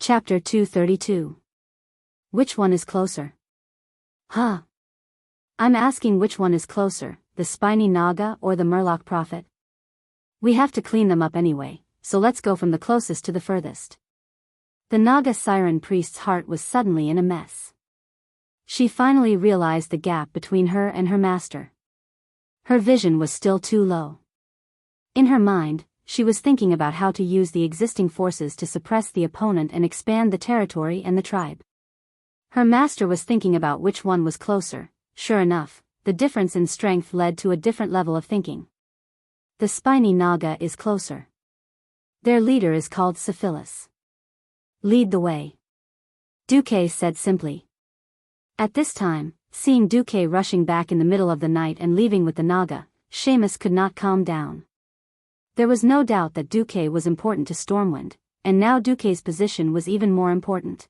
Chapter 232. Which one is closer? Huh? I'm asking which one is closer, the spiny Naga or the Murloc prophet? We have to clean them up anyway, so let's go from the closest to the furthest. The Naga siren priest's heart was suddenly in a mess. She finally realized the gap between her and her master. Her vision was still too low. In her mind, she was thinking about how to use the existing forces to suppress the opponent and expand the territory and the tribe. Her master was thinking about which one was closer. Sure enough, the difference in strength led to a different level of thinking. The spiny Naga is closer. Their leader is called Syphilis. Lead the way, Duque said simply. At this time, seeing Duque rushing back in the middle of the night and leaving with the Naga, Seamus could not calm down. There was no doubt that Duque was important to Stormwind, and now Duque's position was even more important.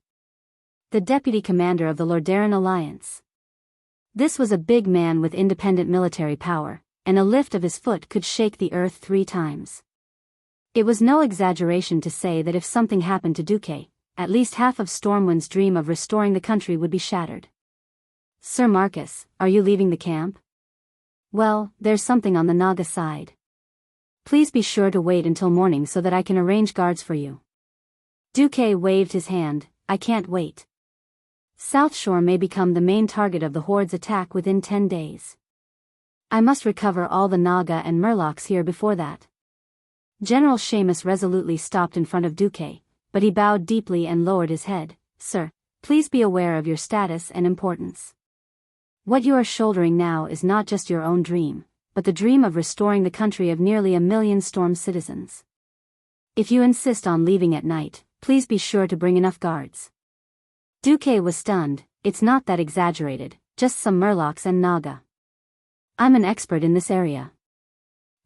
The deputy commander of the Lordaeron Alliance. This was a big man with independent military power, and a lift of his foot could shake the earth 3 times. It was no exaggeration to say that if something happened to Duque, at least half of Stormwind's dream of restoring the country would be shattered. Sir Marcus, are you leaving the camp? Well, there's something on the Naga side. Please be sure to wait until morning so that I can arrange guards for you. Duque waved his hand. I can't wait. South Shore may become the main target of the Horde's attack within 10 days. I must recover all the Naga and Murlocs here before that. General Seamus resolutely stopped in front of Duque, but he bowed deeply and lowered his head. Sir, please be aware of your status and importance. What you are shouldering now is not just your own dream, but the dream of restoring the country of nearly 1 million Storm citizens. If you insist on leaving at night, please be sure to bring enough guards. Duque was stunned. It's not that exaggerated, just some Murlocs and Naga. I'm an expert in this area.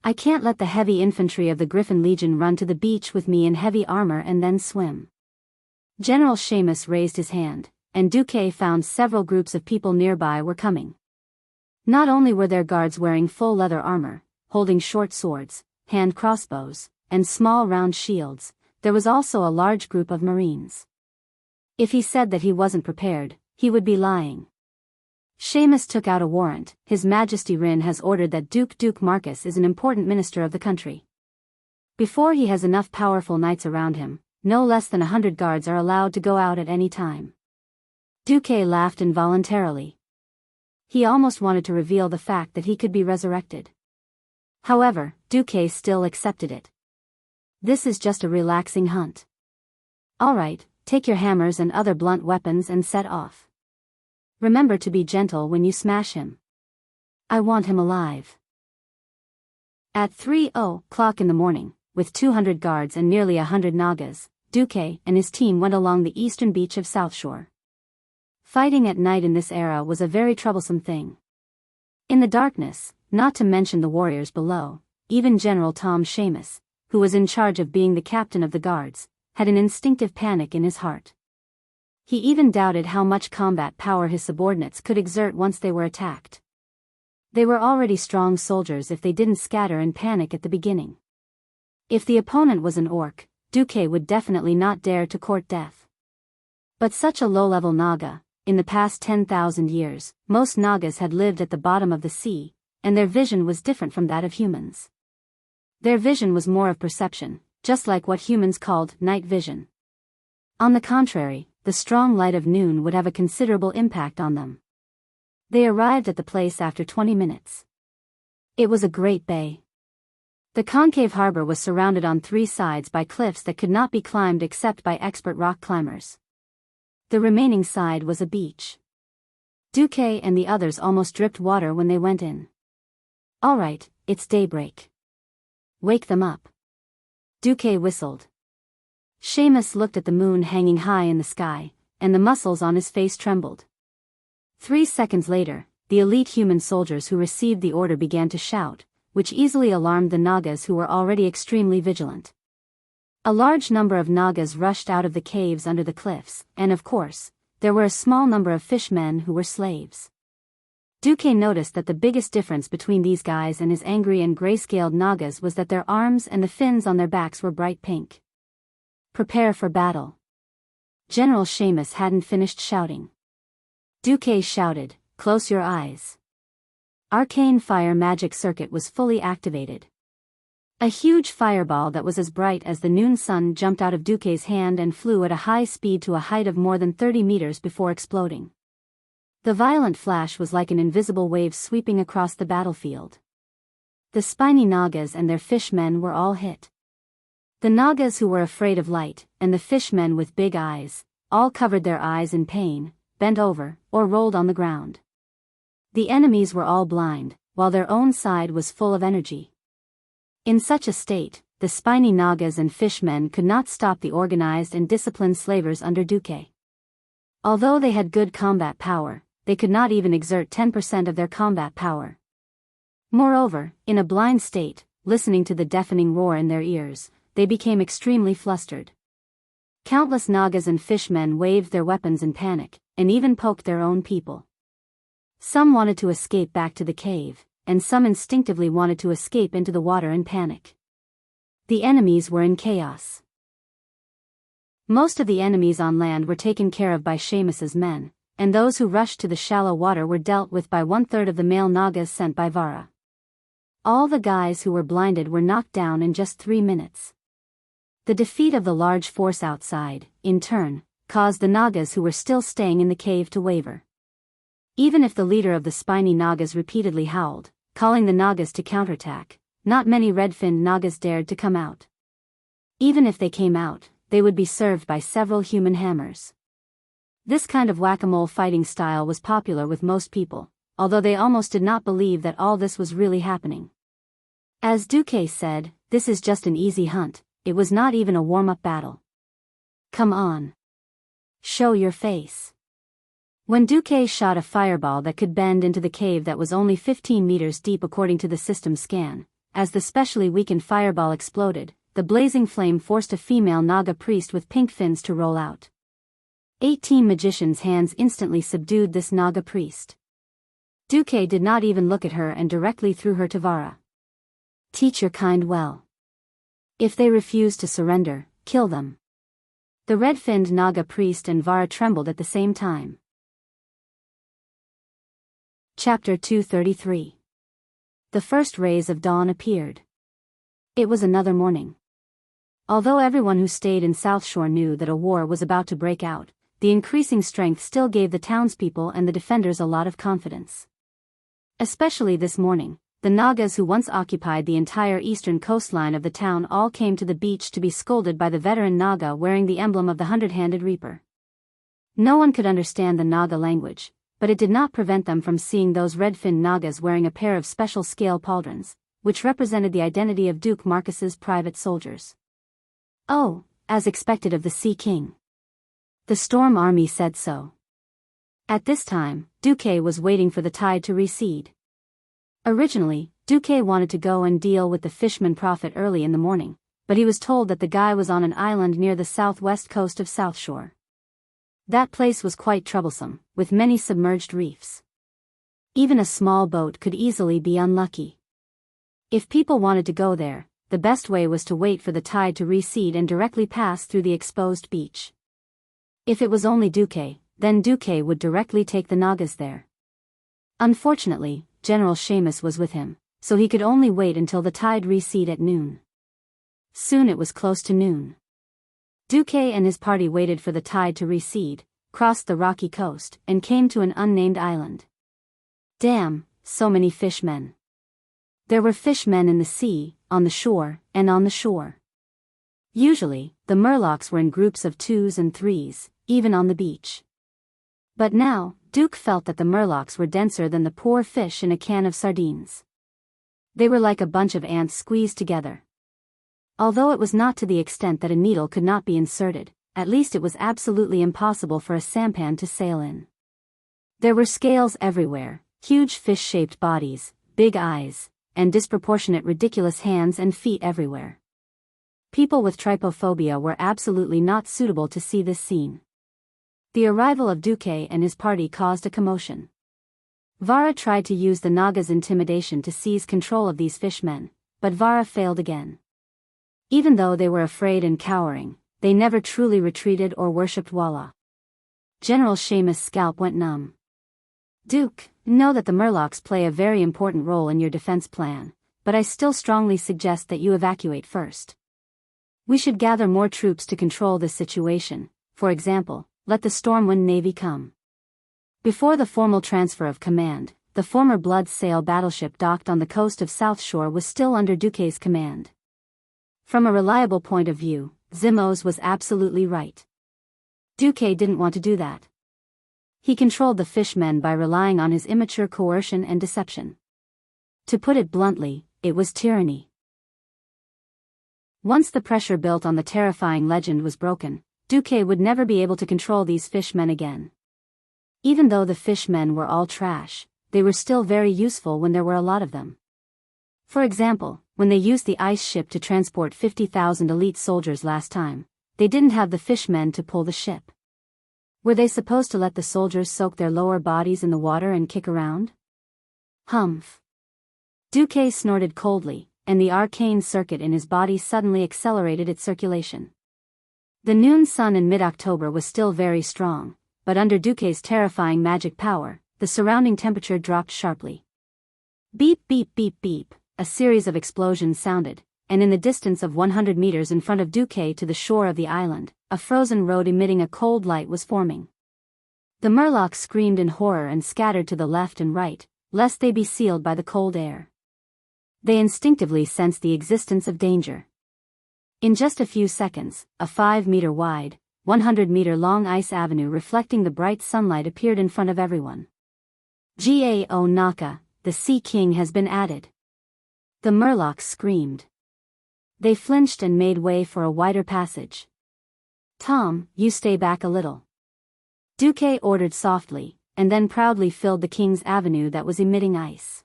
I can't let the heavy infantry of the Griffin Legion run to the beach with me in heavy armor and then swim. General Seamus raised his hand, and Duque found several groups of people nearby were coming. Not only were their guards wearing full leather armor, holding short swords, hand crossbows, and small round shields, there was also a large group of Marines. If he said that he wasn't prepared, he would be lying. Seamus took out a warrant. His Majesty Rin has ordered that Duke Marcus is an important minister of the country. Before he has enough powerful knights around him, no less than 100 guards are allowed to go out at any time. Duque laughed involuntarily. He almost wanted to reveal the fact that he could be resurrected. However, Duque still accepted it. This is just a relaxing hunt. All right, take your hammers and other blunt weapons and set off. Remember to be gentle when you smash him. I want him alive. At 3:00 in the morning, with 200 guards and nearly 100 Nagas, Duque and his team went along the eastern beach of South Shore. Fighting at night in this era was a very troublesome thing. In the darkness, not to mention the warriors below, even General Tom Seamus, who was in charge of being the captain of the guards, had an instinctive panic in his heart. He even doubted how much combat power his subordinates could exert once they were attacked. They were already strong soldiers if they didn't scatter and panic at the beginning. If the opponent was an orc, Duque would definitely not dare to court death. But such a low-level Naga, in the past 10,000 years, most Nagas had lived at the bottom of the sea, and their vision was different from that of humans. Their vision was more of perception, just like what humans called night vision. On the contrary, the strong light of noon would have a considerable impact on them. They arrived at the place after 20 minutes. It was a great bay. The concave harbor was surrounded on 3 sides by cliffs that could not be climbed except by expert rock climbers. The remaining side was a beach. Duque and the others almost dripped water when they went in. All right, it's daybreak. Wake them up. Duque whistled. Seamus looked at the moon hanging high in the sky, and the muscles on his face trembled. 3 seconds later, the elite human soldiers who received the order began to shout, which easily alarmed the Nagas who were already extremely vigilant. A large number of Nagas rushed out of the caves under the cliffs, and of course, there were a small number of fishmen who were slaves. Duque noticed that the biggest difference between these guys and his angry and gray-scaled Nagas was that their arms and the fins on their backs were bright pink. Prepare for battle. General Seamus hadn't finished shouting. Duque shouted, "Close your eyes." Arcane fire magic circuit was fully activated. A huge fireball that was as bright as the noon sun jumped out of Duque's hand and flew at a high speed to a height of more than 30 meters before exploding. The violent flash was like an invisible wave sweeping across the battlefield. The spiny Nagas and their fishmen were all hit. The Nagas who were afraid of light, and the fishmen with big eyes, all covered their eyes in pain, bent over, or rolled on the ground. The enemies were all blind, while their own side was full of energy. In such a state, the spiny Nagas and fishmen could not stop the organized and disciplined slavers under Duque. Although they had good combat power, they could not even exert 10% of their combat power. Moreover, in a blind state, listening to the deafening roar in their ears, they became extremely flustered. Countless Nagas and fishmen waved their weapons in panic, and even poked their own people. Some wanted to escape back to the cave, and some instinctively wanted to escape into the water in panic. The enemies were in chaos. Most of the enemies on land were taken care of by Seamus's men, and those who rushed to the shallow water were dealt with by 1/3 of the male Nagas sent by Vara. All the guys who were blinded were knocked down in just 3 minutes. The defeat of the large force outside, in turn, caused the Nagas who were still staying in the cave to waver. Even if the leader of the spiny Nagas repeatedly howled, calling the Nagas to counterattack, not many red-finned Nagas dared to come out. Even if they came out, they would be served by several human hammers. This kind of whack-a-mole fighting style was popular with most people, although they almost did not believe that all this was really happening. As Duque said, "This is just an easy hunt, it was not even a warm-up battle. Come on. Show your face." When Duque shot a fireball that could bend into the cave that was only 15 meters deep according to the system scan, as the specially weakened fireball exploded, the blazing flame forced a female Naga priest with pink fins to roll out. 18 magicians' hands instantly subdued this Naga priest. Duque did not even look at her and directly threw her to Vara. "Teach your kind well. If they refuse to surrender, kill them." The red-finned Naga priest and Vara trembled at the same time. Chapter 233. The first rays of dawn appeared. It was another morning. Although everyone who stayed in South Shore knew that a war was about to break out, the increasing strength still gave the townspeople and the defenders a lot of confidence. Especially this morning, the Nagas who once occupied the entire eastern coastline of the town all came to the beach to be scolded by the veteran Naga wearing the emblem of the hundred-handed reaper. No one could understand the Naga language, but it did not prevent them from seeing those red-finned Nagas wearing a pair of special scale pauldrons, which represented the identity of Duke Marcus's private soldiers. "Oh, as expected of the Sea King. The Storm Army said so." At this time, Duque was waiting for the tide to recede. Originally, Duque wanted to go and deal with the Fishman Prophet early in the morning, but he was told that the guy was on an island near the southwest coast of South Shore. That place was quite troublesome, with many submerged reefs. Even a small boat could easily be unlucky. If people wanted to go there, the best way was to wait for the tide to recede and directly pass through the exposed beach. If it was only Duque, then Duque would directly take the Nagas there. Unfortunately, General Seamus was with him, so he could only wait until the tide receded at noon. Soon it was close to noon. Duque and his party waited for the tide to recede, crossed the rocky coast, and came to an unnamed island. Damn, so many fishmen. There were fishmen in the sea, on the shore, and on the shore. Usually, the Murlocs were in groups of 2s and 3s, even on the beach. But now, Duke felt that the Murlocs were denser than the poor fish in a can of sardines. They were like a bunch of ants squeezed together. Although it was not to the extent that a needle could not be inserted, at least it was absolutely impossible for a sampan to sail in. There were scales everywhere, huge fish-shaped bodies, big eyes, and disproportionate ridiculous hands and feet everywhere. People with trypophobia were absolutely not suitable to see this scene. The arrival of Duque and his party caused a commotion. Vara tried to use the Naga's intimidation to seize control of these fishmen, but Vara failed again. Even though they were afraid and cowering, they never truly retreated or worshipped Walla. General Seamus' scalp went numb. Duke, know that the Murlocs play a very important role in your defense plan, but I still strongly suggest that you evacuate first. We should gather more troops to control this situation, for example, let the Stormwind Navy come. Before the formal transfer of command, the former Blood Sail battleship docked on the coast of South Shore was still under Duque's command. From a reliable point of view, Zimos was absolutely right. Duque didn't want to do that. He controlled the fishmen by relying on his immature coercion and deception. To put it bluntly, it was tyranny. Once the pressure built on the terrifying legend was broken, Duque would never be able to control these fishmen again. Even though the fishmen were all trash, they were still very useful when there were a lot of them. For example, when they used the ice ship to transport 50,000 elite soldiers last time, they didn't have the fishmen to pull the ship. Were they supposed to let the soldiers soak their lower bodies in the water and kick around? Humph. Duque snorted coldly, and the arcane circuit in his body suddenly accelerated its circulation. The noon sun in mid-October was still very strong, but under Duque's terrifying magic power, the surrounding temperature dropped sharply. Beep beep beep beep, a series of explosions sounded, and in the distance of 100 meters in front of Duque to the shore of the island, a frozen road emitting a cold light was forming. The Murlocs screamed in horror and scattered to the left and right, lest they be sealed by the cold air. They instinctively sensed the existence of danger. In just a few seconds, a 5-meter wide, 100-meter-long ice avenue reflecting the bright sunlight appeared in front of everyone. Gao Naka, the Sea King has been added. The Murlocs screamed. They flinched and made way for a wider passage. Tom, you stay back a little. Duque ordered softly, and then proudly filled the King's avenue that was emitting ice.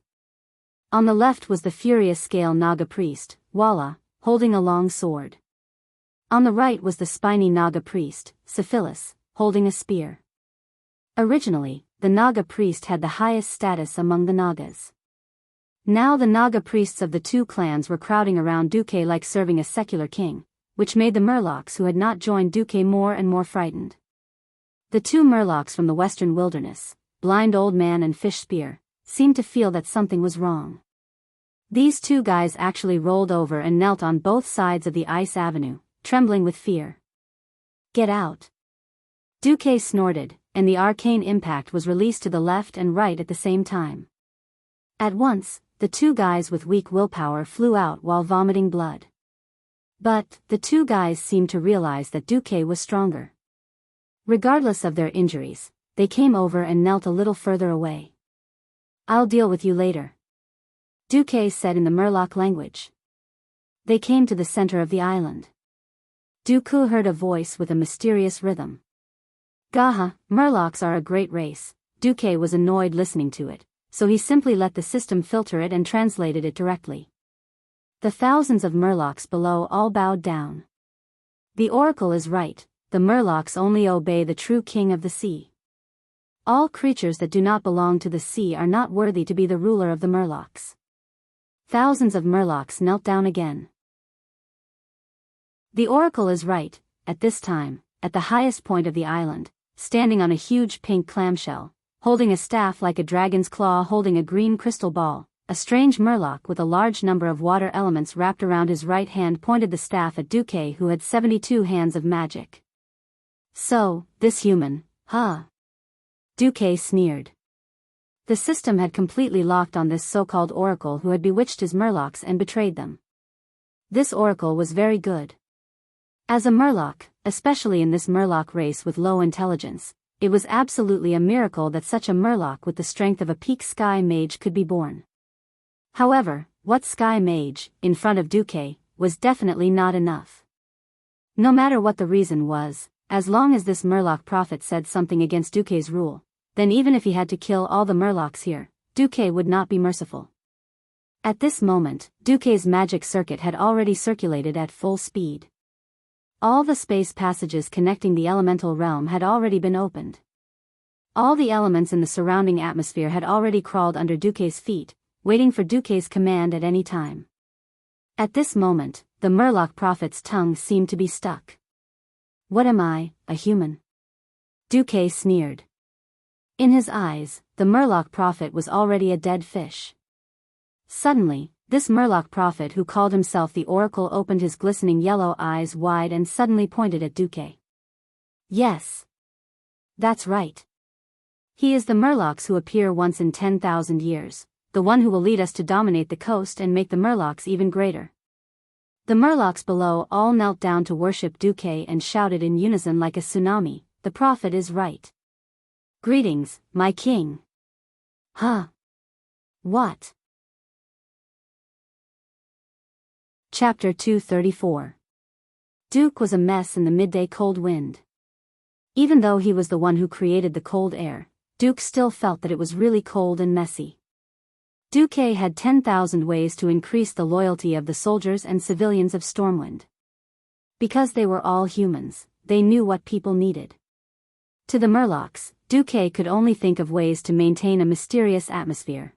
On the left was the furious scale Naga priest, Walla, holding a long sword. On the right was the spiny Naga priest, Syphilis, holding a spear. Originally, the Naga priest had the highest status among the Nagas. Now the Naga priests of the two clans were crowding around Duque like serving a secular king, which made the Murlocs who had not joined Duque more and more frightened. The two Murlocs from the western wilderness, Blind Old Man and Fish Spear, seemed to feel that something was wrong. These two guys actually rolled over and knelt on both sides of the ice avenue, trembling with fear. Get out! Duque snorted, and the arcane impact was released to the left and right at the same time. At once, the two guys with weak willpower flew out while vomiting blood. But, the two guys seemed to realize that Duque was stronger. Regardless of their injuries, they came over and knelt a little further away. I'll deal with you later, Duque said in the Murloc language. They came to the center of the island. Dooku heard a voice with a mysterious rhythm. Gaha, Murlocs are a great race. Duque was annoyed listening to it, so he simply let the system filter it and translated it directly. The thousands of Murlocs below all bowed down. The Oracle is right, the Murlocs only obey the true King of the Sea. All creatures that do not belong to the sea are not worthy to be the ruler of the Murlocs. Thousands of Murlocs knelt down again. The Oracle is right. At this time, at the highest point of the island, standing on a huge pink clamshell, holding a staff like a dragon's claw holding a green crystal ball, a strange Murloc with a large number of water elements wrapped around his right hand pointed the staff at Duque, who had 72 hands of magic. So, this human, huh? Duque sneered. The system had completely locked on this so-called Oracle who had bewitched his Murlocs and betrayed them. This Oracle was very good. As a Murloc, especially in this Murloc race with low intelligence, it was absolutely a miracle that such a Murloc with the strength of a peak sky mage could be born. However, what sky mage, in front of Duque, was definitely not enough. No matter what the reason was, as long as this Murloc prophet said something against Duque's rule, then even if he had to kill all the Murlocs here, Duque would not be merciful. At this moment, Duque's magic circuit had already circulated at full speed. All the space passages connecting the elemental realm had already been opened. All the elements in the surrounding atmosphere had already crawled under Duque's feet, waiting for Duque's command at any time. At this moment, the Murloc prophet's tongue seemed to be stuck. What am I, a human? Duque sneered. In his eyes, the Murloc prophet was already a dead fish. Suddenly, this Murloc prophet who called himself the Oracle opened his glistening yellow eyes wide and suddenly pointed at Duque. Yes. That's right. He is the Murlocs who appear once in 10,000 years, the one who will lead us to dominate the coast and make the Murlocs even greater. The Murlocs below all knelt down to worship Duque and shouted in unison like a tsunami, "The prophet is right. Greetings, my king." Huh? What? Chapter 234. Duke was a mess in the midday cold wind. Even though he was the one who created the cold air, Duke still felt that it was really cold and messy. Duque had 10,000 ways to increase the loyalty of the soldiers and civilians of Stormwind. Because they were all humans, they knew what people needed. To the Murlocs, Duque could only think of ways to maintain a mysterious atmosphere.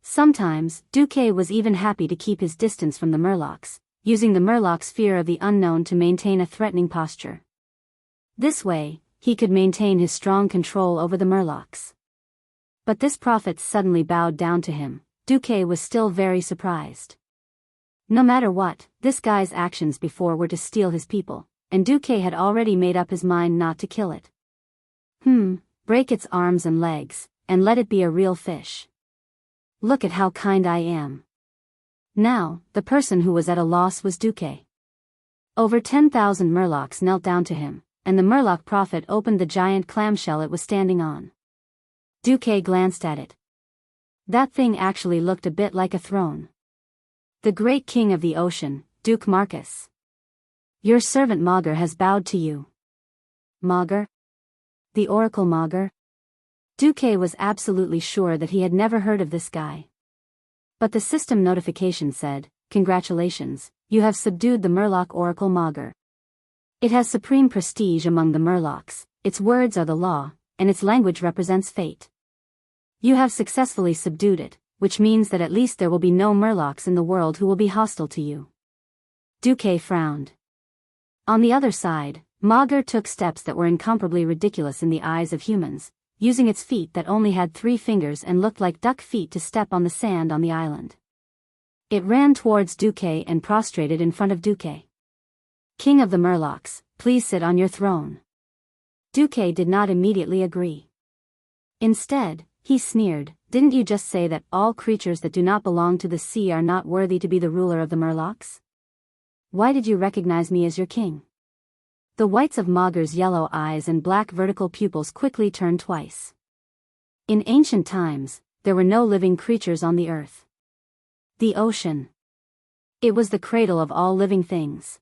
Sometimes, Duque was even happy to keep his distance from the Murlocs, using the Murlocs' fear of the unknown to maintain a threatening posture. This way, he could maintain his strong control over the Murlocs. But this prophet suddenly bowed down to him. Duque was still very surprised. No matter what, this guy's actions before were to steal his people, and Duque had already made up his mind not to kill it. Break its arms and legs, and let it be a real fish. Look at how kind I am. Now, the person who was at a loss was Duque. Over 10,000 Murlocs knelt down to him, and the Murloc prophet opened the giant clamshell it was standing on. Duque glanced at it. That thing actually looked a bit like a throne. The great king of the ocean, Duke Marcus. Your servant Maugre has bowed to you. Maugre? The Oracle Maugre? Duque was absolutely sure that he had never heard of this guy. But the system notification said, "Congratulations, you have subdued the Murloc Oracle Maugre. It has supreme prestige among the Murlocs, its words are the law, and its language represents fate. You have successfully subdued it, which means that at least there will be no Murlocs in the world who will be hostile to you." Duque frowned. On the other side, Maugre took steps that were incomparably ridiculous in the eyes of humans, using its feet that only had 3 fingers and looked like duck feet to step on the sand on the island. It ran towards Duque and prostrated in front of Duque. "King of the Murlocs, please sit on your throne." Duque did not immediately agree. Instead, he sneered, "Didn't you just say that all creatures that do not belong to the sea are not worthy to be the ruler of the Murlocs? Why did you recognize me as your king?" The whites of Maugre's yellow eyes and black vertical pupils quickly turned twice. In ancient times, there were no living creatures on the earth. The ocean. It was the cradle of all living things.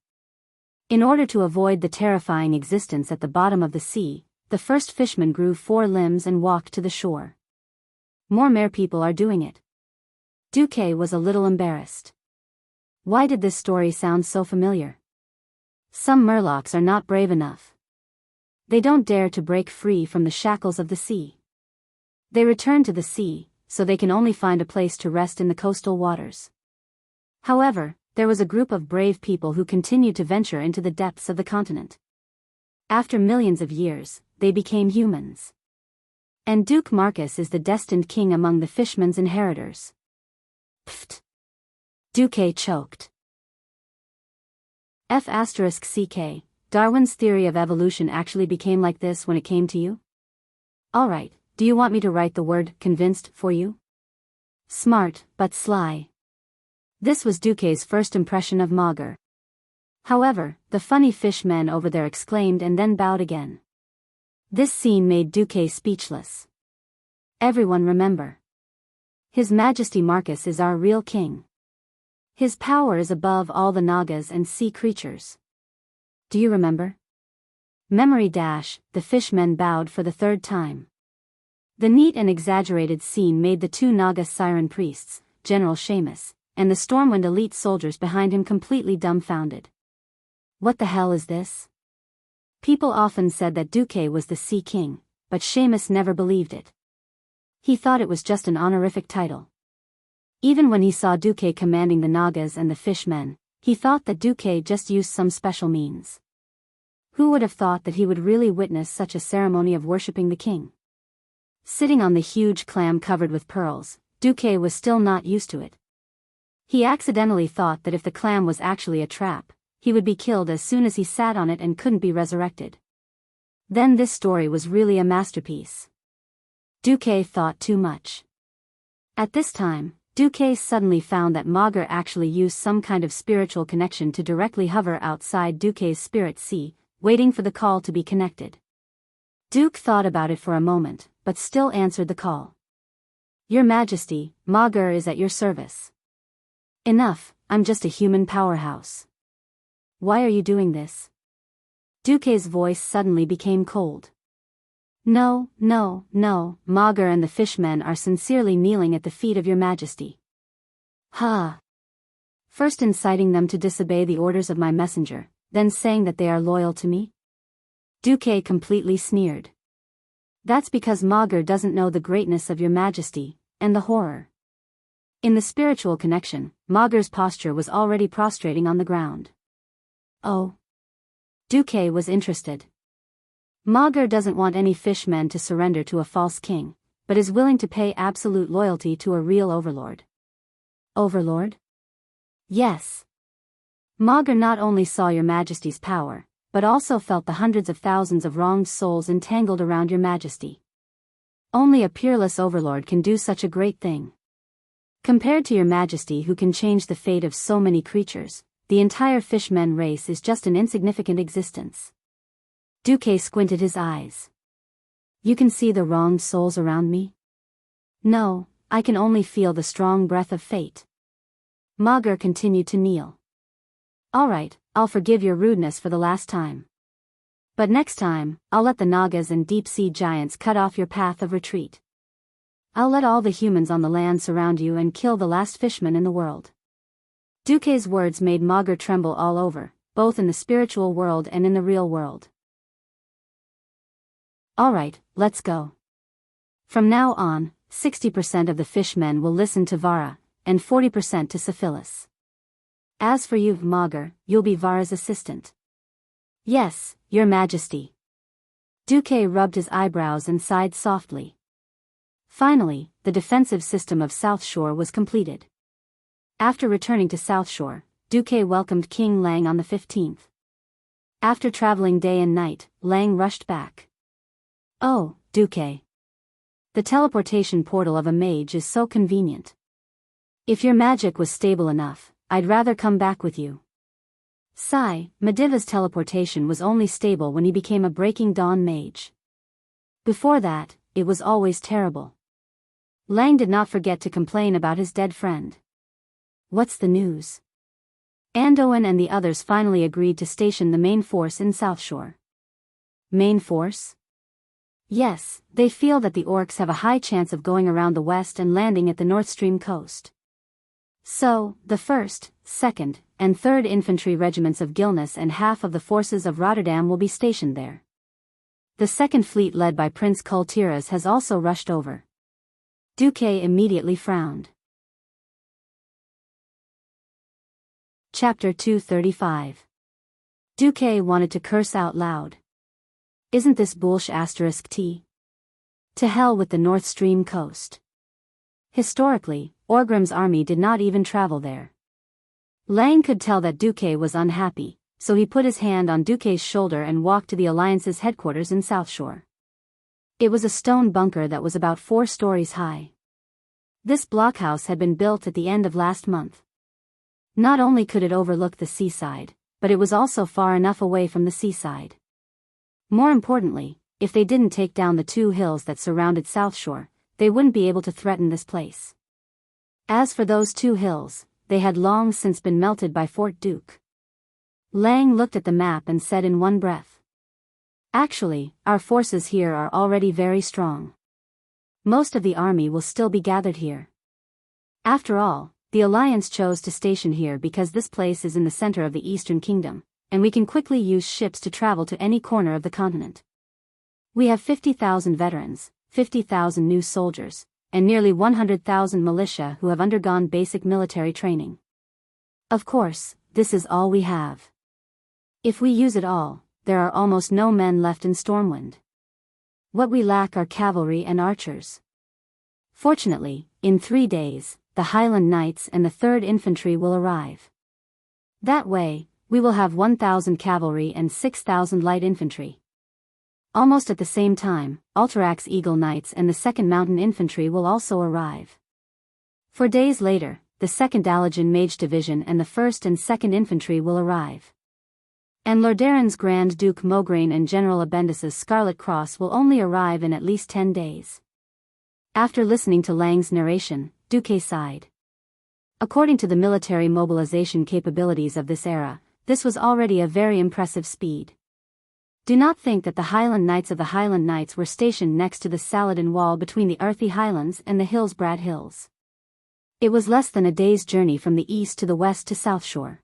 In order to avoid the terrifying existence at the bottom of the sea, the first fisherman grew 4 limbs and walked to the shore. More mere people are doing it. Duque was a little embarrassed. Why did this story sound so familiar? Some Murlocs are not brave enough. They don't dare to break free from the shackles of the sea. They return to the sea, so they can only find a place to rest in the coastal waters. However, there was a group of brave people who continued to venture into the depths of the continent. After millions of years, they became humans. And Duke Marcus is the destined king among the fishmen's inheritors. Pfft. Duque choked. F***ck, Darwin's theory of evolution actually became like this when it came to you? Alright, do you want me to write the word "convinced" for you? Smart, but sly. This was Duque's first impression of Maugre. However, the funny fish men over there exclaimed and then bowed again. This scene made Duque speechless. Everyone remember. His Majesty Marcus is our real king. His power is above all the Nagas and sea creatures. Do you remember? Memory dash, the fishmen bowed for the 3rd time. The neat and exaggerated scene made the 2 Naga siren priests, General Seamus, and the Stormwind elite soldiers behind him completely dumbfounded. What the hell is this? People often said that Duque was the Sea King, but Seamus never believed it. He thought it was just an honorific title. Even when he saw Duque commanding the Nagas and the fishmen, he thought that Duque just used some special means. Who would have thought that he would really witness such a ceremony of worshipping the king? Sitting on the huge clam covered with pearls, Duque was still not used to it. He accidentally thought that if the clam was actually a trap, he would be killed as soon as he sat on it and couldn't be resurrected. Then this story was really a masterpiece. Duque thought too much. At this time, Duque suddenly found that Mager actually used some kind of spiritual connection to directly hover outside Duque's spirit sea, waiting for the call to be connected. Duke thought about it for a moment, but still answered the call. Your Majesty, Mager is at your service. Enough, I'm just a human powerhouse. Why are you doing this? Duque's voice suddenly became cold. No, Mager and the fishmen are sincerely kneeling at the feet of your Majesty. Ha! First inciting them to disobey the orders of my messenger, then saying that they are loyal to me? Duque completely sneered. That's because Mager doesn't know the greatness of your Majesty, and the horror. In the spiritual connection, Mager's posture was already prostrating on the ground. Oh. Duque was interested. Mager doesn't want any fishmen to surrender to a false king, but is willing to pay absolute loyalty to a real overlord. Overlord? Yes. Mager not only saw your Majesty's power, but also felt the hundreds of thousands of wronged souls entangled around your Majesty. Only a peerless overlord can do such a great thing. Compared to your Majesty who can change the fate of so many creatures, the entire fishmen race is just an insignificant existence. Duque squinted his eyes. You can see the wronged souls around me? No, I can only feel the strong breath of fate. Mager continued to kneel. All right, I'll forgive your rudeness for the last time. But next time, I'll let the Nagas and deep-sea giants cut off your path of retreat. I'll let all the humans on the land surround you and kill the last fishman in the world. Duque's words made Mager tremble all over, both in the spiritual world and in the real world. All right, let's go. From now on, 60% of the fishmen will listen to Vara, and 40% to Syphilis. As for you, Mager, you'll be Vara's assistant. Yes, your Majesty. Duque rubbed his eyebrows and sighed softly. Finally, the defensive system of South Shore was completed. After returning to South Shore, Duque welcomed King Lang on the 15th. After traveling day and night, Lang rushed back. Oh, Duque. The teleportation portal of a mage is so convenient. If your magic was stable enough, I'd rather come back with you. Sigh, Mediva's teleportation was only stable when he became a Breaking Dawn mage. Before that, it was always terrible. Lang did not forget to complain about his dead friend. What's the news? Andoin and the others finally agreed to station the main force in South Shore. Main force? Yes, they feel that the orcs have a high chance of going around the west and landing at the North Stream coast. So, the 1st, 2nd, and 3rd Infantry Regiments of Gilness and half of the forces of Rotterdam will be stationed there. The 2nd Fleet led by Prince Kultiras has also rushed over. Duque immediately frowned. Chapter 235. Duque wanted to curse out loud. Isn't this bullsh*t? To hell with the North Stream coast. Historically, Orgrim's army did not even travel there. Lang could tell that Duque was unhappy, so he put his hand on Duque's shoulder and walked to the Alliance's headquarters in South Shore. It was a stone bunker that was about 4 stories high. This blockhouse had been built at the end of last month. Not only could it overlook the seaside, but it was also far enough away from the seaside. More importantly, if they didn't take down the 2 hills that surrounded South Shore, they wouldn't be able to threaten this place. As for those 2 hills, they had long since been melted by Fort Duke. Lang looked at the map and said in one breath. Actually, our forces here are already very strong. Most of the army will still be gathered here. After all, the Alliance chose to station here because this place is in the center of the Eastern Kingdom, and we can quickly use ships to travel to any corner of the continent. We have 50,000 veterans, 50,000 new soldiers, and nearly 100,000 militia who have undergone basic military training. Of course, this is all we have. If we use it all, there are almost no men left in Stormwind. What we lack are cavalry and archers. Fortunately, in 3 days, the Highland Knights and the 3rd Infantry will arrive. That way, we will have 1,000 cavalry and 6,000 light infantry. Almost at the same time, Alterax's Eagle Knights and the 2nd Mountain Infantry will also arrive. 4 days later, the 2nd Dalajan Mage Division and the 1st and 2nd Infantry will arrive. And Lordaeron's Grand Duke Mograine and General Abendis's Scarlet Cross will only arrive in at least 10 days. After listening to Lang's narration, Duque sighed. According to the military mobilization capabilities of this era, this was already a very impressive speed. Do not think that the Highland Knights of the Highland Knights were stationed next to the Saladin Wall between the earthy highlands and the Hillsbrad Hills. It was less than a day's journey from the east to the west to South Shore.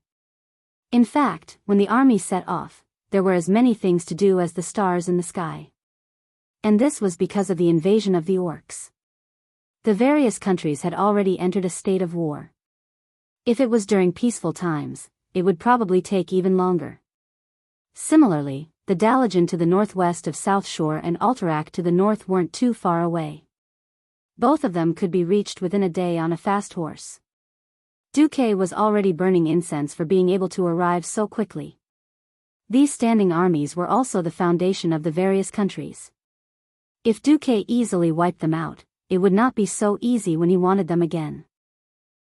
In fact, when the army set off, there were as many things to do as the stars in the sky. And this was because of the invasion of the orcs. The various countries had already entered a state of war. If it was during peaceful times, it would probably take even longer. Similarly, the Dalajan to the northwest of South Shore and Alterac to the north weren't too far away. Both of them could be reached within a day on a fast horse. Duque was already burning incense for being able to arrive so quickly. These standing armies were also the foundation of the various countries. If Duque easily wiped them out, it would not be so easy when he wanted them again.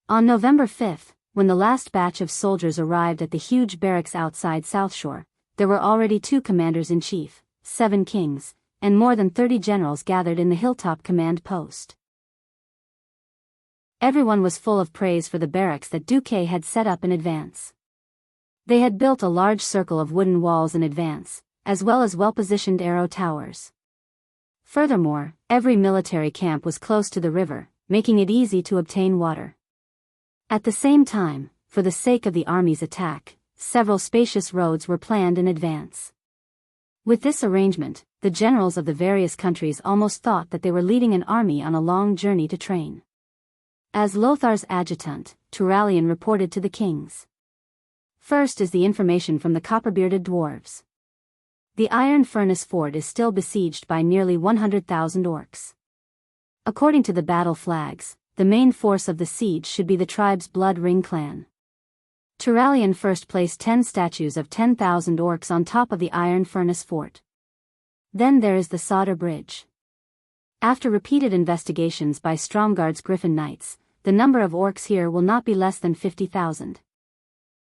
On November 5, when the last batch of soldiers arrived at the huge barracks outside South Shore, there were already 2 commanders-in-chief, 7 kings, and more than 30 generals gathered in the hilltop command post. Everyone was full of praise for the barracks that Duque had set up in advance. They had built a large circle of wooden walls in advance, as well as well-positioned arrow towers. Furthermore, every military camp was close to the river, making it easy to obtain water. At the same time, for the sake of the army's attack, several spacious roads were planned in advance. With this arrangement, the generals of the various countries almost thought that they were leading an army on a long journey to train. As Lothar's adjutant, Turalian reported to the kings. First is the information from the copper-bearded dwarves. The Iron Furnace Fort is still besieged by nearly 100,000 orcs. According to the battle flags, the main force of the siege should be the tribe's Blood Ring clan. Turalian first placed 10 statues of 10,000 orcs on top of the Iron Furnace Fort. Then there is the Solder Bridge. After repeated investigations by Stromgard's Griffin Knights, the number of orcs here will not be less than 50,000.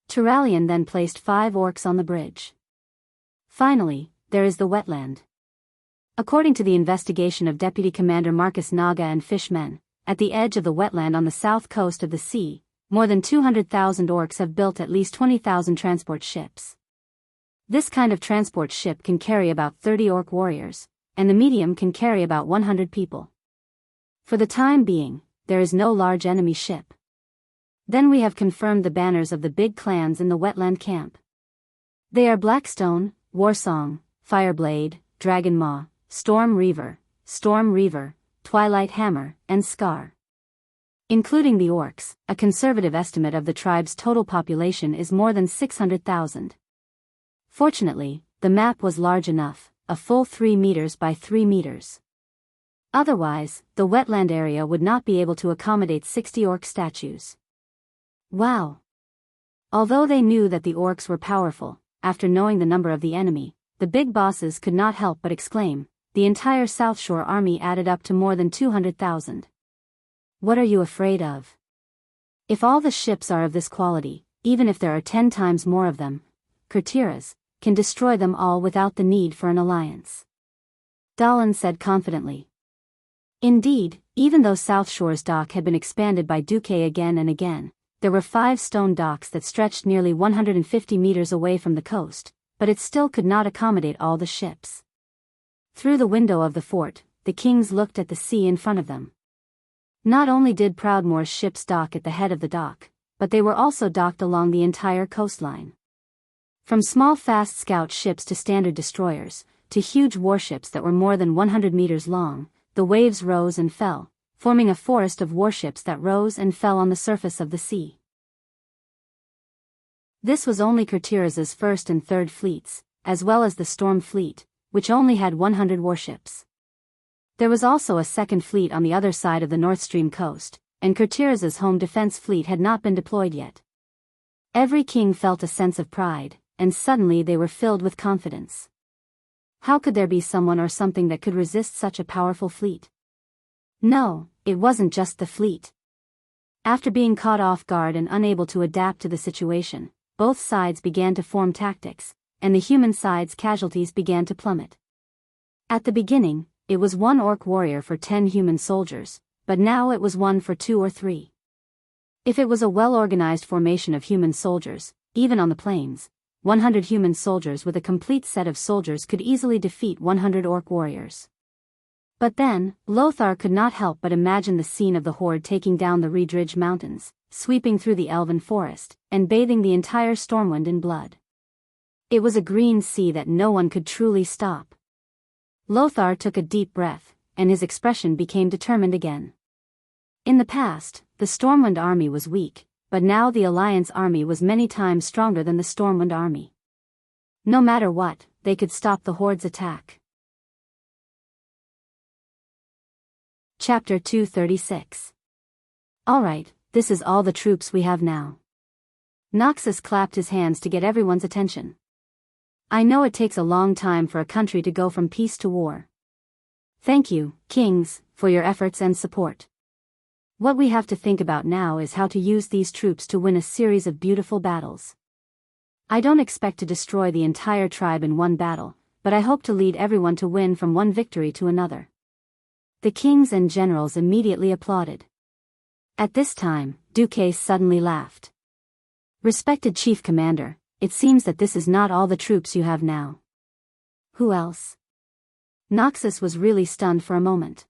Turalian then placed 5 orcs on the bridge. Finally, there is the wetland. According to the investigation of Deputy Commander Marcus Naga and Fishmen, at the edge of the wetland on the south coast of the sea, more than 200,000 orcs have built at least 20,000 transport ships. This kind of transport ship can carry about 30 orc warriors, and the medium can carry about 100 people. For the time being, there is no large enemy ship. Then we have confirmed the banners of the big clans in the wetland camp. They are Blackstone, Warsong, Fireblade, Dragonmaw, Storm Reaver, Twilight Hammer, and Scar. Including the orcs, a conservative estimate of the tribe's total population is more than 600,000. Fortunately, the map was large enough, a full 3 meters by 3 meters. Otherwise, the wetland area would not be able to accommodate 60 orc statues. Wow! Although they knew that the orcs were powerful, after knowing the number of the enemy, the big bosses could not help but exclaim, the entire South Shore army added up to more than 200,000. What are you afraid of? If all the ships are of this quality, even if there are 10 times more of them, Kurtiras can destroy them all without the need for an alliance. Dahlin said confidently. Indeed, even though South Shore's dock had been expanded by Duque again and again, there were 5 stone docks that stretched nearly 150 meters away from the coast, but it still could not accommodate all the ships. Through the window of the fort, the kings looked at the sea in front of them. Not only did Proudmoore's ships dock at the head of the dock, but they were also docked along the entire coastline. From small fast scout ships to standard destroyers, to huge warships that were more than 100 meters long, the waves rose and fell, forming a forest of warships that rose and fell on the surface of the sea. This was only Kurtiras's first and third fleets, as well as the Storm Fleet, which only had 100 warships. There was also a second fleet on the other side of the North Stream coast, and Kurtiraz's home defense fleet had not been deployed yet. Every king felt a sense of pride, and suddenly they were filled with confidence. How could there be someone or something that could resist such a powerful fleet? No, it wasn't just the fleet. After being caught off guard and unable to adapt to the situation, both sides began to form tactics, and the human side's casualties began to plummet. At the beginning, it was 1 orc warrior for 10 human soldiers, but now it was 1 for 2 or 3. If it was a well-organized formation of human soldiers, even on the plains, 100 human soldiers with a complete set of soldiers could easily defeat 100 orc warriors. But then, Lothar could not help but imagine the scene of the horde taking down the Riedridge Mountains, sweeping through the elven forest, and bathing the entire Stormwind in blood. It was a green sea that no one could truly stop. Lothar took a deep breath, and his expression became determined again. In the past, the Stormwind army was weak, but now the Alliance army was many times stronger than the Stormwind army. No matter what, they could stop the horde's attack. Chapter 236. Alright, this is all the troops we have now. Noxus clapped his hands to get everyone's attention. I know it takes a long time for a country to go from peace to war. Thank you, kings, for your efforts and support. What we have to think about now is how to use these troops to win a series of beautiful battles. I don't expect to destroy the entire tribe in one battle, but I hope to lead everyone to win from one victory to another. The kings and generals immediately applauded. At this time, Duque suddenly laughed. Respected Chief Commander, it seems that this is not all the troops you have now. Who else? Noxus was really stunned for a moment.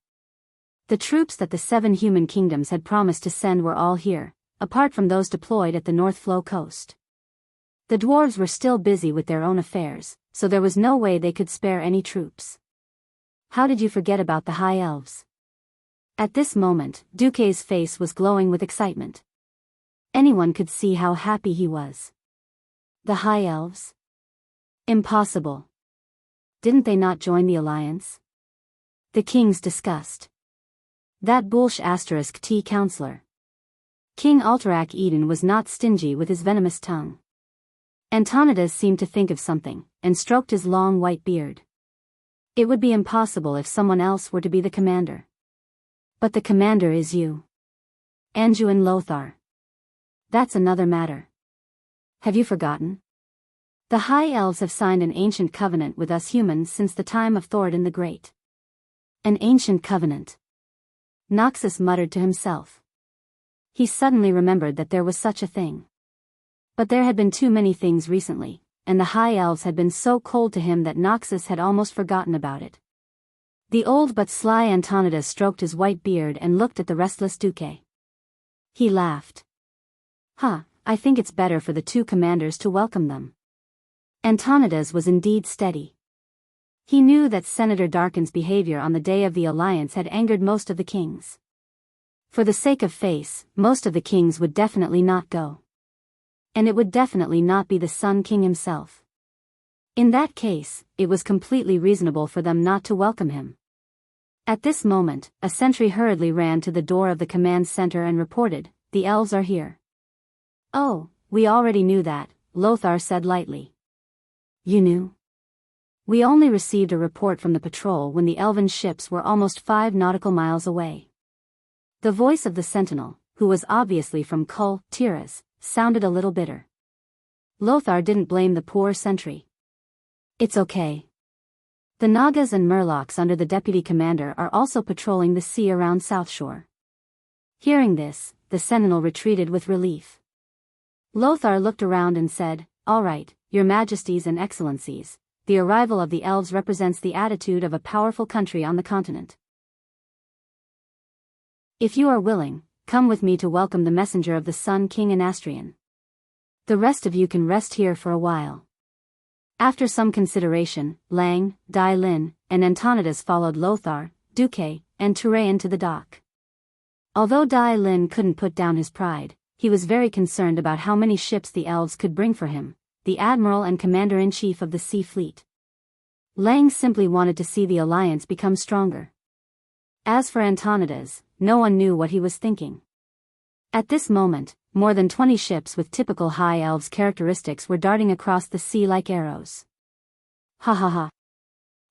The troops that the 7 human kingdoms had promised to send were all here, apart from those deployed at the North Flow coast. The dwarves were still busy with their own affairs, so there was no way they could spare any troops. How did you forget about the High Elves? At this moment, Duque's face was glowing with excitement. Anyone could see how happy he was. The High Elves? Impossible. Didn't they not join the Alliance? The kings discussed. That bullsh *T counselor. King Alterac Eden was not stingy with his venomous tongue. Antonidas seemed to think of something, and stroked his long white beard. It would be impossible if someone else were to be the commander. But the commander is you. Anduin Lothar. That's another matter. Have you forgotten? The High Elves have signed an ancient covenant with us humans since the time of Thoradin the Great. An ancient covenant. Noxus muttered to himself. He suddenly remembered that there was such a thing. But there had been too many things recently, and the High Elves had been so cold to him that Noxus had almost forgotten about it. The old but sly Antonidas stroked his white beard and looked at the restless Duque. He laughed. I think it's better for the 2 commanders to welcome them. Antonidas was indeed steady. He knew that Senator Darkin's behavior on the day of the Alliance had angered most of the kings. For the sake of face, most of the kings would definitely not go. And it would definitely not be the Sun King himself. In that case, it was completely reasonable for them not to welcome him. At this moment, a sentry hurriedly ran to the door of the command center and reported, "The elves are here." "Oh, we already knew that," Lothar said lightly. "You knew?" "We only received a report from the patrol when the elven ships were almost 5 nautical miles away." The voice of the sentinel, who was obviously from Cultiras, sounded a little bitter. Lothar didn't blame the poor sentry. "It's okay. The Nagas and Murlocs under the deputy commander are also patrolling the sea around South Shore." Hearing this, the sentinel retreated with relief. Lothar looked around and said, "All right, your majesties and excellencies, the arrival of the elves represents the attitude of a powerful country on the continent. If you are willing, come with me to welcome the messenger of the Sun King and Astrian. The rest of you can rest here for a while." After some consideration, Lang, Dai Lin, and Antonidas followed Lothar, Duque, and Turayan to the dock. Although Dai Lin couldn't put down his pride, he was very concerned about how many ships the elves could bring for him. The the admiral and commander-in-chief of the Sea Fleet. Lang simply wanted to see the alliance become stronger. As for Antonidas, no one knew what he was thinking. At this moment, more than 20 ships with typical High Elves characteristics were darting across the sea like arrows. Ha ha ha.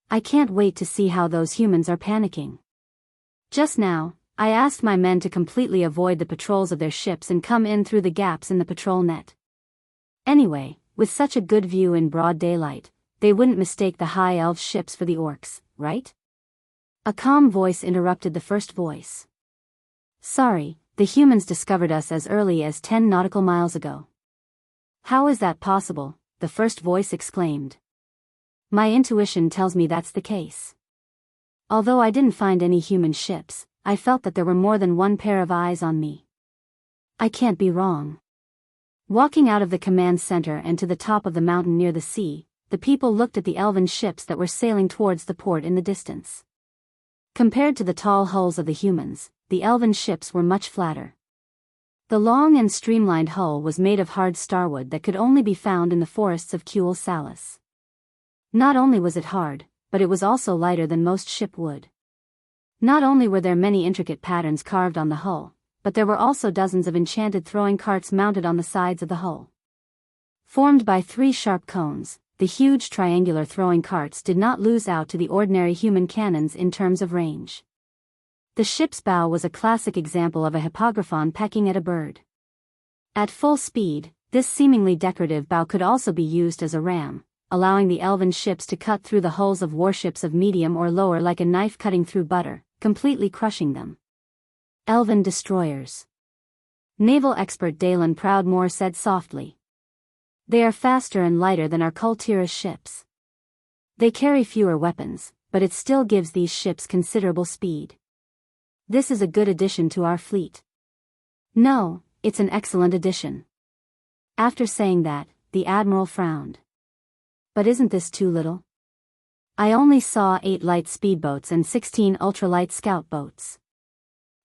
I can't wait to see how those humans are panicking. Just now, I asked my men to completely avoid the patrols of their ships and come in through the gaps in the patrol net. Anyway, with such a good view in broad daylight, they wouldn't mistake the High Elf ships for the orcs, right? A calm voice interrupted the first voice. Sorry, the humans discovered us as early as 10 nautical miles ago. How is that possible? The first voice exclaimed. My intuition tells me that's the case. Although I didn't find any human ships, I felt that there were more than one pair of eyes on me. I can't be wrong. Walking out of the command center and to the top of the mountain near the sea, the people looked at the elven ships that were sailing towards the port in the distance. Compared to the tall hulls of the humans, the elven ships were much flatter. The long and streamlined hull was made of hard starwood that could only be found in the forests of Kuel Salus. Not only was it hard, but it was also lighter than most ship wood. Not only were there many intricate patterns carved on the hull, but there were also dozens of enchanted throwing carts mounted on the sides of the hull. Formed by 3 sharp cones, the huge triangular throwing carts did not lose out to the ordinary human cannons in terms of range. The ship's bow was a classic example of a hippogriffon pecking at a bird. At full speed, this seemingly decorative bow could also be used as a ram, allowing the elven ships to cut through the hulls of warships of medium or lower like a knife cutting through butter, completely crushing them. Elven destroyers. Naval expert Dalen Proudmoore said softly. They are faster and lighter than our Kultiras ships. They carry fewer weapons, but it still gives these ships considerable speed. This is a good addition to our fleet. No, it's an excellent addition. After saying that, the admiral frowned. But isn't this too little? I only saw 8 light speedboats and 16 ultralight scout boats.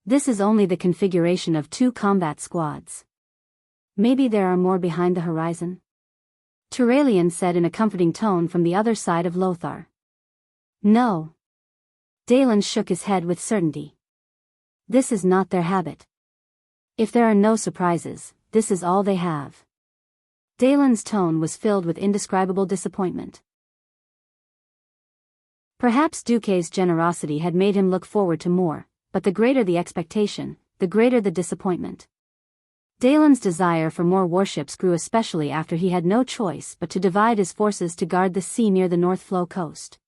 This is only the configuration of 2 combat squads. Maybe there are more behind the horizon? Turalian said in a comforting tone from the other side of Lothar. No. Dalen shook his head with certainty. This is not their habit. If there are no surprises, this is all they have. Dalen's tone was filled with indescribable disappointment. Perhaps Duque's generosity had made him look forward to more, but the greater the expectation, the greater the disappointment. Dalen's desire for more warships grew especially after he had no choice but to divide his forces to guard the sea near the North Flow coast.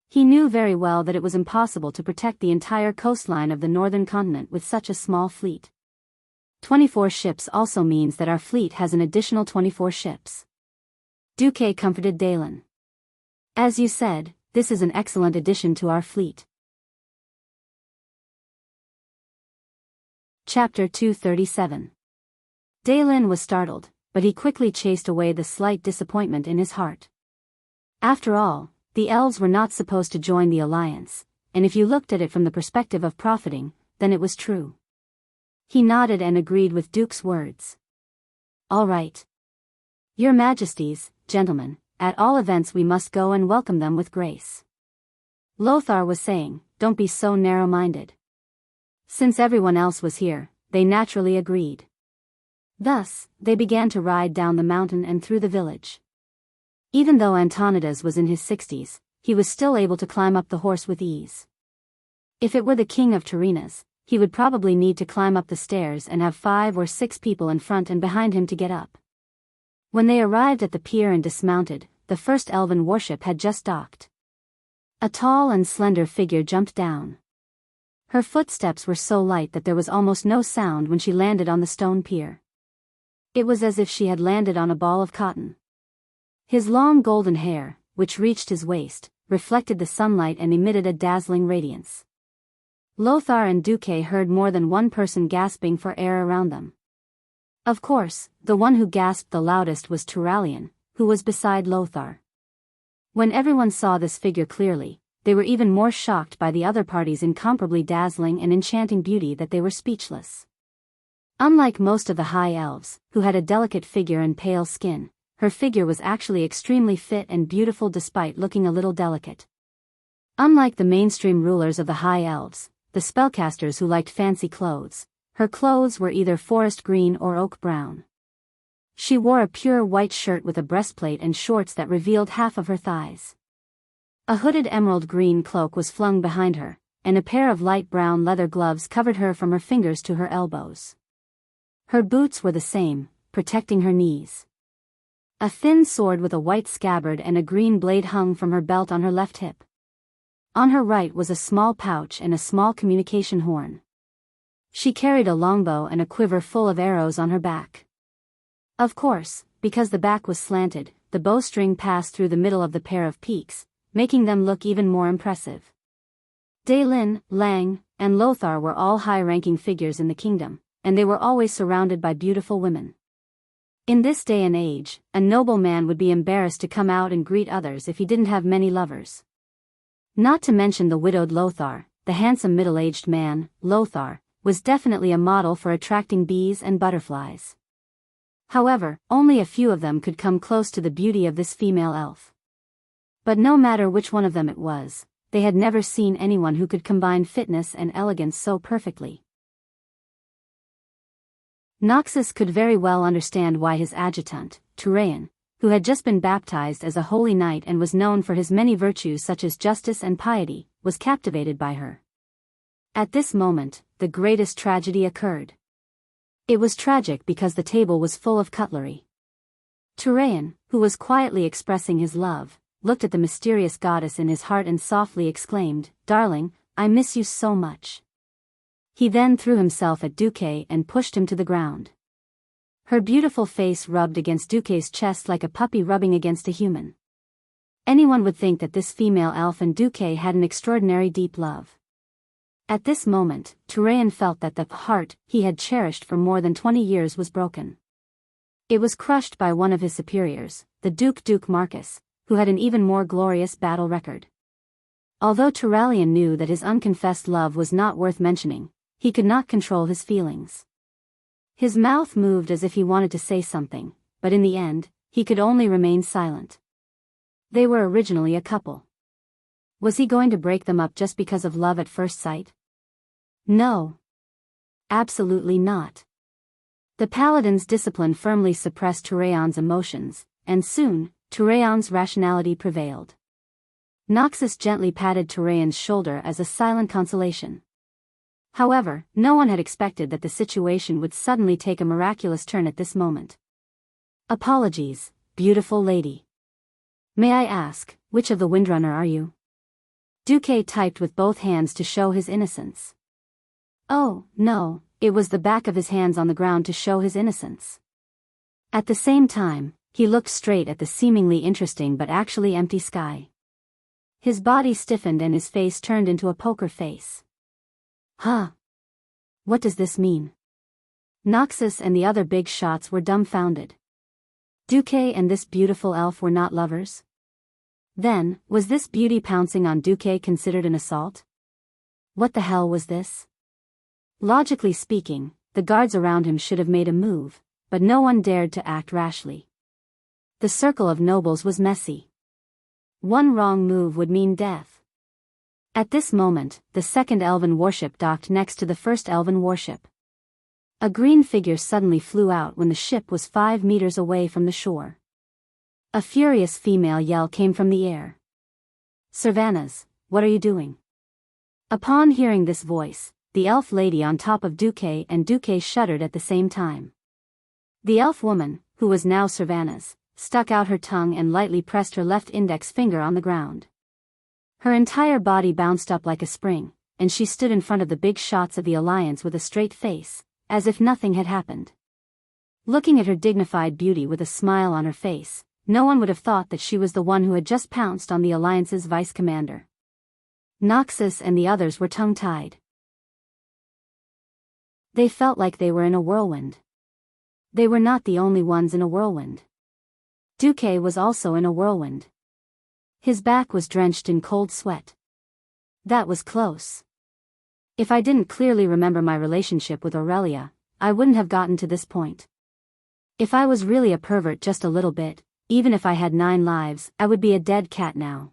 He knew very well that it was impossible to protect the entire coastline of the northern continent with such a small fleet. 24 ships also means that our fleet has an additional 24 ships. Duque comforted Dalen. As you said, this is an excellent addition to our fleet. Chapter 237. Dalen was startled, but he quickly chased away the slight disappointment in his heart. After all, the elves were not supposed to join the alliance, and if you looked at it from the perspective of profiting, then it was true. He nodded and agreed with Duke's words. All right. Your Majesties, gentlemen, at all events we must go and welcome them with grace. Lothar was saying, don't be so narrow-minded. Since everyone else was here, they naturally agreed. Thus, they began to ride down the mountain and through the village. Even though Antonidas was in his 60s, he was still able to climb up the horse with ease. If it were the king of Turinas, he would probably need to climb up the stairs and have 5 or 6 people in front and behind him to get up. When they arrived at the pier and dismounted, the first elven warship had just docked. A tall and slender figure jumped down. Her footsteps were so light that there was almost no sound when she landed on the stone pier. It was as if she had landed on a ball of cotton. His long golden hair, which reached his waist, reflected the sunlight and emitted a dazzling radiance. Lothar and Duque heard more than one person gasping for air around them. Of course, the one who gasped the loudest was Turalian, who was beside Lothar. When everyone saw this figure clearly, they were even more shocked by the other party's incomparably dazzling and enchanting beauty that they were speechless. Unlike most of the high elves, who had a delicate figure and pale skin, her figure was actually extremely fit and beautiful despite looking a little delicate. Unlike the mainstream rulers of the High Elves, the spellcasters who liked fancy clothes, her clothes were either forest green or oak brown. She wore a pure white shirt with a breastplate and shorts that revealed half of her thighs. A hooded emerald green cloak was flung behind her, and a pair of light brown leather gloves covered her from her fingers to her elbows. Her boots were the same, protecting her knees. A thin sword with a white scabbard and a green blade hung from her belt on her left hip. On her right was a small pouch and a small communication horn. She carried a longbow and a quiver full of arrows on her back. Of course, because the back was slanted, the bowstring passed through the middle of the pair of peaks, making them look even more impressive. Daylin, Lang, and Lothar were all high-ranking figures in the kingdom, and they were always surrounded by beautiful women. In this day and age, a noble man would be embarrassed to come out and greet others if he didn't have many lovers. Not to mention the widowed Lothar, the handsome middle-aged man, Lothar, was definitely a model for attracting bees and butterflies. However, only a few of them could come close to the beauty of this female elf. But no matter which one of them it was, they had never seen anyone who could combine fitness and elegance so perfectly. Noxus could very well understand why his adjutant, Turayan, who had just been baptized as a holy knight and was known for his many virtues such as justice and piety, was captivated by her. At this moment, the greatest tragedy occurred. It was tragic because the table was full of cutlery. Turayan, who was quietly expressing his love, looked at the mysterious goddess in his heart and softly exclaimed, "Darling, I miss you so much." He then threw himself at Duque and pushed him to the ground. Her beautiful face rubbed against Duque's chest like a puppy rubbing against a human. Anyone would think that this female elf and Duque had an extraordinary deep love. At this moment, Turayan felt that the heart he had cherished for more than 20 years was broken. It was crushed by one of his superiors, the Duke Marcus, who had an even more glorious battle record. Although Turalian knew that his unconfessed love was not worth mentioning, he could not control his feelings. His mouth moved as if he wanted to say something, but in the end, he could only remain silent. They were originally a couple. Was he going to break them up just because of love at first sight? No. Absolutely not. The paladin's discipline firmly suppressed Turayan's emotions, and soon, Turayan's rationality prevailed. Noxus gently patted Turayan's shoulder as a silent consolation. However, no one had expected that the situation would suddenly take a miraculous turn at this moment. "Apologies, beautiful lady. May I ask, which of the Windrunner are you?" Duque typed with both hands to show his innocence. Oh, no, it was the back of his hands on the ground to show his innocence. At the same time, he looked straight at the seemingly interesting but actually empty sky. His body stiffened and his face turned into a poker face. Huh? What does this mean? Noxus and the other big shots were dumbfounded. Duque and this beautiful elf were not lovers? Then, was this beauty pouncing on Duque considered an assault? What the hell was this? Logically speaking, the guards around him should have made a move, but no one dared to act rashly. The circle of nobles was messy. One wrong move would mean death. At this moment, the second elven warship docked next to the first elven warship. A green figure suddenly flew out when the ship was 5 meters away from the shore. A furious female yell came from the air. "Servanas, what are you doing?" Upon hearing this voice, the elf lady on top of Duque and Duque shuddered at the same time. The elf woman, who was now Servanas, stuck out her tongue and lightly pressed her left index finger on the ground. Her entire body bounced up like a spring, and she stood in front of the big shots of the Alliance with a straight face, as if nothing had happened. Looking at her dignified beauty with a smile on her face, no one would have thought that she was the one who had just pounced on the Alliance's vice-commander. Noxus and the others were tongue-tied. They felt like they were in a whirlwind. They were not the only ones in a whirlwind. Duque was also in a whirlwind. His back was drenched in cold sweat. That was close. If I didn't clearly remember my relationship with Aurelia, I wouldn't have gotten to this point. If I was really a pervert just a little bit, even if I had 9 lives, I would be a dead cat now.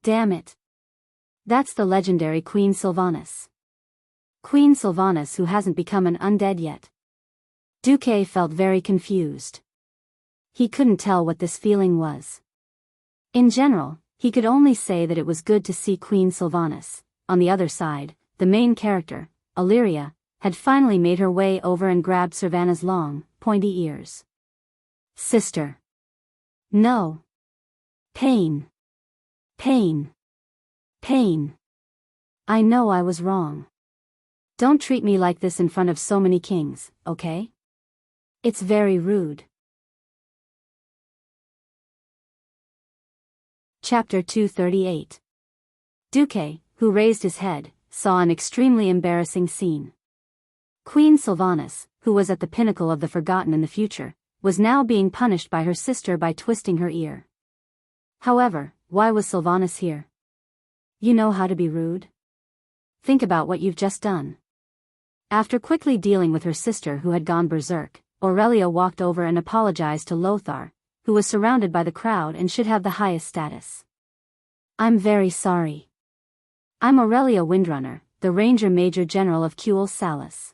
Damn it. That's the legendary Queen Sylvanas. Queen Sylvanas who hasn't become an undead yet. Duque felt very confused. He couldn't tell what this feeling was. In general, he could only say that it was good to see Queen Sylvanas. On the other side, the main character, Illyria, had finally made her way over and grabbed Sylvanas' long, pointy ears. Sister. No. Pain. Pain. Pain. I know I was wrong. Don't treat me like this in front of so many kings, okay? It's very rude. Chapter 238. Duque, who raised his head, saw an extremely embarrassing scene. Queen Sylvanas, who was at the pinnacle of the forgotten in the future, was now being punished by her sister by twisting her ear. However, why was Sylvanas here? You know how to be rude? Think about what you've just done. After quickly dealing with her sister who had gone berserk, Aurelia walked over and apologized to Lothar, who was surrounded by the crowd and should have the highest status. I'm very sorry. I'm Aurelia Windrunner, the Ranger Major General of Kuel Salas.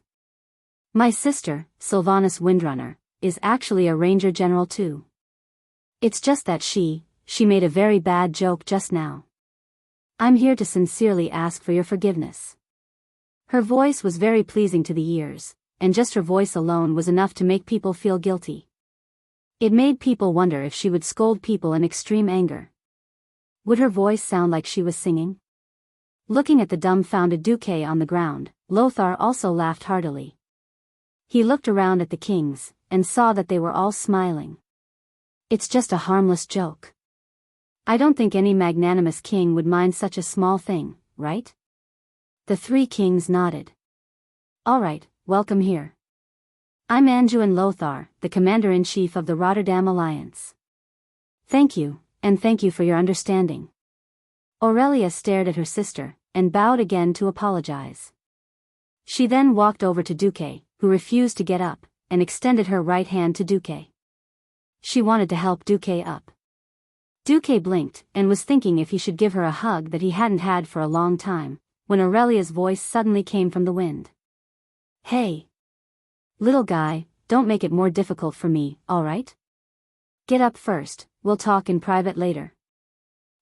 My sister, Sylvanas Windrunner, is actually a Ranger General too. It's just that she made a very bad joke just now. I'm here to sincerely ask for your forgiveness. Her voice was very pleasing to the ears, and just her voice alone was enough to make people feel guilty. It made people wonder if she would scold people in extreme anger. Would her voice sound like she was singing? Looking at the dumbfounded Duque on the ground, Lothar also laughed heartily. He looked around at the kings, and saw that they were all smiling. It's just a harmless joke. I don't think any magnanimous king would mind such a small thing, right? The 3 kings nodded. All right, welcome here. I'm Anjuin Lothar, the Commander-in-Chief of the Rotterdam Alliance. Thank you, and thank you for your understanding. Aurelia stared at her sister, and bowed again to apologize. She then walked over to Duque, who refused to get up, and extended her right hand to Duque. She wanted to help Duque up. Duque blinked, and was thinking if he should give her a hug that he hadn't had for a long time, when Aurelia's voice suddenly came from the wind. Hey! Little guy, don't make it more difficult for me, alright? Get up first, we'll talk in private later.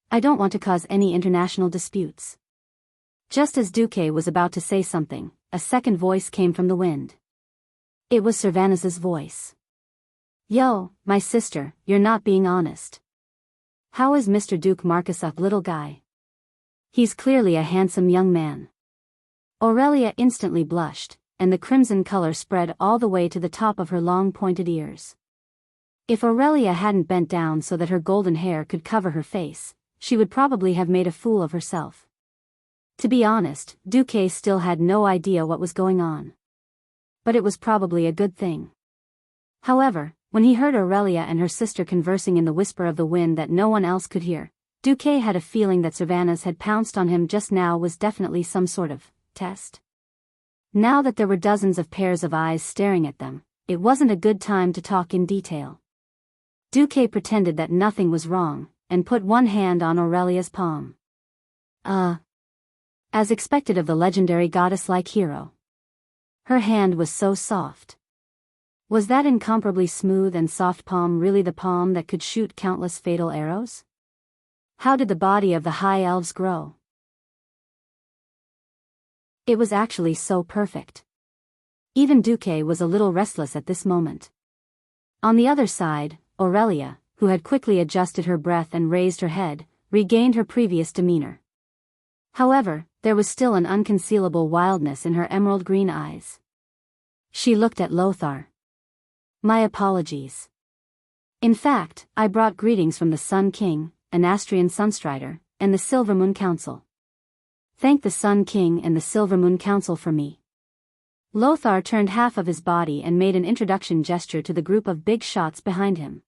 I don't want to cause any international disputes. Just as Duque was about to say something, a second voice came from the wind. It was Sylvanas's voice. Yo, my sister, you're not being honest. How is Mr. Duke Marcus a little guy? He's clearly a handsome young man. Aurelia instantly blushed, and the crimson color spread all the way to the top of her long pointed ears. If Aurelia hadn't bent down so that her golden hair could cover her face, she would probably have made a fool of herself. To be honest, Duque still had no idea what was going on. But it was probably a good thing. However, when he heard Aurelia and her sister conversing in the whisper of the wind that no one else could hear, Duque had a feeling that Sylvanas had pounced on him just now was definitely some sort of test. Now that there were dozens of pairs of eyes staring at them, it wasn't a good time to talk in detail. Duque pretended that nothing was wrong, and put one hand on Aurelia's palm. As expected of the legendary goddess-like hero. Her hand was so soft. Was that incomparably smooth and soft palm really the palm that could shoot countless fatal arrows? How did the body of the high elves grow? It was actually so perfect. Even Duque was a little restless at this moment. On the other side, Aurelia, who had quickly adjusted her breath and raised her head, regained her previous demeanor. However, there was still an unconcealable wildness in her emerald green eyes. She looked at Lothar. My apologies. In fact, I brought greetings from the Sun King, an Astrian Sunstrider, and the Silvermoon Council. Thank the Sun King and the Silvermoon Council for me. Lothar turned half of his body and made an introduction gesture to the group of big shots behind him.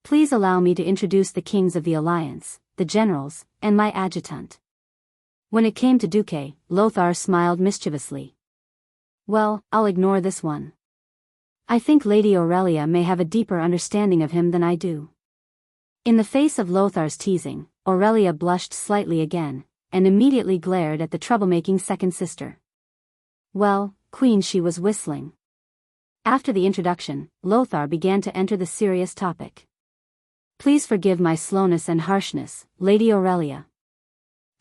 Please allow me to introduce the kings of the Alliance, the generals, and my adjutant. When it came to Duque, Lothar smiled mischievously. Well, I'll ignore this one. I think Lady Aurelia may have a deeper understanding of him than I do. In the face of Lothar's teasing, Aurelia blushed slightly again, and immediately glared at the troublemaking second sister. Well, Queen, she was whistling. After the introduction, Lothar began to enter the serious topic. Please forgive my slowness and harshness, Lady Aurelia.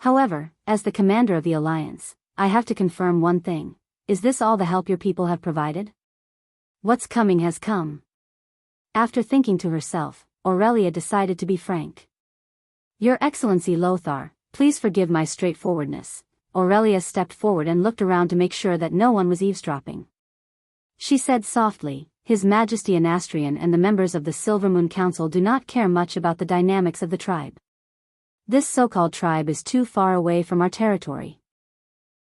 However, as the commander of the alliance, I have to confirm one thing. Is this all the help your people have provided? What's coming has come. After thinking to herself, Aurelia decided to be frank. Your Excellency Lothar, please forgive my straightforwardness. Aurelia stepped forward and looked around to make sure that no one was eavesdropping. She said softly, His Majesty Anastrian and the members of the Silvermoon Council do not care much about the dynamics of the tribe. This so-called tribe is too far away from our territory.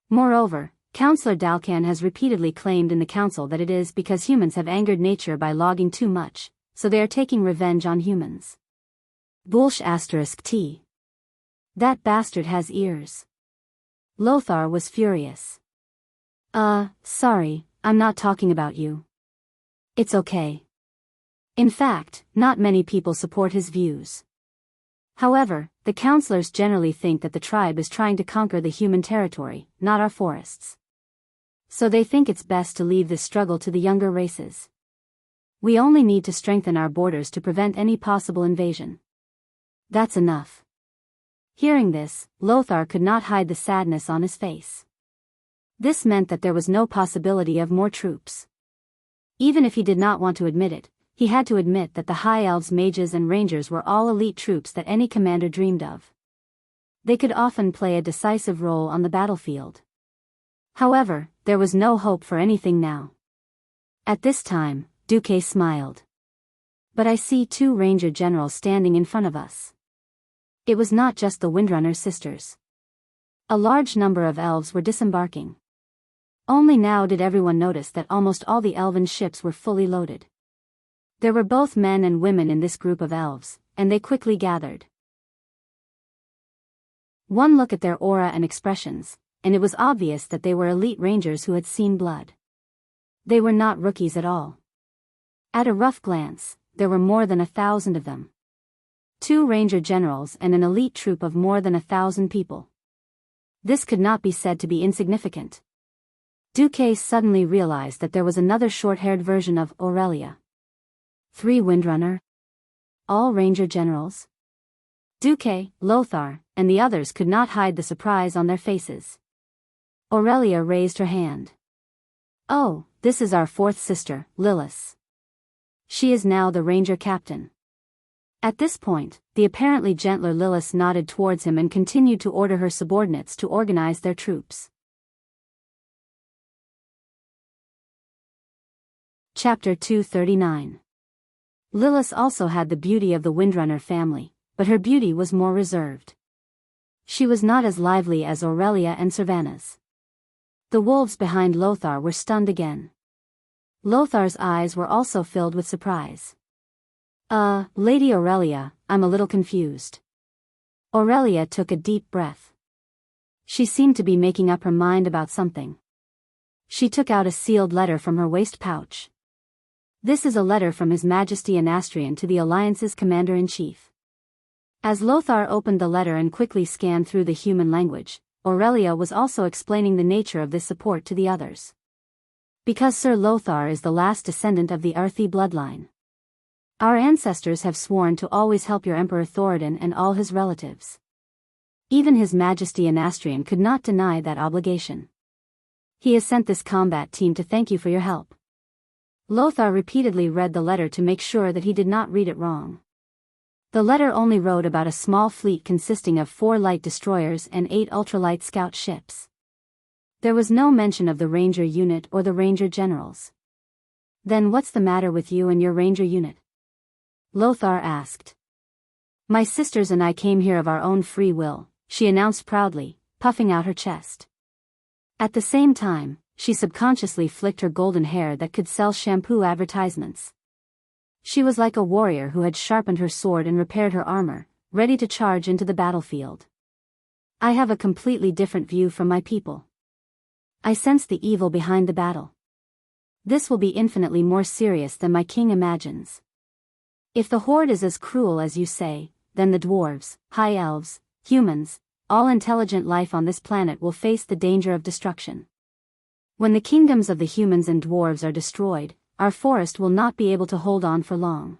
Moreover, Councillor Dalcan has repeatedly claimed in the council that it is because humans have angered nature by logging too much, so they are taking revenge on humans. Bullsh *T. That bastard has ears. Lothar was furious. Sorry, I'm not talking about you. It's okay. In fact, not many people support his views. However, the councillors generally think that the tribe is trying to conquer the human territory, not our forests. So they think it's best to leave this struggle to the younger races. We only need to strengthen our borders to prevent any possible invasion. That's enough. Hearing this, Lothar could not hide the sadness on his face. This meant that there was no possibility of more troops. Even if he did not want to admit it, he had to admit that the High Elves, mages and rangers were all elite troops that any commander dreamed of. They could often play a decisive role on the battlefield. However, there was no hope for anything now. At this time, Duque smiled. But I see 2 ranger generals standing in front of us. It was not just the Windrunner sisters. A large number of elves were disembarking. Only now did everyone notice that almost all the elven ships were fully loaded. There were both men and women in this group of elves, and they quickly gathered. One look at their aura and expressions, and it was obvious that they were elite rangers who had seen blood. They were not rookies at all. At a rough glance, there were more than 1,000 of them. 2 ranger generals and an elite troop of more than 1,000 people. This could not be said to be insignificant. Duque suddenly realized that there was another short-haired version of Aurelia. 3 Windrunner? All ranger generals? Duque, Lothar, and the others could not hide the surprise on their faces. Aurelia raised her hand. Oh, this is our 4th sister, Lilith. She is now the ranger captain. At this point, the apparently gentler Lilith nodded towards him and continued to order her subordinates to organize their troops. Chapter 239. Lilith also had the beauty of the Windrunner family, but her beauty was more reserved. She was not as lively as Aurelia and Servanas. The wolves behind Lothar were stunned again. Lothar's eyes were also filled with surprise. Lady Aurelia, I'm a little confused. Aurelia took a deep breath. She seemed to be making up her mind about something. She took out a sealed letter from her waist pouch. This is a letter from His Majesty Anastrian to the Alliance's Commander-in-Chief. As Lothar opened the letter and quickly scanned through the human language, Aurelia was also explaining the nature of this support to the others. Because Sir Lothar is the last descendant of the Arthi bloodline. Our ancestors have sworn to always help your Emperor Thoradin and all his relatives. Even His Majesty Anastrian could not deny that obligation. He has sent this combat team to thank you for your help. Lothar repeatedly read the letter to make sure that he did not read it wrong. The letter only wrote about a small fleet consisting of 4 light destroyers and 8 ultralight scout ships. There was no mention of the ranger unit or the ranger generals. Then what's the matter with you and your ranger unit? Lothar asked. My sisters and I came here of our own free will, she announced proudly, puffing out her chest. At the same time, she subconsciously flicked her golden hair that could sell shampoo advertisements. She was like a warrior who had sharpened her sword and repaired her armor, ready to charge into the battlefield. I have a completely different view from my people. I sense the evil behind the battle. This will be infinitely more serious than my king imagines. If the horde is as cruel as you say, then the dwarves, high elves, humans, all intelligent life on this planet will face the danger of destruction. When the kingdoms of the humans and dwarves are destroyed, our forest will not be able to hold on for long.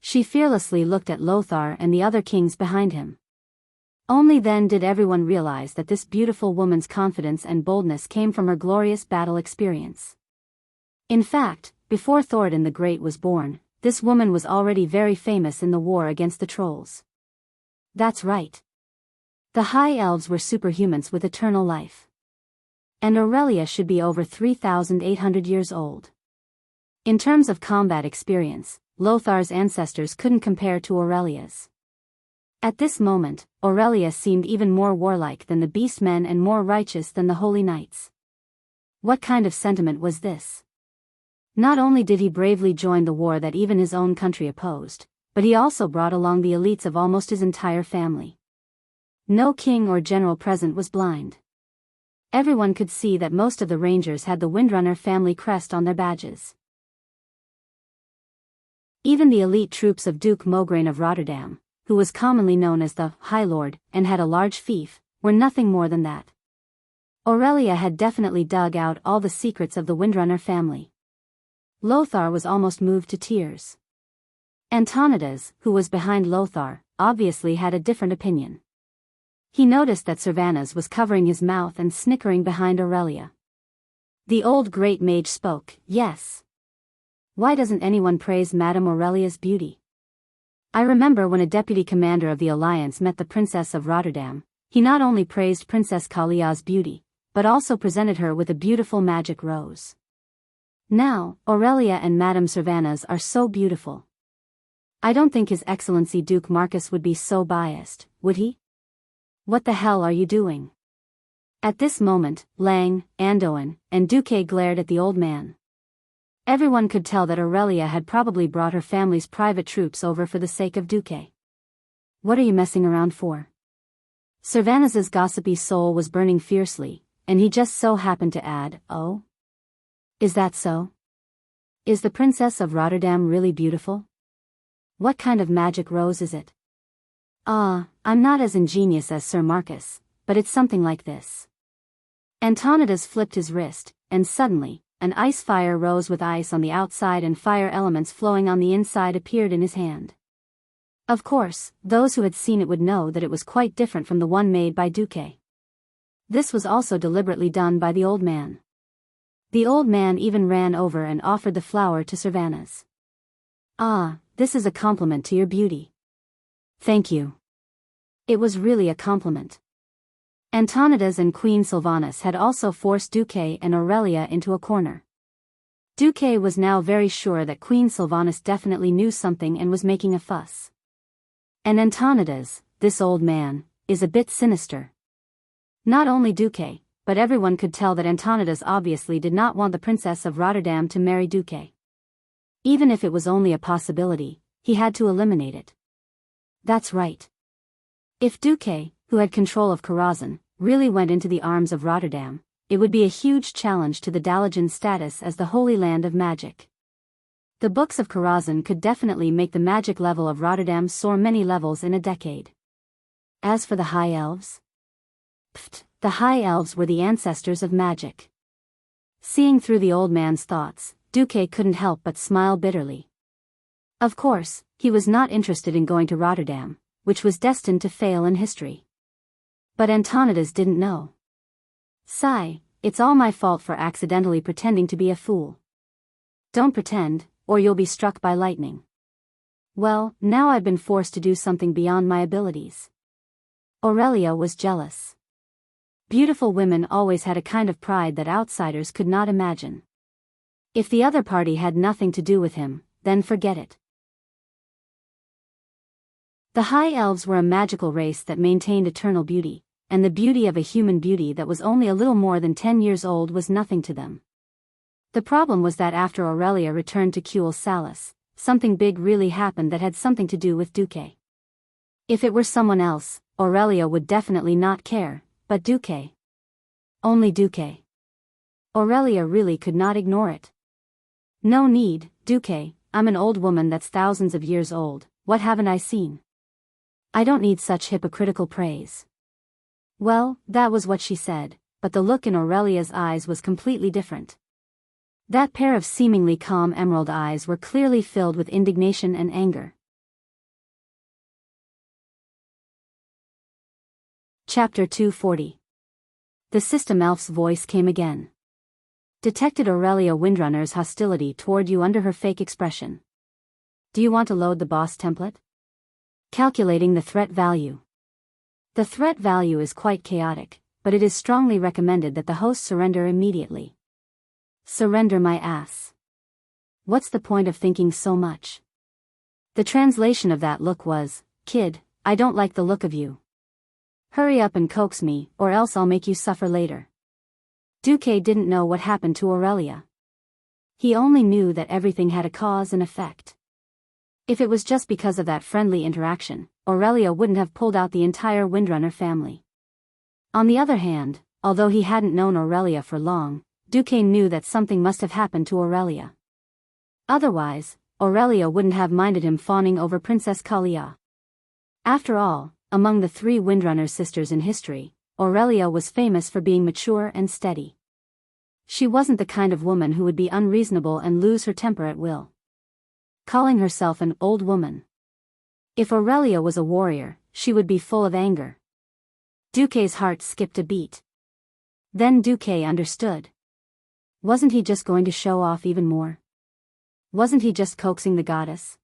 She fearlessly looked at Lothar and the other kings behind him. Only then did everyone realize that this beautiful woman's confidence and boldness came from her glorious battle experience. In fact, before Thoradin the Great was born, this woman was already very famous in the war against the trolls. That's right. The high elves were superhumans with eternal life. And Aurelia should be over 3,800 years old. In terms of combat experience, Lothar's ancestors couldn't compare to Aurelia's. At this moment, Aurelia seemed even more warlike than the beastmen and more righteous than the holy knights. What kind of sentiment was this? Not only did he bravely join the war that even his own country opposed, but he also brought along the elites of almost his entire family. No king or general present was blind. Everyone could see that most of the rangers had the Windrunner family crest on their badges. Even the elite troops of Duke Mograine of Rotterdam, who was commonly known as the High Lord and had a large fief, were nothing more than that. Aurelia had definitely dug out all the secrets of the Windrunner family. Lothar was almost moved to tears. Antonidas, who was behind Lothar, obviously had a different opinion. He noticed that Servanas was covering his mouth and snickering behind Aurelia. The old great mage spoke, "Yes. Why doesn't anyone praise Madame Aurelia's beauty? I remember when a deputy commander of the alliance met the Princess of Rotterdam, he not only praised Princess Kalia's beauty, but also presented her with a beautiful magic rose. Now, Aurelia and Madame Servanas are so beautiful. I don't think His Excellency Duke Marcus would be so biased, would he? What the hell are you doing?" At this moment, Lang, Andoin, and Duque glared at the old man. Everyone could tell that Aurelia had probably brought her family's private troops over for the sake of Duque. What are you messing around for? Servanas's gossipy soul was burning fiercely, and he just so happened to add, "Oh? Is that so? Is the Princess of Rotterdam really beautiful? What kind of magic rose is it?" I'm not as ingenious as Sir Marcus, but it's something like this." Antonidas flipped his wrist, and suddenly, an ice fire rose with ice on the outside and fire elements flowing on the inside appeared in his hand. Of course, those who had seen it would know that it was quite different from the one made by Duque. This was also deliberately done by the old man. The old man even ran over and offered the flower to Servanas. This is a compliment to your beauty." "Thank you." It was really a compliment. Antonidas and Queen Sylvanas had also forced Duque and Aurelia into a corner. Duque was now very sure that Queen Sylvanas definitely knew something and was making a fuss. And Antonidas, this old man, is a bit sinister. Not only Duque, but everyone could tell that Antonidas obviously did not want the Princess of Rotterdam to marry Duque. Even if it was only a possibility, he had to eliminate it. That's right. If Duque, who had control of Karazhan, really went into the arms of Rotterdam, it would be a huge challenge to the Dalajan status as the Holy Land of Magic. The books of Karazhan could definitely make the magic level of Rotterdam soar many levels in a decade. As for the High Elves? The High Elves were the ancestors of magic. Seeing through the old man's thoughts, Duque couldn't help but smile bitterly. Of course, he was not interested in going to Rotterdam, which was destined to fail in history. But Antonidas didn't know. "Sigh, it's all my fault for accidentally pretending to be a fool." "Don't pretend, or you'll be struck by lightning." "Well, now I've been forced to do something beyond my abilities." Aurelia was jealous. Beautiful women always had a kind of pride that outsiders could not imagine. If the other party had nothing to do with him, then forget it. The High Elves were a magical race that maintained eternal beauty, and the beauty of a human beauty that was only a little more than 10 years old was nothing to them. The problem was that after Aurelia returned to Cuel Salis, something big really happened that had something to do with Duque. If it were someone else, Aurelia would definitely not care, but Duque. Only Duque. Aurelia really could not ignore it. No need, Duque, I'm an old woman that's thousands of years old, what haven't I seen? I don't need such hypocritical praise. Well, that was what she said, but the look in Aurelia's eyes was completely different. That pair of seemingly calm emerald eyes were clearly filled with indignation and anger. Chapter 240. The system elf's voice came again. Detected Aurelia Windrunner's hostility toward you under her fake expression. Do you want to load the boss template? Calculating the threat value. The threat value is quite chaotic, but it is strongly recommended that the host surrender immediately. Surrender my ass. What's the point of thinking so much? The translation of that look was, kid, I don't like the look of you. Hurry up and coax me, or else I'll make you suffer later. Duque didn't know what happened to Aurelia. He only knew that everything had a cause and effect. If it was just because of that friendly interaction, Aurelia wouldn't have pulled out the entire Windrunner family. On the other hand, although he hadn't known Aurelia for long, Duque knew that something must have happened to Aurelia. Otherwise, Aurelia wouldn't have minded him fawning over Princess Kalia. After all, among the 3 Windrunner sisters in history, Aurelia was famous for being mature and steady. She wasn't the kind of woman who would be unreasonable and lose her temper at will. Calling herself an old woman. If Aurelia was a warrior, she would be full of anger. Duque's heart skipped a beat. Then Duque understood. Wasn't he just going to show off even more? Wasn't he just coaxing the goddess?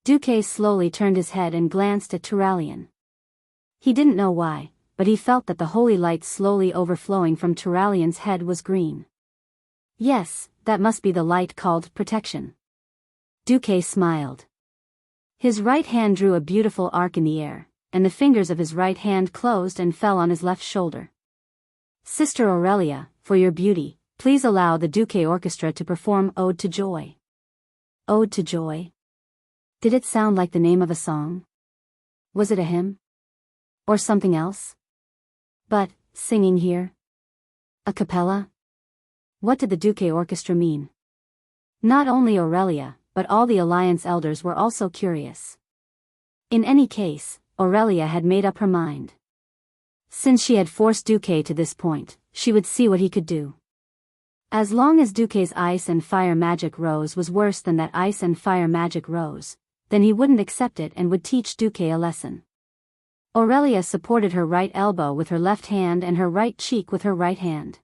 Duque slowly turned his head and glanced at Turalyon. He didn't know why, but he felt that the holy light slowly overflowing from Turalyon's head was green. Yes, that must be the light called protection. Duque smiled. His right hand drew a beautiful arc in the air, and the fingers of his right hand closed and fell on his left shoulder. Sister Aurelia, for your beauty, please allow the Duque Orchestra to perform Ode to Joy. Ode to Joy? Did it sound like the name of a song? Was it a hymn? Or something else? But, singing here? A cappella? What did the Duque Orchestra mean? Not only Aurelia, but all the Alliance elders were also curious. In any case, Aurelia had made up her mind. Since she had forced Duque to this point, she would see what he could do. As long as Duque's ice and fire magic rose was worse than that ice and fire magic rose, then he wouldn't accept it and would teach Duque a lesson. Aurelia supported her right elbow with her left hand and her right cheek with her right hand.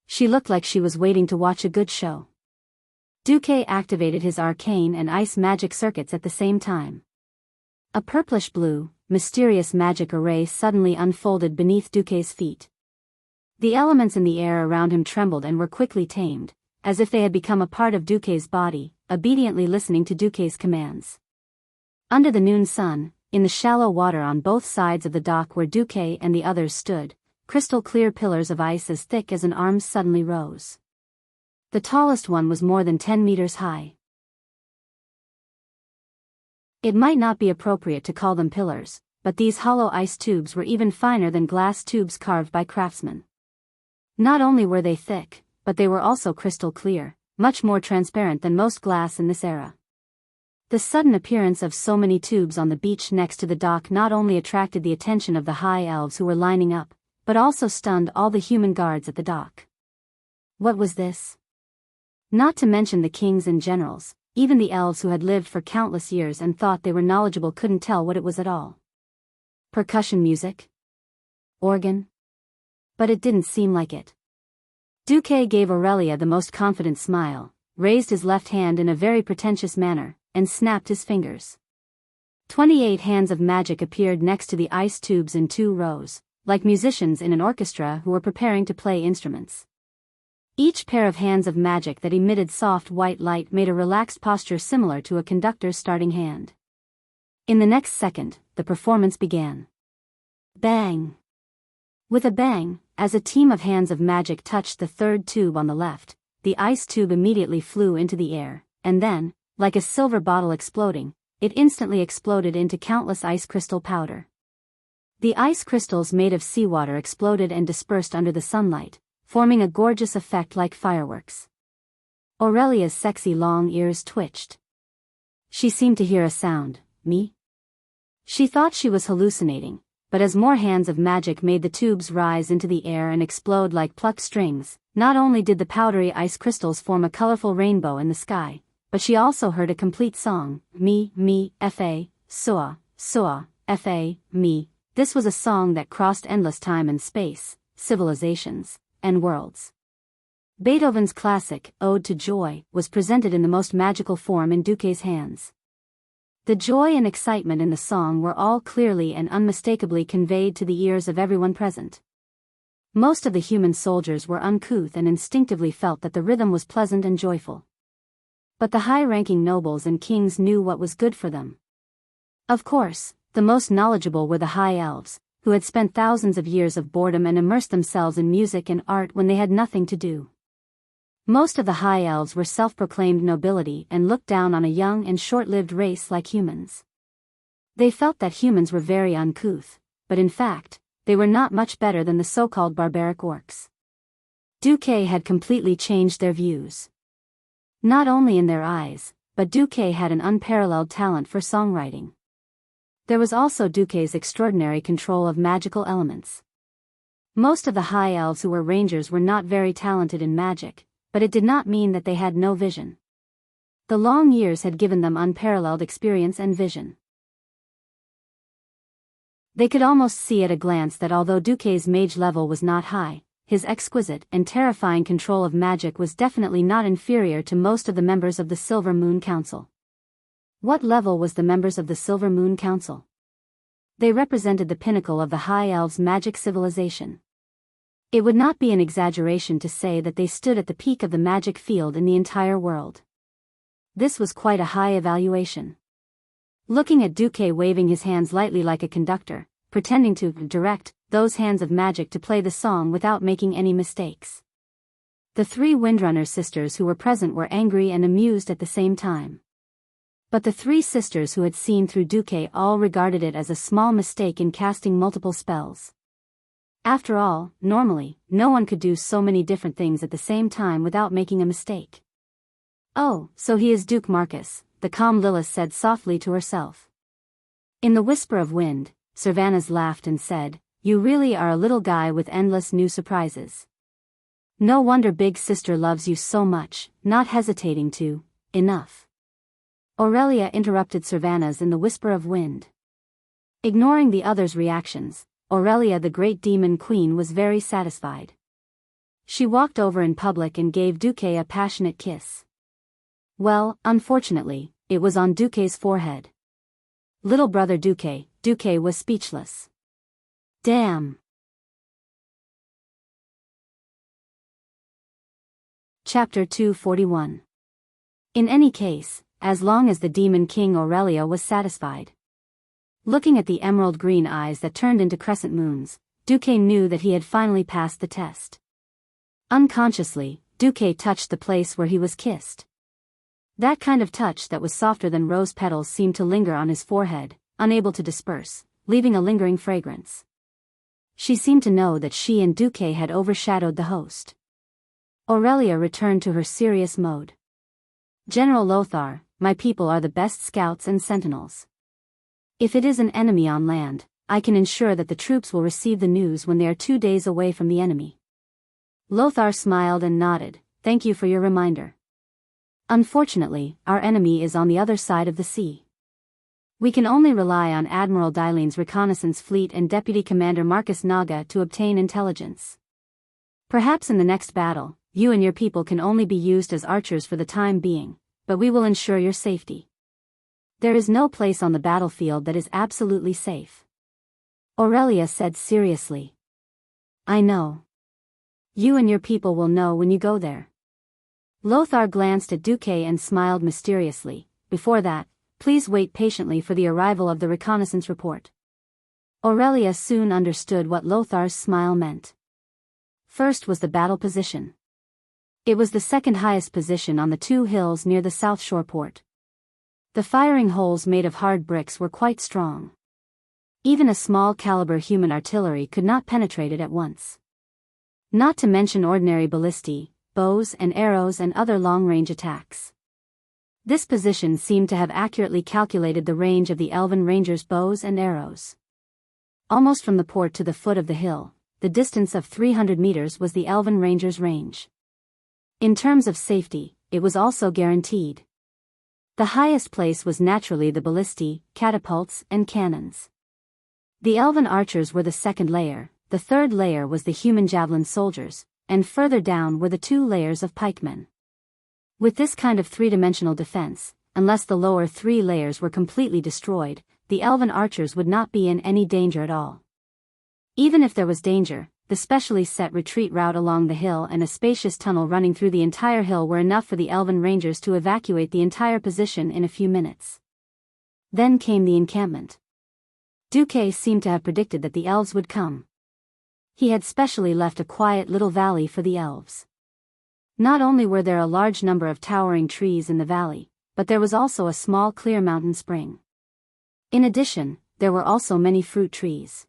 She looked like she was waiting to watch a good show. Duque activated his arcane and ice magic circuits at the same time. A purplish-blue, mysterious magic array suddenly unfolded beneath Duque's feet. The elements in the air around him trembled and were quickly tamed, as if they had become a part of Duque's body, obediently listening to Duque's commands. Under the noon sun, in the shallow water on both sides of the dock where Duque and the others stood, crystal-clear pillars of ice as thick as an arm suddenly rose. The tallest one was more than 10 meters high. It might not be appropriate to call them pillars, but these hollow ice tubes were even finer than glass tubes carved by craftsmen. Not only were they thick, but they were also crystal clear, much more transparent than most glass in this era. The sudden appearance of so many tubes on the beach next to the dock not only attracted the attention of the high elves who were lining up, but also stunned all the human guards at the dock. What was this? Not to mention the kings and generals, even the elves who had lived for countless years and thought they were knowledgeable couldn't tell what it was at all. Percussion music? Organ? But it didn't seem like it. Duque gave Aurelia the most confident smile, raised his left hand in a very pretentious manner, and snapped his fingers. 28 hands of magic appeared next to the ice tubes in 2 rows, like musicians in an orchestra who were preparing to play instruments. Each pair of hands of magic that emitted soft white light made a relaxed posture similar to a conductor's starting hand. In the next second, the performance began. Bang! With a bang, as a team of hands of magic touched the 3rd tube on the left, the ice tube immediately flew into the air, and then, like a silver bottle exploding, it instantly exploded into countless ice crystal powder. The ice crystals made of seawater exploded and dispersed under the sunlight, forming a gorgeous effect like fireworks. Aurelia's sexy long ears twitched. She seemed to hear a sound. Me? She thought she was hallucinating, but as more hands of magic made the tubes rise into the air and explode like plucked strings, not only did the powdery ice crystals form a colorful rainbow in the sky, but she also heard a complete song. Me, fa, soa, fa, me. This was a song that crossed endless time and space, civilizations, and worlds. Beethoven's classic, Ode to Joy, was presented in the most magical form in Duque's hands. The joy and excitement in the song were all clearly and unmistakably conveyed to the ears of everyone present. Most of the human soldiers were uncouth and instinctively felt that the rhythm was pleasant and joyful. But the high-ranking nobles and kings knew what was good for them. Of course, the most knowledgeable were the high elves, who had spent thousands of years of boredom and immersed themselves in music and art when they had nothing to do. Most of the high elves were self-proclaimed nobility and looked down on a young and short-lived race like humans. They felt that humans were very uncouth, but in fact, they were not much better than the so-called barbaric orcs. Duque had completely changed their views. Not only in their eyes, but Duque had an unparalleled talent for songwriting. There was also Duque's extraordinary control of magical elements. Most of the high elves who were rangers were not very talented in magic, but it did not mean that they had no vision. The long years had given them unparalleled experience and vision. They could almost see at a glance that although Duque's mage level was not high, his exquisite and terrifying control of magic was definitely not inferior to most of the members of the Silver Moon Council. What level was the members of the Silver Moon Council? They represented the pinnacle of the High Elves' magic civilization. It would not be an exaggeration to say that they stood at the peak of the magic field in the entire world. This was quite a high evaluation. Looking at Duque waving his hands lightly like a conductor, pretending to direct those hands of magic to play the song without making any mistakes. The three Windrunner sisters who were present were angry and amused at the same time. But the three sisters who had seen through Duque all regarded it as a small mistake in casting multiple spells. After all, normally, no one could do so many different things at the same time without making a mistake. Oh, so he is Duke Marcus, the calm Lilith said softly to herself. In the whisper of wind, Servanas laughed and said, "You really are a little guy with endless new surprises. No wonder Big Sister loves you so much, not hesitating to, enough." Aurelia interrupted Servanas in the whisper of wind. Ignoring the others' reactions, Aurelia the Great Demon Queen was very satisfied. She walked over in public and gave Duque a passionate kiss. Well, unfortunately, it was on Duque's forehead. Little brother Duque was speechless. Damn. Chapter 241. In any case, as long as the Demon King Aurelia was satisfied. Looking at the emerald green eyes that turned into crescent moons, Duque knew that he had finally passed the test. Unconsciously, Duque touched the place where he was kissed. That kind of touch that was softer than rose petals seemed to linger on his forehead, unable to disperse, leaving a lingering fragrance. She seemed to know that she and Duque had overshadowed the host. Aurelia returned to her serious mode. "General Lothar, my people are the best scouts and sentinels. If it is an enemy on land, I can ensure that the troops will receive the news when they are 2 days away from the enemy." Lothar smiled and nodded, "Thank you for your reminder. Unfortunately, our enemy is on the other side of the sea. We can only rely on Admiral Dylene's reconnaissance fleet and Deputy Commander Marcus Naga to obtain intelligence. Perhaps in the next battle, you and your people can only be used as archers for the time being, but we will ensure your safety. There is no place on the battlefield that is absolutely safe." Aurelia said seriously. "I know. You and your people will know when you go there." Lothar glanced at Duque and smiled mysteriously. "Before that, please wait patiently for the arrival of the reconnaissance report." Aurelia soon understood what Lothar's smile meant. First was the battle position. It was the second highest position on the 2 hills near the South Shore port. The firing holes made of hard bricks were quite strong. Even a small caliber human artillery could not penetrate it at once. Not to mention ordinary ballistae, bows and arrows and other long-range attacks. This position seemed to have accurately calculated the range of the elven rangers' bows and arrows. Almost from the port to the foot of the hill, the distance of 300 meters was the elven rangers' range. In terms of safety, it was also guaranteed. The highest place was naturally the ballistae, catapults, and cannons. The elven archers were the second layer, the third layer was the human javelin soldiers, and further down were the 2 layers of pikemen. With this kind of three-dimensional defense, unless the lower 3 layers were completely destroyed, the elven archers would not be in any danger at all. Even if there was danger, the specially set retreat route along the hill and a spacious tunnel running through the entire hill were enough for the elven rangers to evacuate the entire position in a few minutes. Then came the encampment. Duque seemed to have predicted that the elves would come. He had specially left a quiet little valley for the elves. Not only were there a large number of towering trees in the valley, but there was also a small clear mountain spring. In addition, there were also many fruit trees.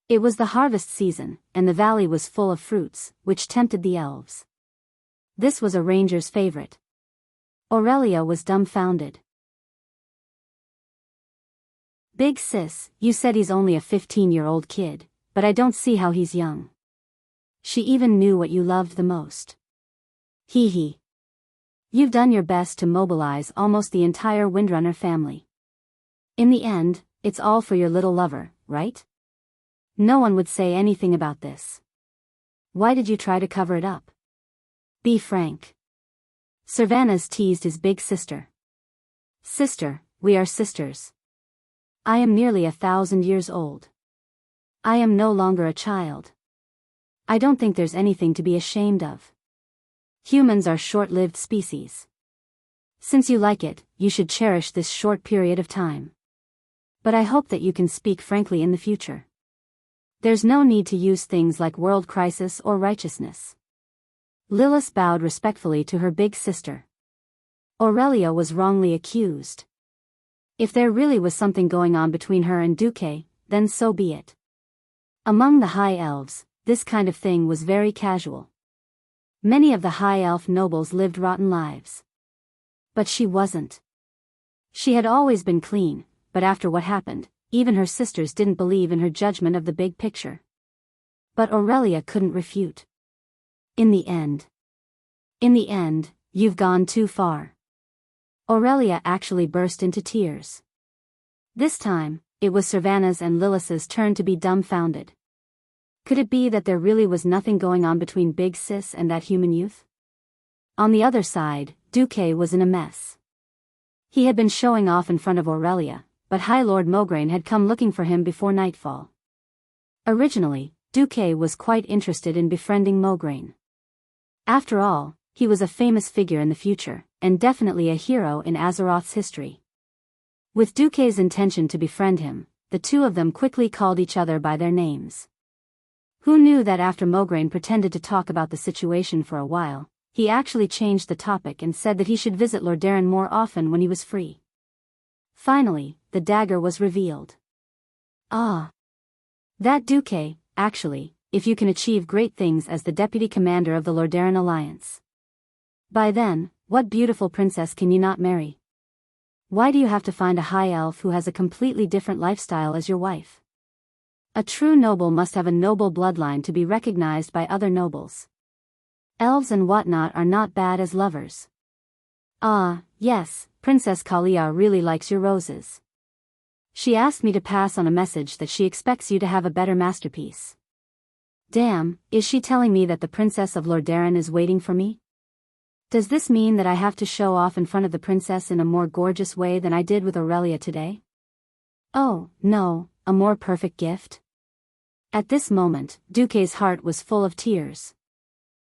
It was the harvest season, and the valley was full of fruits, which tempted the elves. This was a ranger's favorite. Aurelia was dumbfounded. Big sis, you said he's only a 15-year-old kid, but I don't see how he's young. She even knew what you loved the most. Hee hee. You've done your best to mobilize almost the entire Windrunner family. In the end, it's all for your little lover, right? No one would say anything about this. Why did you try to cover it up? Be frank. Cervantes teased his big sister. Sister, we are sisters. I am nearly 1,000 years old. I am no longer a child. I don't think there's anything to be ashamed of. Humans are short-lived species. Since you like it, you should cherish this short period of time. But I hope that you can speak frankly in the future. There's no need to use things like world crisis or righteousness. Lilith bowed respectfully to her big sister. Aurelia was wrongly accused. If there really was something going on between her and Duque, then so be it. Among the high elves, this kind of thing was very casual. Many of the high elf nobles lived rotten lives. But she wasn't. She had always been clean, but after what happened, even her sisters didn't believe in her judgment of the big picture. But Aurelia couldn't refute. In the end, you've gone too far. Aurelia actually burst into tears. This time, it was Cervantes and Lilith's turn to be dumbfounded. Could it be that there really was nothing going on between Big Sis and that human youth? On the other side, Duque was in a mess. He had been showing off in front of Aurelia, but High Lord Mograine had come looking for him before nightfall. Originally, Duque was quite interested in befriending Mograine. After all, he was a famous figure in the future, and definitely a hero in Azeroth's history. With Duque's intention to befriend him, the two of them quickly called each other by their names. Who knew that after Mograine pretended to talk about the situation for a while, he actually changed the topic and said that he should visit Lordaeron more often when he was free. Finally, the dagger was revealed. Ah! That Duque, actually, if you can achieve great things as the deputy commander of the Lordaeron Alliance. By then, what beautiful princess can you not marry? Why do you have to find a high elf who has a completely different lifestyle as your wife? A true noble must have a noble bloodline to be recognized by other nobles. Elves and whatnot are not bad as lovers. Ah, yes, Princess Kalia really likes your roses. She asked me to pass on a message that she expects you to have a better masterpiece. Damn, is she telling me that the Princess of Lordaeron is waiting for me? Does this mean that I have to show off in front of the princess in a more gorgeous way than I did with Aurelia today? Oh, no, a more perfect gift? At this moment, Duque's heart was full of tears.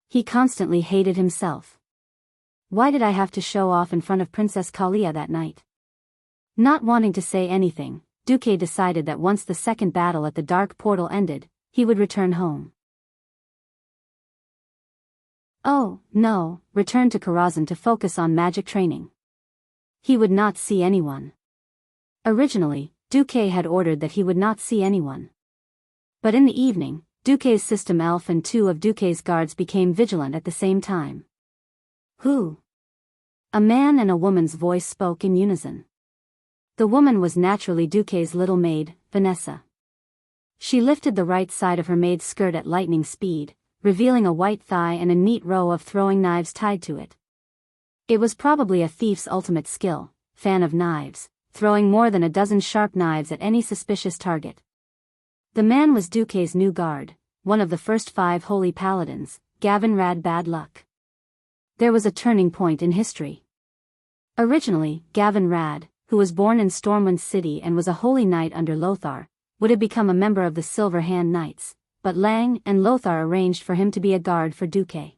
He constantly hated himself. Why did I have to show off in front of Princess Kalia that night? Not wanting to say anything, Duque decided that once the second battle at the dark portal ended, he would return home. Oh, no, return to Karazhan to focus on magic training. He would not see anyone. Originally, Duque had ordered that he would not see anyone. But in the evening, Duque's system elf and 2 of Duque's guards became vigilant at the same time. Who? A man and a woman's voice spoke in unison. The woman was naturally Duque's little maid, Vanessa. She lifted the right side of her maid's skirt at lightning speed, revealing a white thigh and a neat row of throwing knives tied to it. It was probably a thief's ultimate skill, fan of knives, throwing more than a dozen sharp knives at any suspicious target. The man was Duque's new guard, one of the first 5 holy paladins, Gavin Rad Bad Luck. There was a turning point in history. Originally, Gavin Rad, who was born in Stormwind City and was a holy knight under Lothar, would have become a member of the Silver Hand Knights, but Lang and Lothar arranged for him to be a guard for Duque.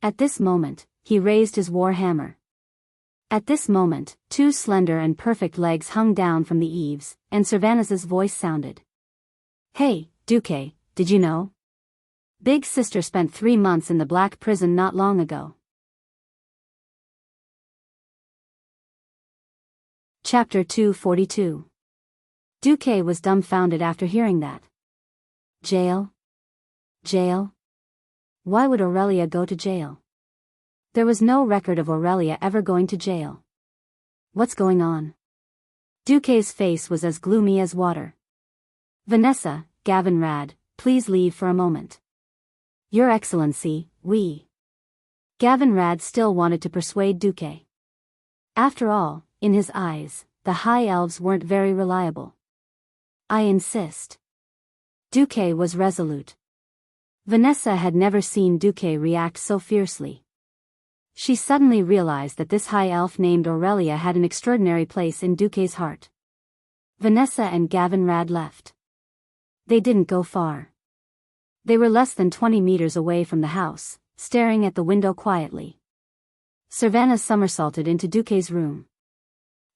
At this moment, he raised his war hammer. At this moment, 2 slender and perfect legs hung down from the eaves, and Cervanus's voice sounded. Hey, Duque, did you know? Big Sister spent 3 months in the Black Prison not long ago. Chapter 242. Duque was dumbfounded after hearing that. Jail? Jail? Why would Aurelia go to jail? There was no record of Aurelia ever going to jail. What's going on? Duque's face was as gloomy as water. Vanessa, Gavin Rad, please leave for a moment. Your Excellency, we. Gavin Rad still wanted to persuade Duque. After all, in his eyes, the High Elves weren't very reliable. I insist. Duque was resolute. Vanessa had never seen Duque react so fiercely. She suddenly realized that this high elf named Aurelia had an extraordinary place in Duque's heart. Vanessa and Gavin Rad left. They didn't go far. They were less than 20 meters away from the house, staring at the window quietly. Cervanus somersaulted into Duque's room.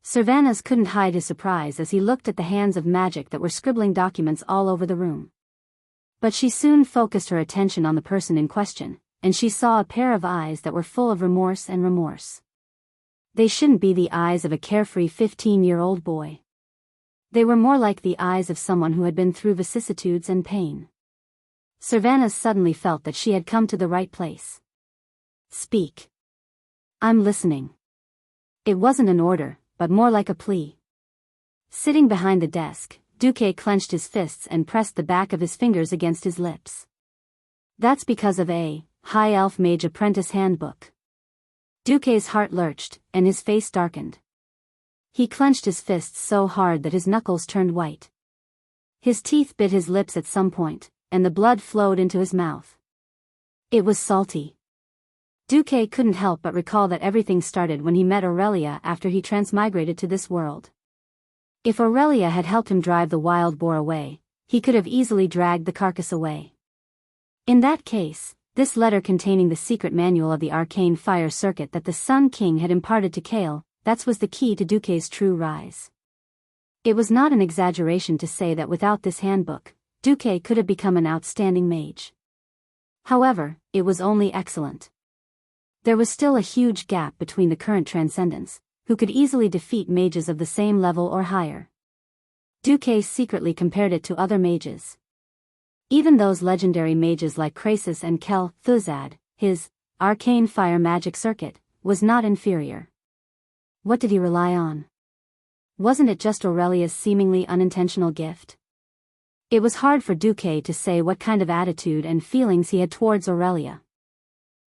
Cervanus couldn't hide his surprise as he looked at the hands of magic that were scribbling documents all over the room. But she soon focused her attention on the person in question, and she saw a pair of eyes that were full of remorse and remorse. They shouldn't be the eyes of a carefree 15-year-old boy. They were more like the eyes of someone who had been through vicissitudes and pain. Cervanus suddenly felt that she had come to the right place. Speak. I'm listening. It wasn't an order, but more like a plea. Sitting behind the desk, Duque clenched his fists and pressed the back of his fingers against his lips. That's because of a High Elf Mage Apprentice Handbook. Duque's heart lurched, and his face darkened. He clenched his fists so hard that his knuckles turned white. His teeth bit his lips at some point, and the blood flowed into his mouth. It was salty. Duque couldn't help but recall that everything started when he met Aurelia after he transmigrated to this world. If Aurelia had helped him drive the wild boar away, he could have easily dragged the carcass away. In that case, this letter containing the secret manual of the arcane fire circuit that the Sun King had imparted to Kale, that was the key to Duque's true rise. It was not an exaggeration to say that without this handbook, Duque could have become an outstanding mage. However, it was only excellent. There was still a huge gap between the current transcendents, who could easily defeat mages of the same level or higher. Duque secretly compared it to other mages. Even those legendary mages like Krasis and Kel Thuzad, his arcane fire magic circuit was not inferior. What did he rely on? Wasn't it just Aurelia's seemingly unintentional gift? It was hard for Duque to say what kind of attitude and feelings he had towards Aurelia.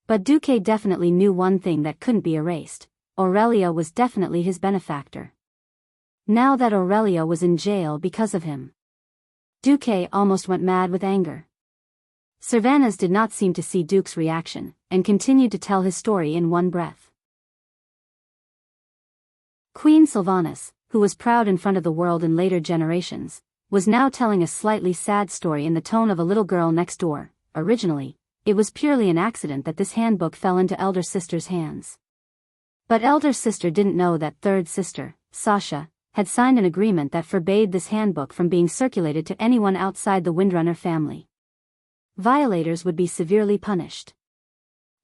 But Duque definitely knew one thing that couldn't be erased: Aurelia was definitely his benefactor. Now that Aurelia was in jail because of him, Duque almost went mad with anger. Cervanus did not seem to see Duque's reaction, and continued to tell his story in one breath. Queen Sylvanas, who was proud in front of the world in later generations, was now telling a slightly sad story in the tone of a little girl next door. Originally, it was purely an accident that this handbook fell into Elder Sister's hands. But Elder Sister didn't know that third sister, Sasha, had signed an agreement that forbade this handbook from being circulated to anyone outside the Windrunner family. Violators would be severely punished.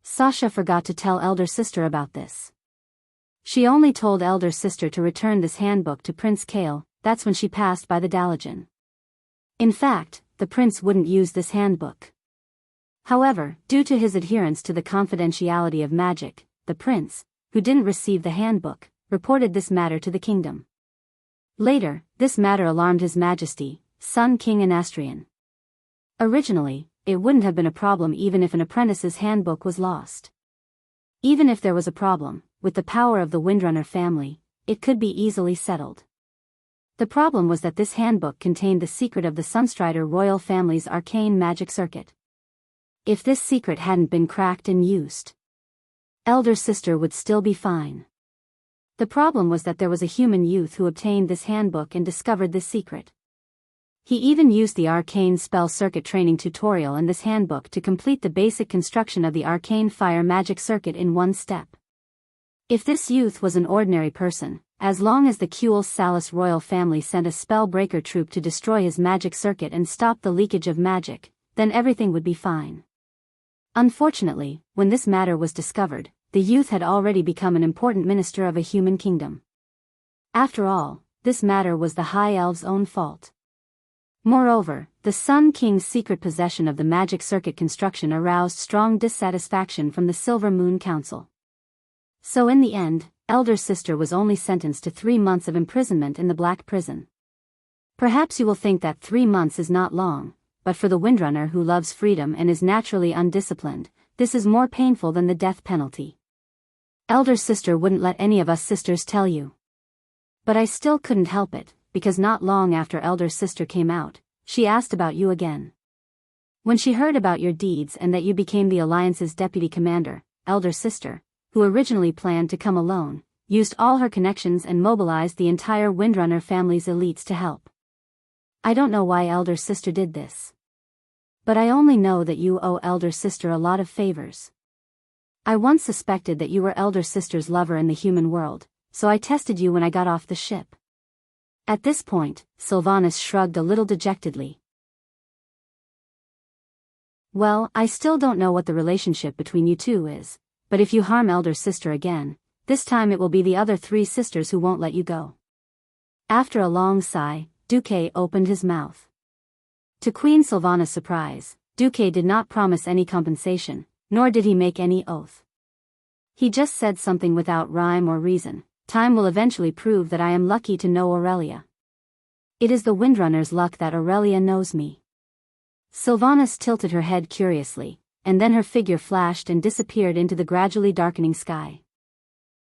Sasha forgot to tell Elder Sister about this. She only told Elder Sister to return this handbook to Prince Kale. That's when she passed by the Dalajan. In fact, the the prince wouldn't use this handbook. However, due to his adherence to the confidentiality of magic, the prince, who didn't receive the handbook, reported this matter to the kingdom. Later, this matter alarmed His Majesty, Sun King Anastrian. Originally, it wouldn't have been a problem even if an apprentice's handbook was lost. Even if there was a problem, with the power of the Windrunner family, it could be easily settled. The problem was that this handbook contained the secret of the Sunstrider royal family's arcane magic circuit. If this secret hadn't been cracked and used, elder sister would still be fine. The problem was that there was a human youth who obtained this handbook and discovered this secret. He even used the arcane spell circuit training tutorial and this handbook to complete the basic construction of the arcane fire magic circuit in one step. If this youth was an ordinary person, as long as the Kuel Salus royal family sent a spellbreaker troop to destroy his magic circuit and stop the leakage of magic, then everything would be fine. Unfortunately, when this matter was discovered, the youth had already become an important minister of a human kingdom. After all, this matter was the High Elf's own fault. Moreover, the Sun King's secret possession of the magic circuit construction aroused strong dissatisfaction from the Silver Moon Council. So in the end, elder sister was only sentenced to 3 months of imprisonment in the Black Prison. Perhaps you will think that 3 months is not long, but for the Windrunner who loves freedom and is naturally undisciplined, this is more painful than the death penalty. Elder sister wouldn't let any of us sisters tell you. But I still couldn't help it, because not long after elder sister came out, she asked about you again. When she heard about your deeds and that you became the Alliance's deputy commander, elder sister, who originally planned to come alone, used all her connections and mobilized the entire Windrunner family's elites to help. I don't know why elder sister did this. But I only know that you owe elder sister a lot of favors. I once suspected that you were elder sister's lover in the human world, so I tested you when I got off the ship. At this point, Sylvanas shrugged a little dejectedly. Well, I still don't know what the relationship between you two is, but if you harm elder sister again, this time it will be the other 3 sisters who won't let you go. After a long sigh, Duque opened his mouth. To Queen Sylvanas' surprise, Duque did not promise any compensation, nor did he make any oath. He just said something without rhyme or reason. Time will eventually prove that I am lucky to know Aurelia. It is the Windrunner's luck that Aurelia knows me. Sylvanas tilted her head curiously, and then her figure flashed and disappeared into the gradually darkening sky.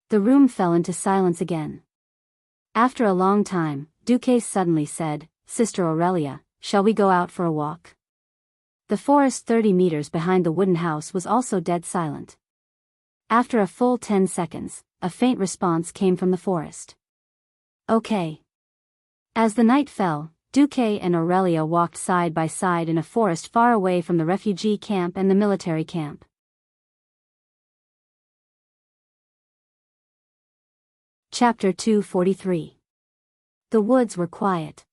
The room fell into silence again. After a long time, Duque suddenly said, Sister Aurelia, shall we go out for a walk? The forest 30 meters behind the wooden house was also dead silent. After a full 10 seconds, a faint response came from the forest. Okay. As the night fell, Duque and Aurelia walked side by side in a forest far away from the refugee camp and the military camp. Chapter 243. The woods were quiet.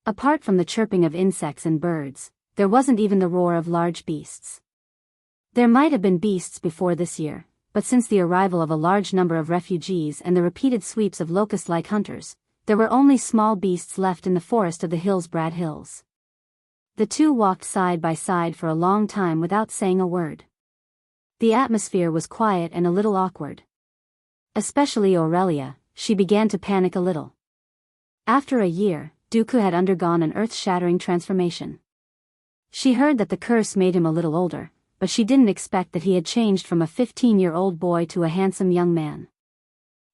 Apart from the chirping of insects and birds, there wasn't even the roar of large beasts. There might have been beasts before this year, but since the arrival of a large number of refugees and the repeated sweeps of locust-like hunters, there were only small beasts left in the forest of the Hillsbrad Hills. The two walked side by side for a long time without saying a word. The atmosphere was quiet and a little awkward. Especially Aurelia, she began to panic a little. After a year, Dooku had undergone an earth-shattering transformation. She heard that the curse made him a little older, but she didn't expect that he had changed from a 15-year-old boy to a handsome young man.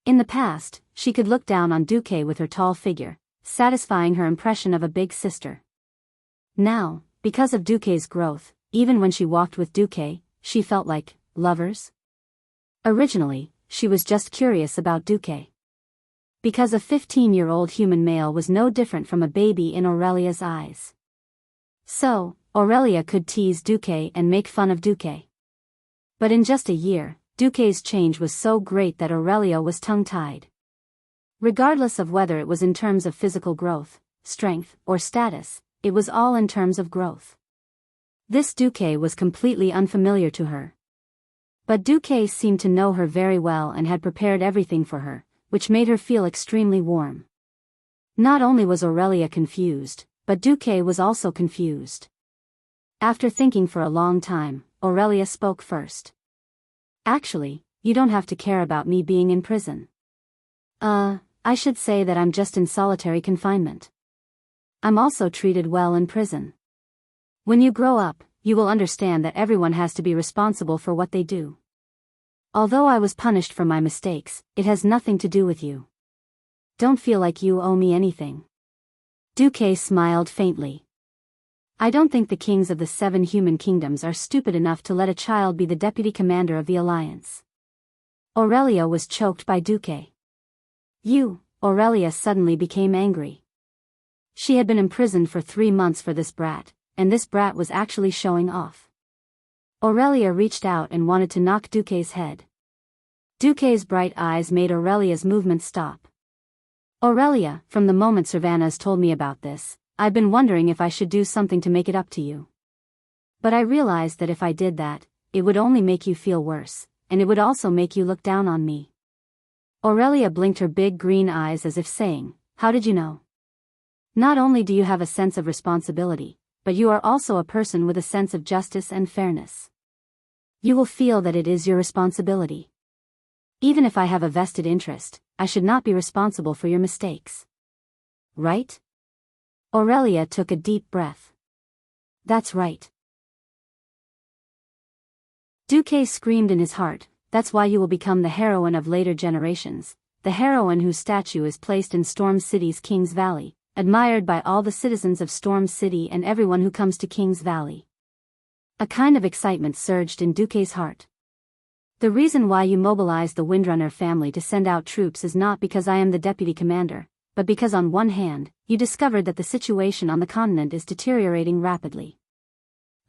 In the past, she could look down on Duque with her tall figure, satisfying her impression of a big sister. Now, because of Duque's growth, even when she walked with Duque, she felt like lovers. Originally, she was just curious about Duque. Because a 15-year-old human male was no different from a baby in Aurelia's eyes. So, Aurelia could tease Duque and make fun of Duque. But in just a year, Duque's change was so great that Aurelia was tongue-tied. Regardless of whether it was in terms of physical growth, strength, or status, it was all in terms of growth. This Duque was completely unfamiliar to her. But Duque seemed to know her very well and had prepared everything for her, which made her feel extremely warm. Not only was Aurelia confused, but Duque was also confused. After thinking for a long time, Aurelia spoke first. Actually, you don't have to care about me being in prison. I should say that I'm just in solitary confinement. I'm also treated well in prison. When you grow up, you will understand that everyone has to be responsible for what they do. Although I was punished for my mistakes, it has nothing to do with you. Don't feel like you owe me anything. Duque smiled faintly. I don't think the kings of the 7 human kingdoms are stupid enough to let a child be the deputy commander of the alliance. Aurelia was choked by Duque. Aurelia suddenly became angry. She had been imprisoned for 3 months for this brat, and this brat was actually showing off. Aurelia reached out and wanted to knock Duque's head. Duque's bright eyes made Aurelia's movement stop. Aurelia, from the moment Cervantes told me about this, I've been wondering if I should do something to make it up to you. But I realized that if I did that, it would only make you feel worse, and it would also make you look down on me. Aurelia blinked her big green eyes as if saying, how did you know? Not only do you have a sense of responsibility, but you are also a person with a sense of justice and fairness. You will feel that it is your responsibility. Even if I have a vested interest, I should not be responsible for your mistakes. Right? Aurelia took a deep breath. That's right. Duque screamed in his heart, that's why you will become the heroine of later generations, the heroine whose statue is placed in Storm City's King's Valley, admired by all the citizens of Storm City and everyone who comes to King's Valley. A kind of excitement surged in Duque's heart. The reason why you mobilized the Windrunner family to send out troops is not because I am the deputy commander, but because on one hand, you discovered that the situation on the continent is deteriorating rapidly.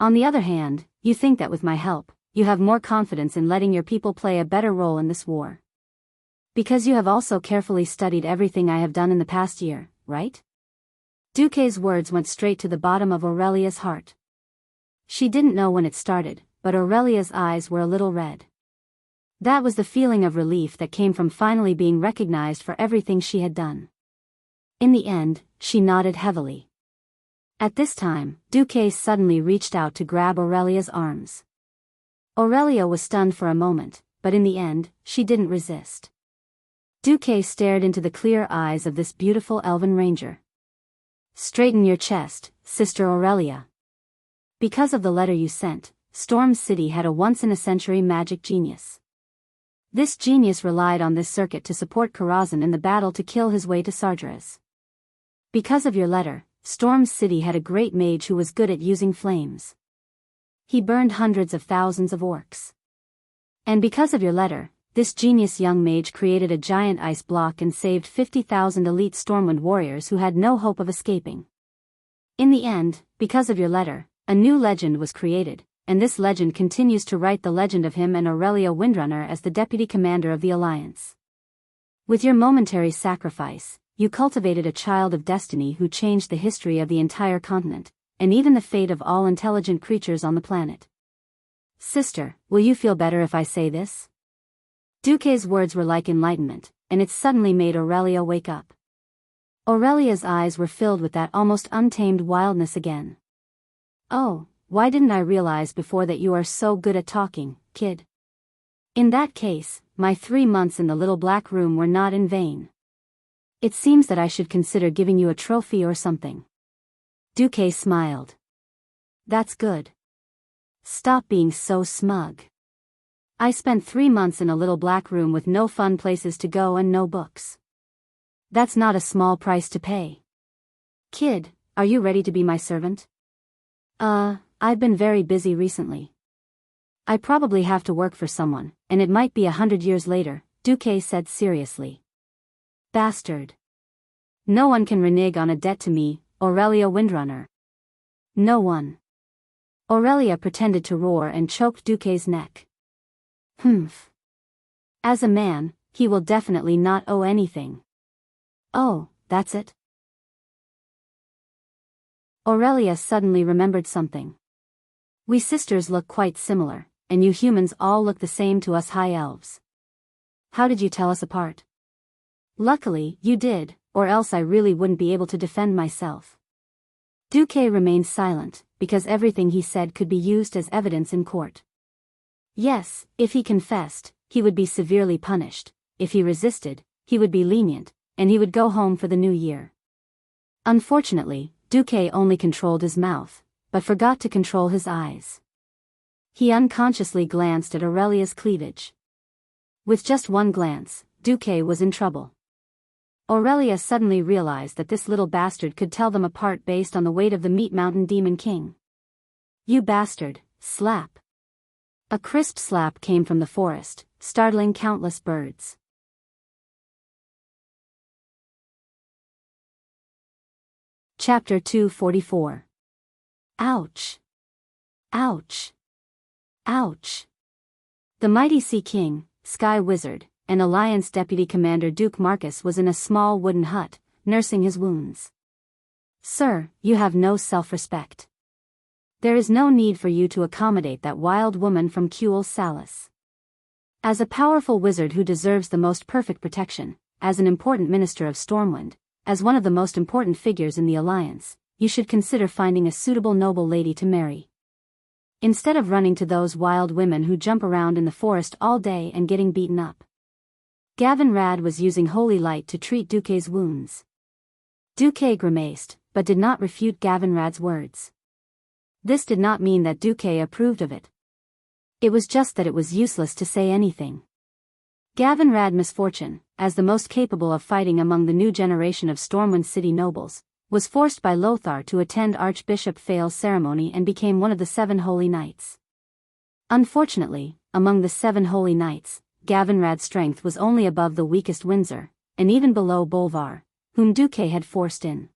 On the other hand, you think that with my help, you have more confidence in letting your people play a better role in this war. Because you have also carefully studied everything I have done in the past year, right? Duque's words went straight to the bottom of Aurelia's heart. She didn't know when it started, but Aurelia's eyes were a little red. That was the feeling of relief that came from finally being recognized for everything she had done. In the end, she nodded heavily. At this time, Duque suddenly reached out to grab Aurelia's arms. Aurelia was stunned for a moment, but in the end, she didn't resist. Duque stared into the clear eyes of this beautiful elven ranger. Straighten your chest, Sister Aurelia. Because of the letter you sent, Storm City had a once-in-a-century magic genius. This genius relied on this circuit to support Karazhan in the battle to kill his way to Sargeras. Because of your letter, Storm City had a great mage who was good at using flames. He burned hundreds of thousands of orcs. And because of your letter, this genius young mage created a giant ice block and saved 50,000 elite Stormwind warriors who had no hope of escaping. In the end, because of your letter, a new legend was created, and this legend continues to write the legend of him and Aurelia Windrunner as the deputy commander of the Alliance. With your momentary sacrifice, you cultivated a child of destiny who changed the history of the entire continent, and even the fate of all intelligent creatures on the planet. Sister, will you feel better if I say this? Duque's words were like enlightenment, and it suddenly made Aurelia wake up. Aurelia's eyes were filled with that almost untamed wildness again. Oh, why didn't I realize before that you are so good at talking, kid? In that case, my 3 months in the little black room were not in vain. It seems that I should consider giving you a trophy or something. Duque smiled. That's good. Stop being so smug. I spent 3 months in a little black room with no fun places to go and no books. That's not a small price to pay. Kid, are you ready to be my servant? I've been very busy recently. I probably have to work for someone, and it might be 100 years later, Duque said seriously. Bastard. No one can renege on a debt to me, Aurelia Windrunner. No one. Aurelia pretended to roar and choked Duque's neck. Humph. As a man, he will definitely not owe anything. Oh, that's it? Aurelia suddenly remembered something. We sisters look quite similar, and you humans all look the same to us high elves. How did you tell us apart? Luckily, you did, or else I really wouldn't be able to defend myself. Duque remained silent, because everything he said could be used as evidence in court. Yes, if he confessed, he would be severely punished; if he resisted, he would be lenient, and he would go home for the new year. Unfortunately, Duque only controlled his mouth, but forgot to control his eyes. He unconsciously glanced at Aurelia's cleavage. With just one glance, Duque was in trouble. Aurelia suddenly realized that this little bastard could tell them apart based on the weight of the Meat Mountain Demon King. "You bastard, slap." A crisp slap came from the forest, startling countless birds. Chapter 244. Ouch! Ouch! Ouch! The mighty Sea King, Sky Wizard, and Alliance Deputy Commander Duke Marcus was in a small wooden hut, nursing his wounds. "Sir, you have no self-respect. There is no need for you to accommodate that wild woman from Kuel Salis. As a powerful wizard who deserves the most perfect protection, as an important minister of Stormwind, as one of the most important figures in the Alliance, you should consider finding a suitable noble lady to marry. Instead of running to those wild women who jump around in the forest all day and getting beaten up." Gavin Rad was using holy light to treat Duque's wounds. Duque grimaced, but did not refute Gavin Rad's words. This did not mean that Duque approved of it. It was just that it was useless to say anything. Gavin Rad misfortune, as the most capable of fighting among the new generation of Stormwind City nobles, was forced by Lothar to attend Archbishop Fael's ceremony and became one of the 7 Holy Knights. Unfortunately, among the 7 Holy Knights, Gavin Rad's strength was only above the weakest Windsor, and even below Bolvar, whom Duque had forced in.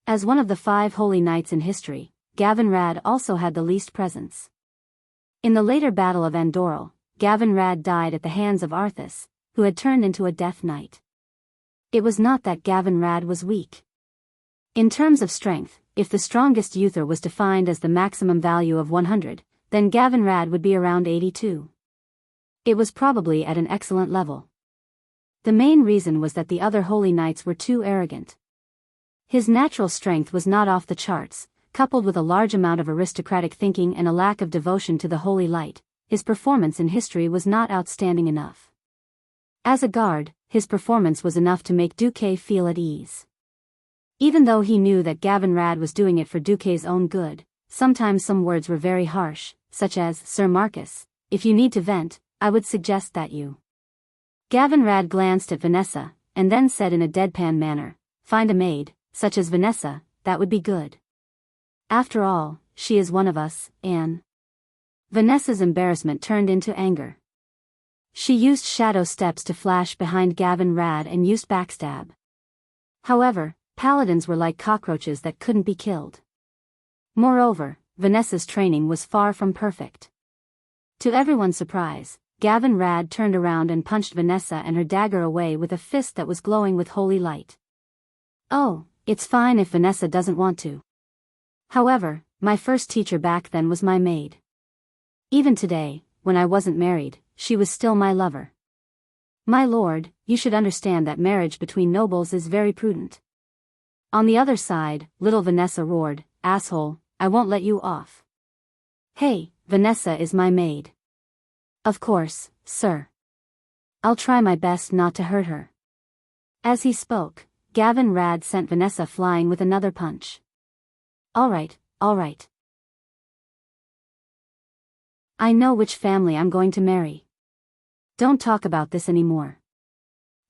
As one of the 5 Holy Knights in history, Gavin Rad also had the least presence. In the later Battle of Andoril, Gavin Rad died at the hands of Arthas, who had turned into a Death Knight. It was not that Gavin Rad was weak. In terms of strength, if the strongest Uther was defined as the maximum value of 100, then Gavin Rad would be around 82. It was probably at an excellent level. The main reason was that the other Holy Knights were too arrogant. His natural strength was not off the charts, coupled with a large amount of aristocratic thinking and a lack of devotion to the Holy Light, his performance in history was not outstanding enough. As a guard, his performance was enough to make Duque feel at ease. Even though he knew that Gavin Rad was doing it for Duque's own good, sometimes some words were very harsh, such as, "Sir Marcus, if you need to vent, I would suggest that you." Gavin Rad glanced at Vanessa, and then said in a deadpan manner, "Find a maid, such as Vanessa, that would be good. After all, she is one of us, Anne." Vanessa's embarrassment turned into anger. She used shadow steps to flash behind Gavin Rad and used backstab. However, paladins were like cockroaches that couldn't be killed. Moreover, Vanessa's training was far from perfect. To everyone's surprise, Gavin Rad turned around and punched Vanessa and her dagger away with a fist that was glowing with holy light. "Oh, it's fine if Vanessa doesn't want to. However, my first teacher back then was my maid. Even today, when I wasn't married, she was still my lover. My lord, you should understand that marriage between nobles is very prudent." On the other side, little Vanessa roared, "Asshole, I won't let you off. Hey, Vanessa is my maid." "Of course, sir. I'll try my best not to hurt her." As he spoke, Gavin Rad sent Vanessa flying with another punch. All right. I know which family I'm going to marry. Don't talk about this anymore."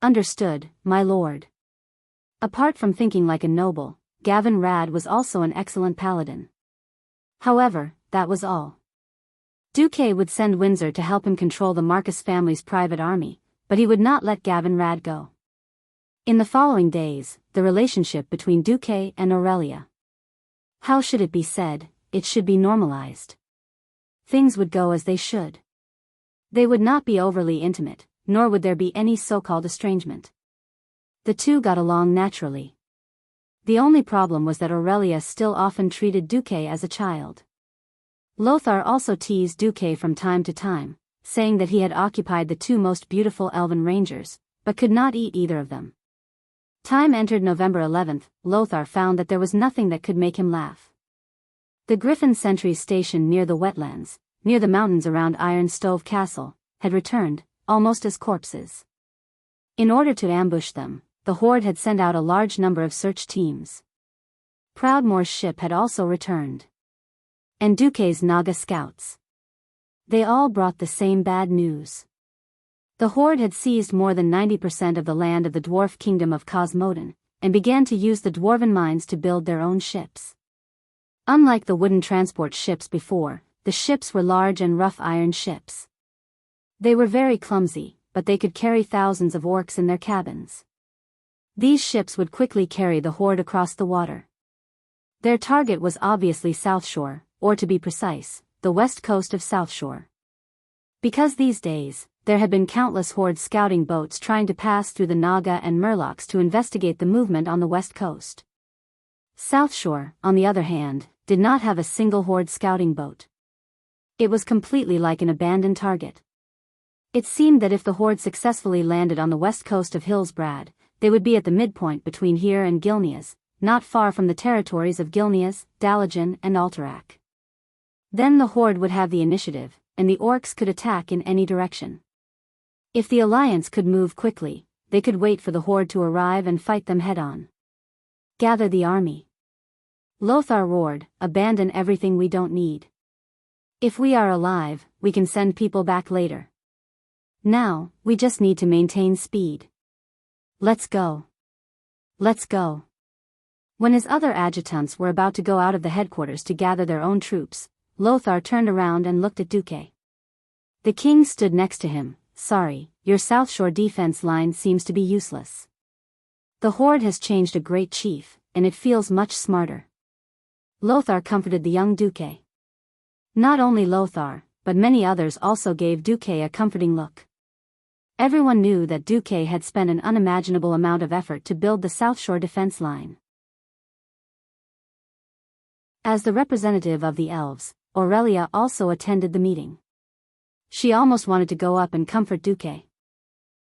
"Understood, my lord." Apart from thinking like a noble, Gavin Rad was also an excellent paladin. However, that was all. Duque would send Windsor to help him control the Marcus family's private army, but he would not let Gavin Rad go. In the following days, the relationship between Duque and Aurelia. How should it be said? It should be normalized. Things would go as they should. They would not be overly intimate, nor would there be any so-called estrangement. The two got along naturally. The only problem was that Aurelia still often treated Duque as a child. Lothar also teased Duque from time to time, saying that he had occupied the 2 most beautiful elven rangers, but could not eat either of them. Time entered November 11th. Lothar found that there was nothing that could make him laugh. The Griffin sentries stationed near the wetlands, near the mountains around Iron Stove Castle, had returned, almost as corpses. In order to ambush them, the Horde had sent out a large number of search teams. Proudmoore's ship had also returned. And Duque's Naga scouts. They all brought the same bad news. The Horde had seized more than 90% of the land of the dwarf kingdom of Cosmodan, and began to use the dwarven mines to build their own ships. Unlike the wooden transport ships before, the ships were large and rough iron ships. They were very clumsy, but they could carry thousands of orcs in their cabins. These ships would quickly carry the Horde across the water. Their target was obviously South Shore, or to be precise, the west coast of South Shore. Because these days, there had been countless Horde scouting boats trying to pass through the Naga and Murlocs to investigate the movement on the west coast. South Shore, on the other hand, did not have a single Horde scouting boat. It was completely like an abandoned target. It seemed that if the Horde successfully landed on the west coast of Hillsbrad, they would be at the midpoint between here and Gilneas, not far from the territories of Gilneas, Dalajan, and Alterac. Then the Horde would have the initiative, and the orcs could attack in any direction. If the Alliance could move quickly, they could wait for the Horde to arrive and fight them head-on. Gather the army. Lothar roared, abandon everything we don't need. If we are alive, we can send people back later. Now, we just need to maintain speed. Let's go. Let's go. When his other adjutants were about to go out of the headquarters to gather their own troops, Lothar turned around and looked at Duque. The king stood next to him. Sorry, your South Shore defense line seems to be useless. The Horde has changed a great chief, and it feels much smarter. Lothar comforted the young Duque. Not only Lothar, but many others also gave Duque a comforting look. Everyone knew that Duque had spent an unimaginable amount of effort to build the South Shore defense line. As the representative of the elves, Aurelia also attended the meeting. She almost wanted to go up and comfort Duque.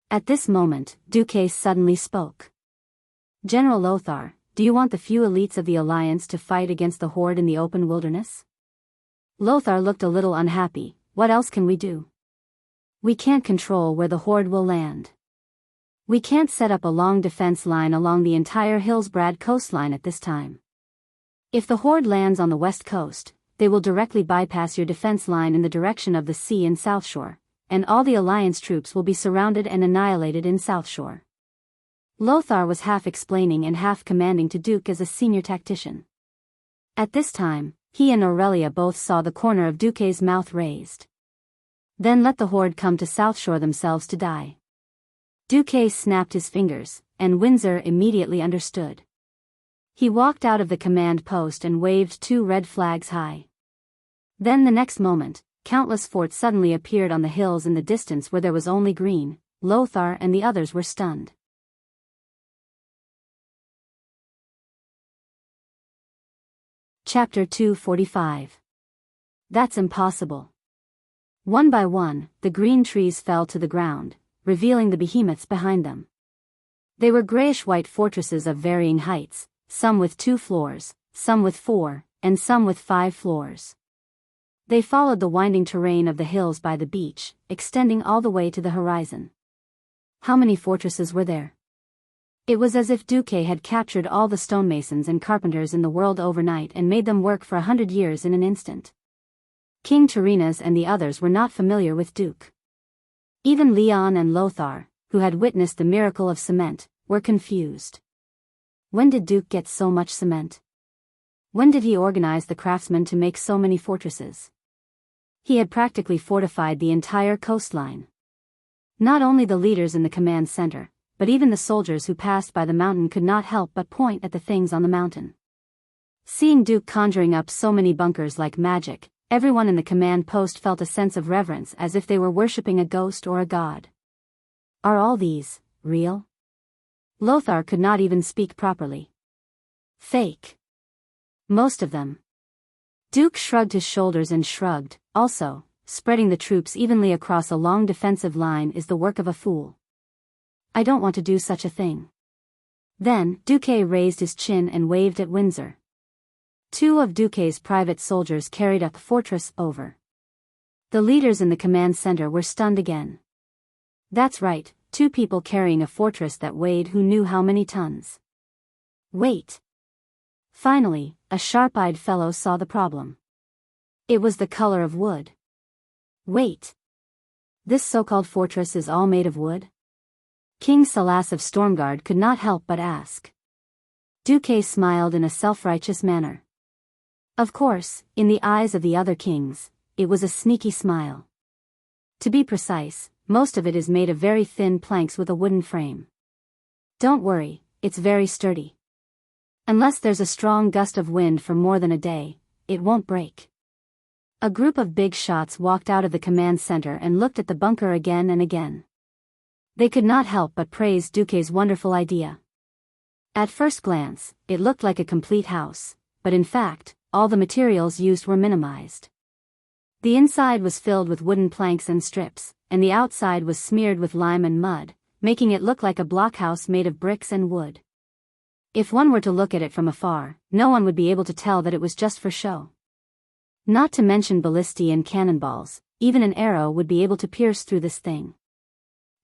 At this moment, Duque suddenly spoke. General Lothar, do you want the few elites of the Alliance to fight against the Horde in the open wilderness? Lothar looked a little unhappy. What else can we do? We can't control where the Horde will land. We can't set up a long defense line along the entire Hillsbrad coastline at this time. If the Horde lands on the west coast, they will directly bypass your defense line in the direction of the sea in South Shore, and all the Alliance troops will be surrounded and annihilated in South Shore. Lothar was half explaining and half commanding to Duke as a senior tactician. At this time, he and Aurelia both saw the corner of Duque's mouth raised. Then let the Horde come to South Shore themselves to die. Duque snapped his fingers, and Windsor immediately understood. He walked out of the command post and waved 2 red flags high. Then the next moment, countless forts suddenly appeared on the hills in the distance where there was only green. Lothar and the others were stunned. Chapter 245. That's impossible. One by one, the green trees fell to the ground, revealing the behemoths behind them. They were grayish-white fortresses of varying heights, some with 2 floors, some with 4, and some with 5 floors. They followed the winding terrain of the hills by the beach, extending all the way to the horizon. How many fortresses were there? It was as if Duque had captured all the stonemasons and carpenters in the world overnight and made them work for 100 years in an instant. King Tarinas and the others were not familiar with Duke. Even Leon and Lothar, who had witnessed the miracle of cement, were confused. When did Duke get so much cement? When did he organize the craftsmen to make so many fortresses? He had practically fortified the entire coastline. Not only the leaders in the command center, but even the soldiers who passed by the mountain could not help but point at the things on the mountain. Seeing Duke conjuring up so many bunkers like magic, everyone in the command post felt a sense of reverence as if they were worshipping a ghost or a god. Are all these real? Lothar could not even speak properly. Fake. Most of them. Duke shrugged his shoulders and shrugged. Also, spreading the troops evenly across a long defensive line is the work of a fool. I don't want to do such a thing. Then, Duque raised his chin and waved at Windsor. Two of Duque's private soldiers carried a fortress over. The leaders in the command center were stunned again. That's right, two people carrying a fortress that weighed who knew how many tons. Wait. Finally, a sharp-eyed fellow saw the problem. It was the color of wood. Wait. This so-called fortress is all made of wood? King Salas of Stormguard could not help but ask. Duque smiled in a self-righteous manner. Of course, in the eyes of the other kings, it was a sneaky smile. To be precise, most of it is made of very thin planks with a wooden frame. Don't worry, it's very sturdy. Unless there's a strong gust of wind for more than a day, it won't break. A group of big shots walked out of the command center and looked at the bunker again and again. They could not help but praise Duque's wonderful idea. At first glance, it looked like a complete house, but in fact, all the materials used were minimized. The inside was filled with wooden planks and strips, and the outside was smeared with lime and mud, making it look like a blockhouse made of bricks and wood. If one were to look at it from afar, no one would be able to tell that it was just for show. Not to mention ballistae and cannonballs, even an arrow would be able to pierce through this thing.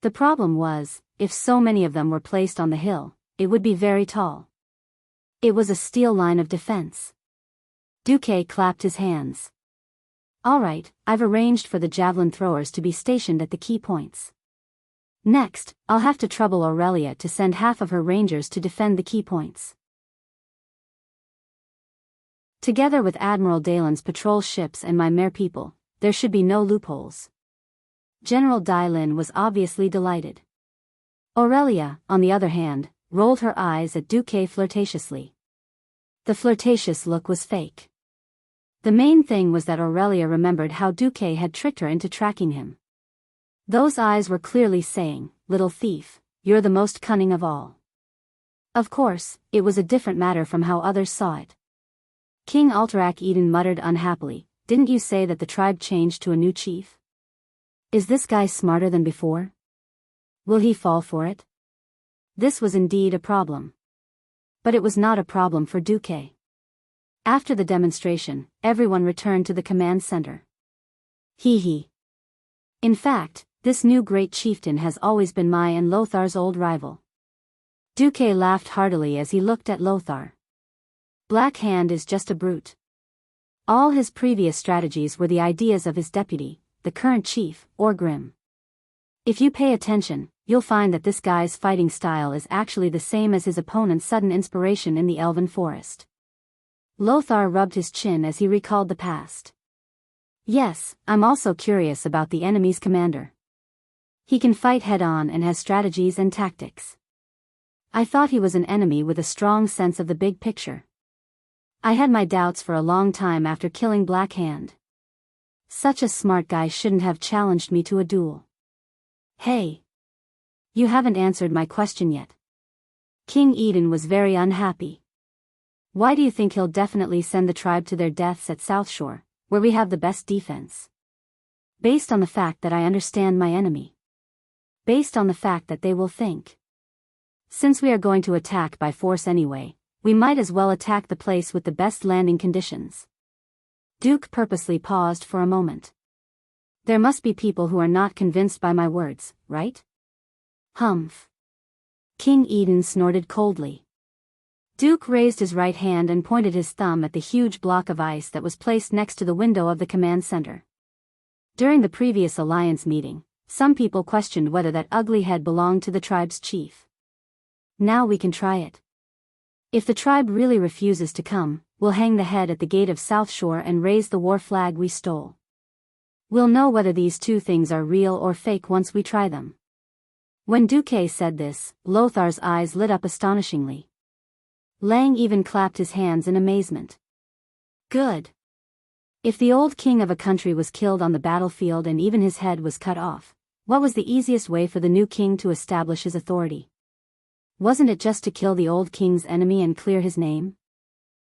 The problem was, if so many of them were placed on the hill, it would be very tall. It was a steel line of defense. Duque clapped his hands. All right, I've arranged for the javelin throwers to be stationed at the key points. Next, I'll have to trouble Aurelia to send half of her rangers to defend the key points. Together with Admiral Dalen's patrol ships and my mere people, there should be no loopholes. General Dylin was obviously delighted. Aurelia, on the other hand, rolled her eyes at Duque flirtatiously. The flirtatious look was fake. The main thing was that Aurelia remembered how Duque had tricked her into tracking him. Those eyes were clearly saying, "Little thief, you're the most cunning of all." Of course, it was a different matter from how others saw it. King Alterac Eden muttered unhappily, "Didn't you say that the tribe changed to a new chief? Is this guy smarter than before? Will he fall for it?" This was indeed a problem. But it was not a problem for Duque. After the demonstration, everyone returned to the command center. Hee. In fact, this new great chieftain has always been my and Lothar's old rival. Duque laughed heartily as he looked at Lothar. Black Hand is just a brute. All his previous strategies were the ideas of his deputy, the current chief, Orgrim. If you pay attention, you'll find that this guy's fighting style is actually the same as his opponent's sudden inspiration in the Elven Forest. Lothar rubbed his chin as he recalled the past. Yes, I'm also curious about the enemy's commander. He can fight head-on and has strategies and tactics. I thought he was an enemy with a strong sense of the big picture. I had my doubts for a long time after killing Black Hand. Such a smart guy shouldn't have challenged me to a duel. Hey! You haven't answered my question yet. King Eden was very unhappy. Why do you think he'll definitely send the tribe to their deaths at South Shore, where we have the best defense? Based on the fact that I understand my enemy. Based on the fact that they will think. Since we are going to attack by force anyway, we might as well attack the place with the best landing conditions. Duke purposely paused for a moment. There must be people who are not convinced by my words, right? Humph. King Eden snorted coldly. Duke raised his right hand and pointed his thumb at the huge block of ice that was placed next to the window of the command center. During the previous alliance meeting, some people questioned whether that ugly head belonged to the tribe's chief. Now we can try it. If the tribe really refuses to come, we'll hang the head at the gate of South Shore and raise the war flag we stole. We'll know whether these two things are real or fake once we try them. When Duque said this, Lothar's eyes lit up astonishingly. Lang even clapped his hands in amazement. Good. If the old king of a country was killed on the battlefield and even his head was cut off, what was the easiest way for the new king to establish his authority? Wasn't it just to kill the old king's enemy and clear his name?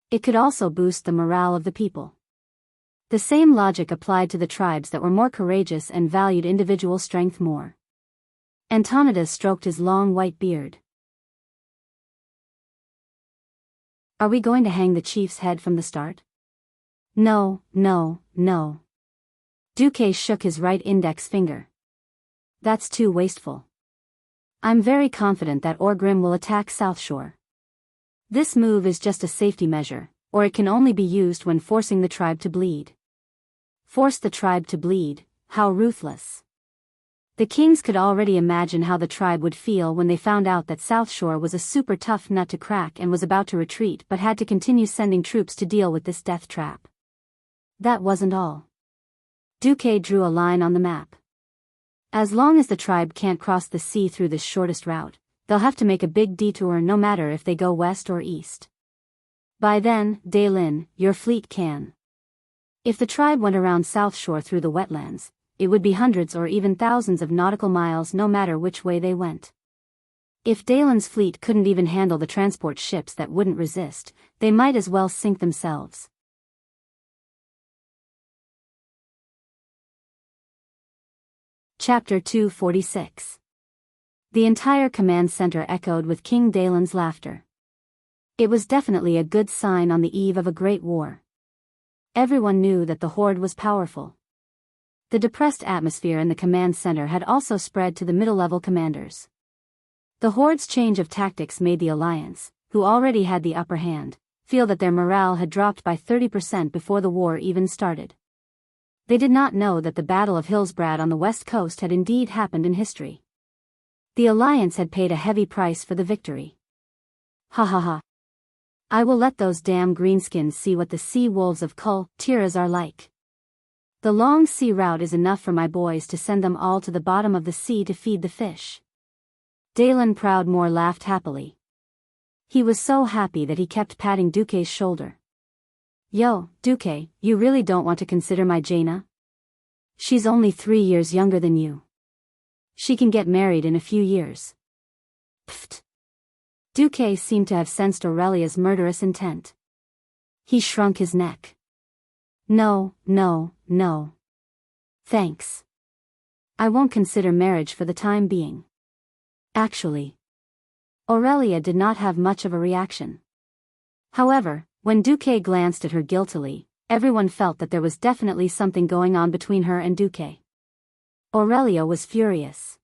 It could also boost the morale of the people. The same logic applied to the tribes that were more courageous and valued individual strength more. Antonidas stroked his long white beard. Are we going to hang the chief's head from the start? No, no, no. Duque shook his right index finger. That's too wasteful. I'm very confident that Orgrim will attack South Shore. This move is just a safety measure, or it can only be used when forcing the tribe to bleed. Force the tribe to bleed, how ruthless. The kings could already imagine how the tribe would feel when they found out that South Shore was a super tough nut to crack and was about to retreat but had to continue sending troops to deal with this death trap. That wasn't all. Duque drew a line on the map. As long as the tribe can't cross the sea through this shortest route, they'll have to make a big detour no matter if they go west or east. By then, Daylin, your fleet can. If the tribe went around South Shore through the wetlands, it would be hundreds or even thousands of nautical miles no matter which way they went. If Dalen's fleet couldn't even handle the transport ships that wouldn't resist, they might as well sink themselves. Chapter 246. The entire command center echoed with King Dalen's laughter. It was definitely a good sign on the eve of a great war. Everyone knew that the Horde was powerful. The depressed atmosphere in the command center had also spread to the middle-level commanders. The Horde's change of tactics made the Alliance, who already had the upper hand, feel that their morale had dropped by 30% before the war even started. They did not know that the Battle of Hillsbrad on the west coast had indeed happened in history. The Alliance had paid a heavy price for the victory. Ha ha ha. I will let those damn greenskins see what the sea wolves of Tiras are like. The long sea route is enough for my boys to send them all to the bottom of the sea to feed the fish. Dalen Proudmoore laughed happily. He was so happy that he kept patting Duque's shoulder. Yo, Duque, you really don't want to consider my Jaina? She's only 3 years younger than you. She can get married in a few years. Pfft. Duque seemed to have sensed Aurelia's murderous intent. He shrunk his neck. No, no, no. Thanks. I won't consider marriage for the time being. Actually. Aurelia did not have much of a reaction. However, when Duque glanced at her guiltily, everyone felt that there was definitely something going on between her and Duque. Aurelia was furious.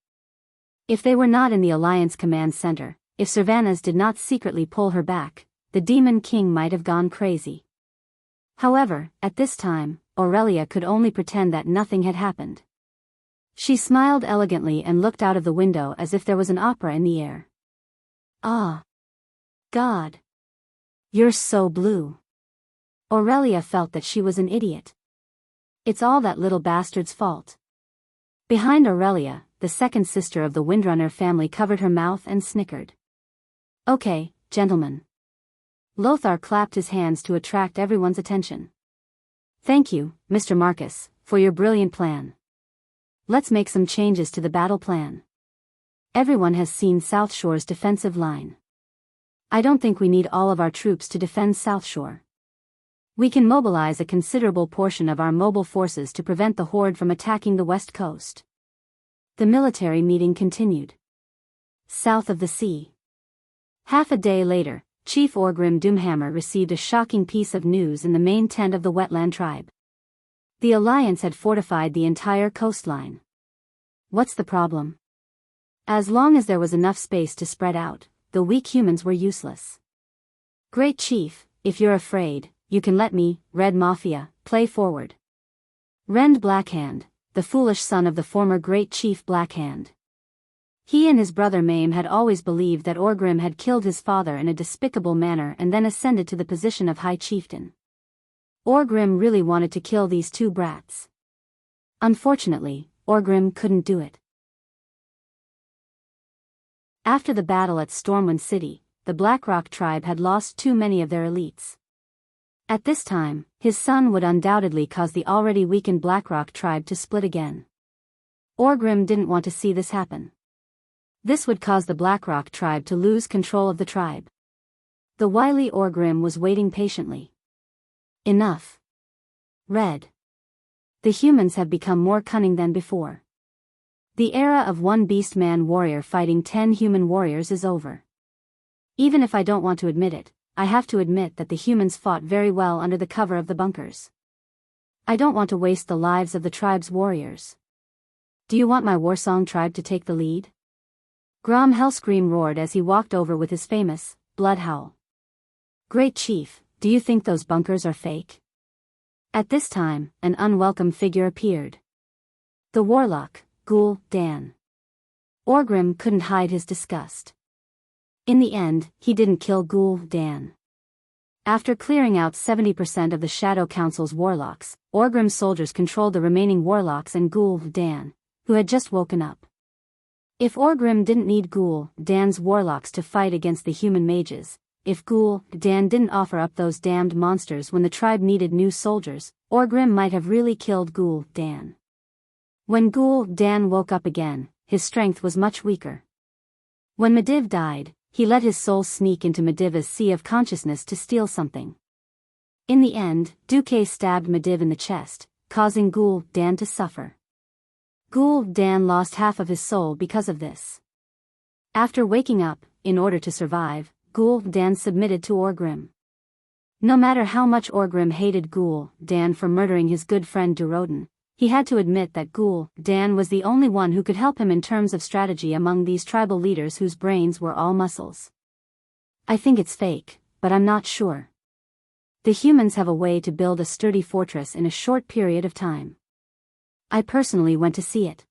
If they were not in the Alliance command center, if Cervantes did not secretly pull her back, the Demon King might have gone crazy. However, at this time, Aurelia could only pretend that nothing had happened. She smiled elegantly and looked out of the window as if there was an opera in the air. Ah! God! You're so blue. Aurelia felt that she was an idiot. It's all that little bastard's fault. Behind Aurelia, the second sister of the Windrunner family covered her mouth and snickered. Okay, gentlemen. Lothar clapped his hands to attract everyone's attention. Thank you, Mr. Marcus, for your brilliant plan. Let's make some changes to the battle plan. Everyone has seen South Shore's defensive line. I don't think we need all of our troops to defend South Shore. We can mobilize a considerable portion of our mobile forces to prevent the Horde from attacking the west coast. The military meeting continued. South of the sea. Half a day later, Chief Orgrim Doomhammer received a shocking piece of news in the main tent of the wetland tribe. The Alliance had fortified the entire coastline. What's the problem? As long as there was enough space to spread out, the weak humans were useless. Great Chief, if you're afraid, you can let me, Red Mafia, play forward. Rend Blackhand, the foolish son of the former Great Chief Blackhand. He and his brother Mame had always believed that Orgrim had killed his father in a despicable manner and then ascended to the position of High Chieftain. Orgrim really wanted to kill these two brats. Unfortunately, Orgrim couldn't do it. After the battle at Stormwind City, the Blackrock tribe had lost too many of their elites. At this time, his son would undoubtedly cause the already weakened Blackrock tribe to split again. Orgrim didn't want to see this happen. This would cause the Blackrock tribe to lose control of the tribe. The wily Orgrim was waiting patiently. Enough. Red. The humans have become more cunning than before. The era of one beast-man warrior fighting 10 human warriors is over. Even if I don't want to admit it, I have to admit that the humans fought very well under the cover of the bunkers. I don't want to waste the lives of the tribe's warriors. Do you want my warsong tribe to take the lead? Grom Hellscream roared as he walked over with his famous blood howl. Great Chief, do you think those bunkers are fake? At this time, an unwelcome figure appeared. The warlock, Ghoul Dan. Orgrim couldn't hide his disgust. In the end, he didn't kill Ghoul Dan. After clearing out 70% of the Shadow Council's warlocks, Orgrim's soldiers controlled the remaining warlocks and Ghoul Dan, who had just woken up. If Orgrim didn't need Ghoul Dan's warlocks to fight against the human mages, if Ghoul Dan didn't offer up those damned monsters when the tribe needed new soldiers, Orgrim might have really killed Ghoul Dan. When Ghoul Dan woke up again, his strength was much weaker. When Medivh died, he let his soul sneak into Medivh's sea of consciousness to steal something. In the end, Duque stabbed Medivh in the chest, causing Ghoul Dan to suffer. Ghoul Dan lost half of his soul because of this. After waking up, in order to survive, Ghoul Dan submitted to Orgrim. No matter how much Orgrim hated Ghoul Dan for murdering his good friend Duroden, he had to admit that Ghoul Dan was the only one who could help him in terms of strategy among these tribal leaders whose brains were all muscles. I think it's fake, but I'm not sure. The humans have a way to build a sturdy fortress in a short period of time. I personally went to see it.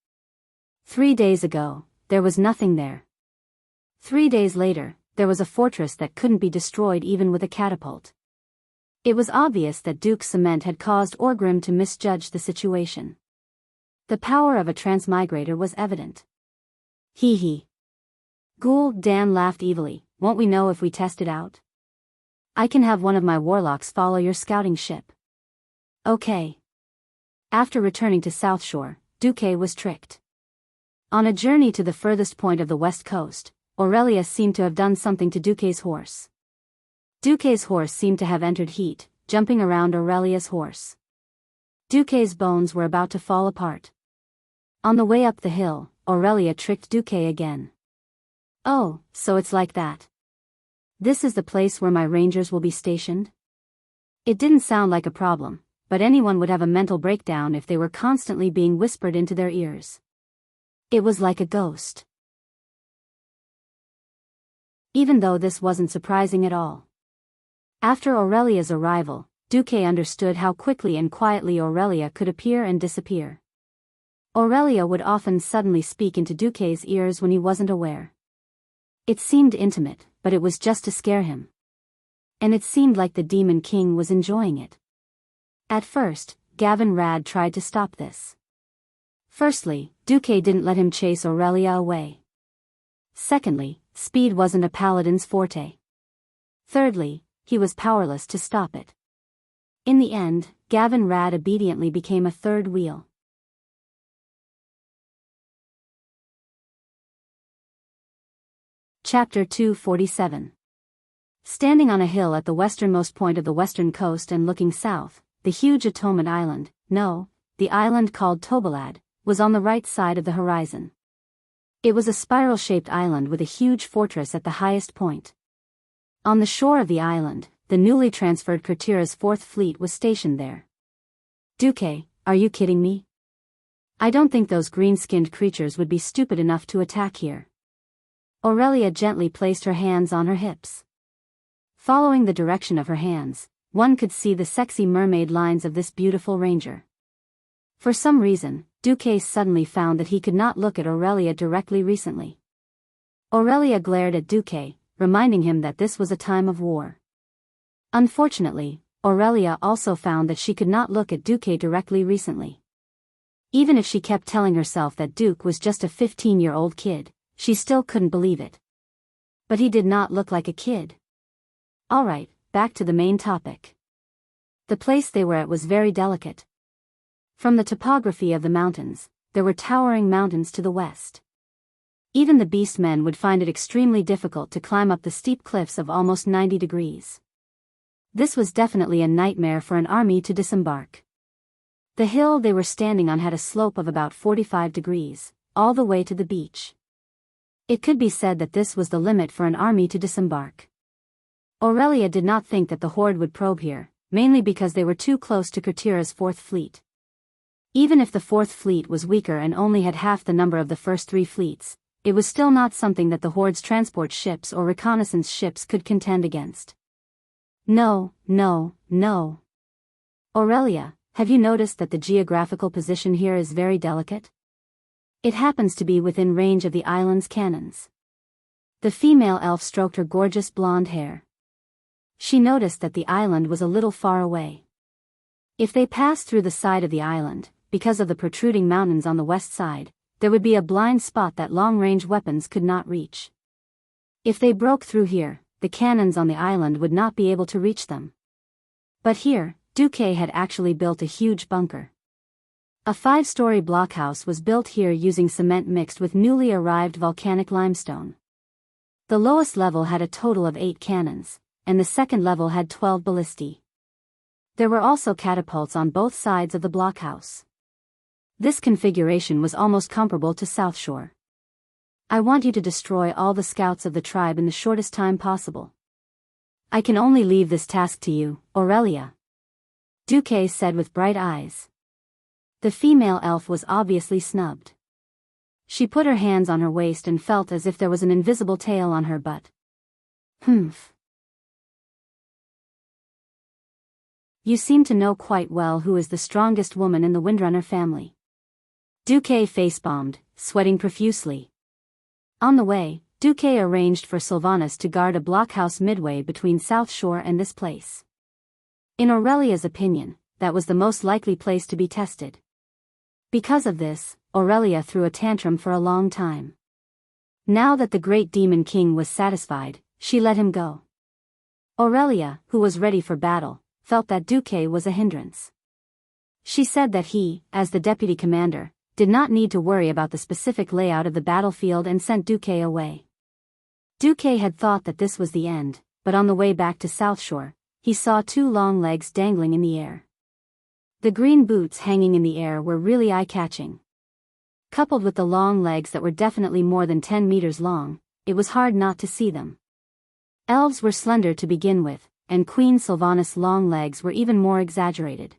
3 days ago, there was nothing there. 3 days later, there was a fortress that couldn't be destroyed even with a catapult. It was obvious that Duke's cement had caused Orgrim to misjudge the situation. The power of a transmigrator was evident. Hee hee. Ghoul Dan laughed evilly. Won't we know if we test it out? I can have one of my warlocks follow your scouting ship. Okay. After returning to South Shore, Duque was tricked. On a journey to the furthest point of the west coast, Aurelia seemed to have done something to Duque's horse. Duque's horse seemed to have entered heat, jumping around Aurelia's horse. Duque's bones were about to fall apart. On the way up the hill, Aurelia tricked Duque again. Oh, so it's like that. This is the place where my rangers will be stationed? It didn't sound like a problem, but anyone would have a mental breakdown if they were constantly being whispered into their ears. It was like a ghost. Even though this wasn't surprising at all. After Aurelia's arrival, Duque understood how quickly and quietly Aurelia could appear and disappear. Aurelia would often suddenly speak into Duque's ears when he wasn't aware. It seemed intimate, but it was just to scare him. And it seemed like the Demon King was enjoying it. At first, Gavin Rad tried to stop this. Firstly, Duque didn't let him chase Aurelia away. Secondly, speed wasn't a paladin's forte. Thirdly, he was powerless to stop it. In the end, Gavin Rad obediently became a third wheel. Chapter 247. Standing on a hill at the westernmost point of the western coast and looking south, the huge Atonement Island, the island called Tobalad, was on the right side of the horizon. It was a spiral-shaped island with a huge fortress at the highest point. On the shore of the island, the newly transferred Kurtira's 4th Fleet was stationed there. Duque, are you kidding me? I don't think those green-skinned creatures would be stupid enough to attack here. Aurelia gently placed her hands on her hips. Following the direction of her hands, one could see the sexy mermaid lines of this beautiful ranger. For some reason, Duque suddenly found that he could not look at Aurelia directly recently. Aurelia glared at Duque, reminding him that this was a time of war. Unfortunately, Aurelia also found that she could not look at Duque directly recently. Even if she kept telling herself that Duke was just a 15-year-old kid, she still couldn't believe it. But he did not look like a kid. Alright, back to the main topic. The place they were at was very delicate. From the topography of the mountains, there were towering mountains to the west. Even the beast men would find it extremely difficult to climb up the steep cliffs of almost 90 degrees. This was definitely a nightmare for an army to disembark. The hill they were standing on had a slope of about 45 degrees, all the way to the beach. It could be said that this was the limit for an army to disembark. Aurelia did not think that the horde would probe here, mainly because they were too close to Kurtira's Fourth Fleet. Even if the Fourth Fleet was weaker and only had half the number of the first three fleets, it was still not something that the horde's transport ships or reconnaissance ships could contend against. No, no, no. Aurelia, have you noticed that the geographical position here is very delicate? It happens to be within range of the island's cannons. The female elf stroked her gorgeous blonde hair. She noticed that the island was a little far away. If they passed through the side of the island, because of the protruding mountains on the west side, there would be a blind spot that long-range weapons could not reach. If they broke through here, the cannons on the island would not be able to reach them. But here, Duque had actually built a huge bunker. A 5-story blockhouse was built here using cement mixed with newly arrived volcanic limestone. The lowest level had a total of 8 cannons, and the second level had 12 ballistae. There were also catapults on both sides of the blockhouse. This configuration was almost comparable to South Shore. I want you to destroy all the scouts of the tribe in the shortest time possible. I can only leave this task to you, Aurelia. Duque said with bright eyes. The female elf was obviously snubbed. She put her hands on her waist and felt as if there was an invisible tail on her butt. Humph. You seem to know quite well who is the strongest woman in the Windrunner family. Duque face-bombed, sweating profusely. On the way, Duque arranged for Sylvanas to guard a blockhouse midway between South Shore and this place. In Aurelia's opinion, that was the most likely place to be tested. Because of this, Aurelia threw a tantrum for a long time. Now that the great demon king was satisfied, she let him go. Aurelia, who was ready for battle, felt that Duque was a hindrance. She said that he, as the deputy commander, did not need to worry about the specific layout of the battlefield and sent Duque away. Duque had thought that this was the end, but on the way back to South Shore, he saw 2 long legs dangling in the air. The green boots hanging in the air were really eye-catching. Coupled with the long legs that were definitely more than 10 meters long, it was hard not to see them. Elves were slender to begin with, and Queen Sylvanas' long legs were even more exaggerated.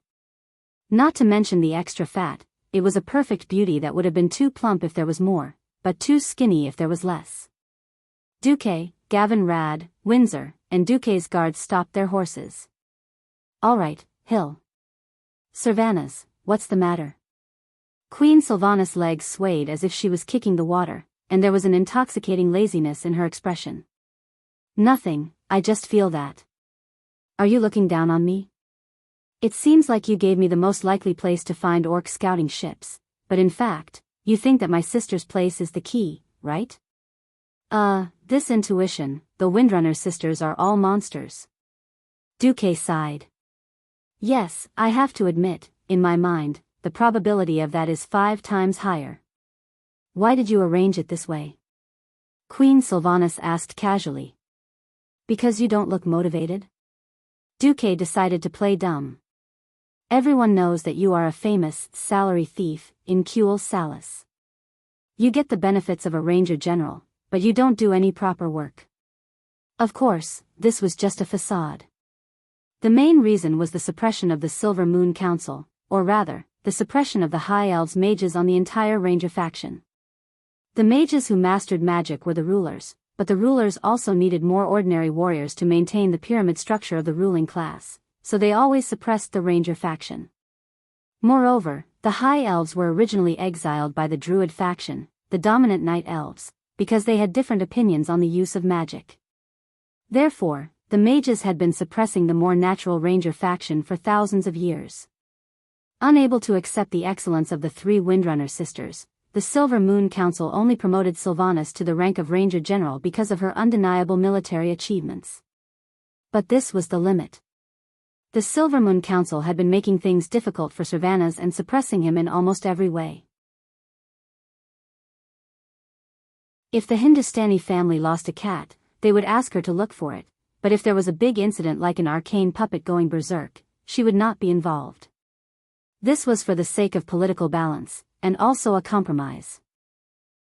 Not to mention the extra fat, it was a perfect beauty that would have been too plump if there was more, but too skinny if there was less. Duque, Gavin Rad, Windsor, and Duque's guards stopped their horses. All right, Hill. Sylvanas, what's the matter? Queen Sylvanas' legs swayed as if she was kicking the water, and there was an intoxicating laziness in her expression. Nothing, I just feel that. Are you looking down on me? It seems like you gave me the most likely place to find orc scouting ships, but in fact, you think that my sister's place is the key, right? This intuition, the Windrunner sisters are all monsters. Duque sighed. Yes, I have to admit, in my mind, the probability of that is 5 times higher. Why did you arrange it this way? Queen Sylvanas asked casually. Because you don't look motivated? Duque decided to play dumb. Everyone knows that you are a famous salary thief in Cule Salis. You get the benefits of a ranger general, but you don't do any proper work. Of course, this was just a facade. The main reason was the suppression of the Silver Moon Council, or rather, the suppression of the High Elves mages on the entire ranger faction. The mages who mastered magic were the rulers, but the rulers also needed more ordinary warriors to maintain the pyramid structure of the ruling class, so they always suppressed the ranger faction. Moreover, the High Elves were originally exiled by the Druid faction, the dominant Night Elves, because they had different opinions on the use of magic. Therefore, the mages had been suppressing the more natural ranger faction for thousands of years. Unable to accept the excellence of the 3 Windrunner sisters, the Silver Moon Council only promoted Sylvanas to the rank of Ranger General because of her undeniable military achievements. But this was the limit. The Silver Moon Council had been making things difficult for Sylvanas and suppressing him in almost every way. If the Hindustani family lost a cat, they would ask her to look for it, but if there was a big incident like an arcane puppet going berserk, she would not be involved. This was for the sake of political balance, and also a compromise.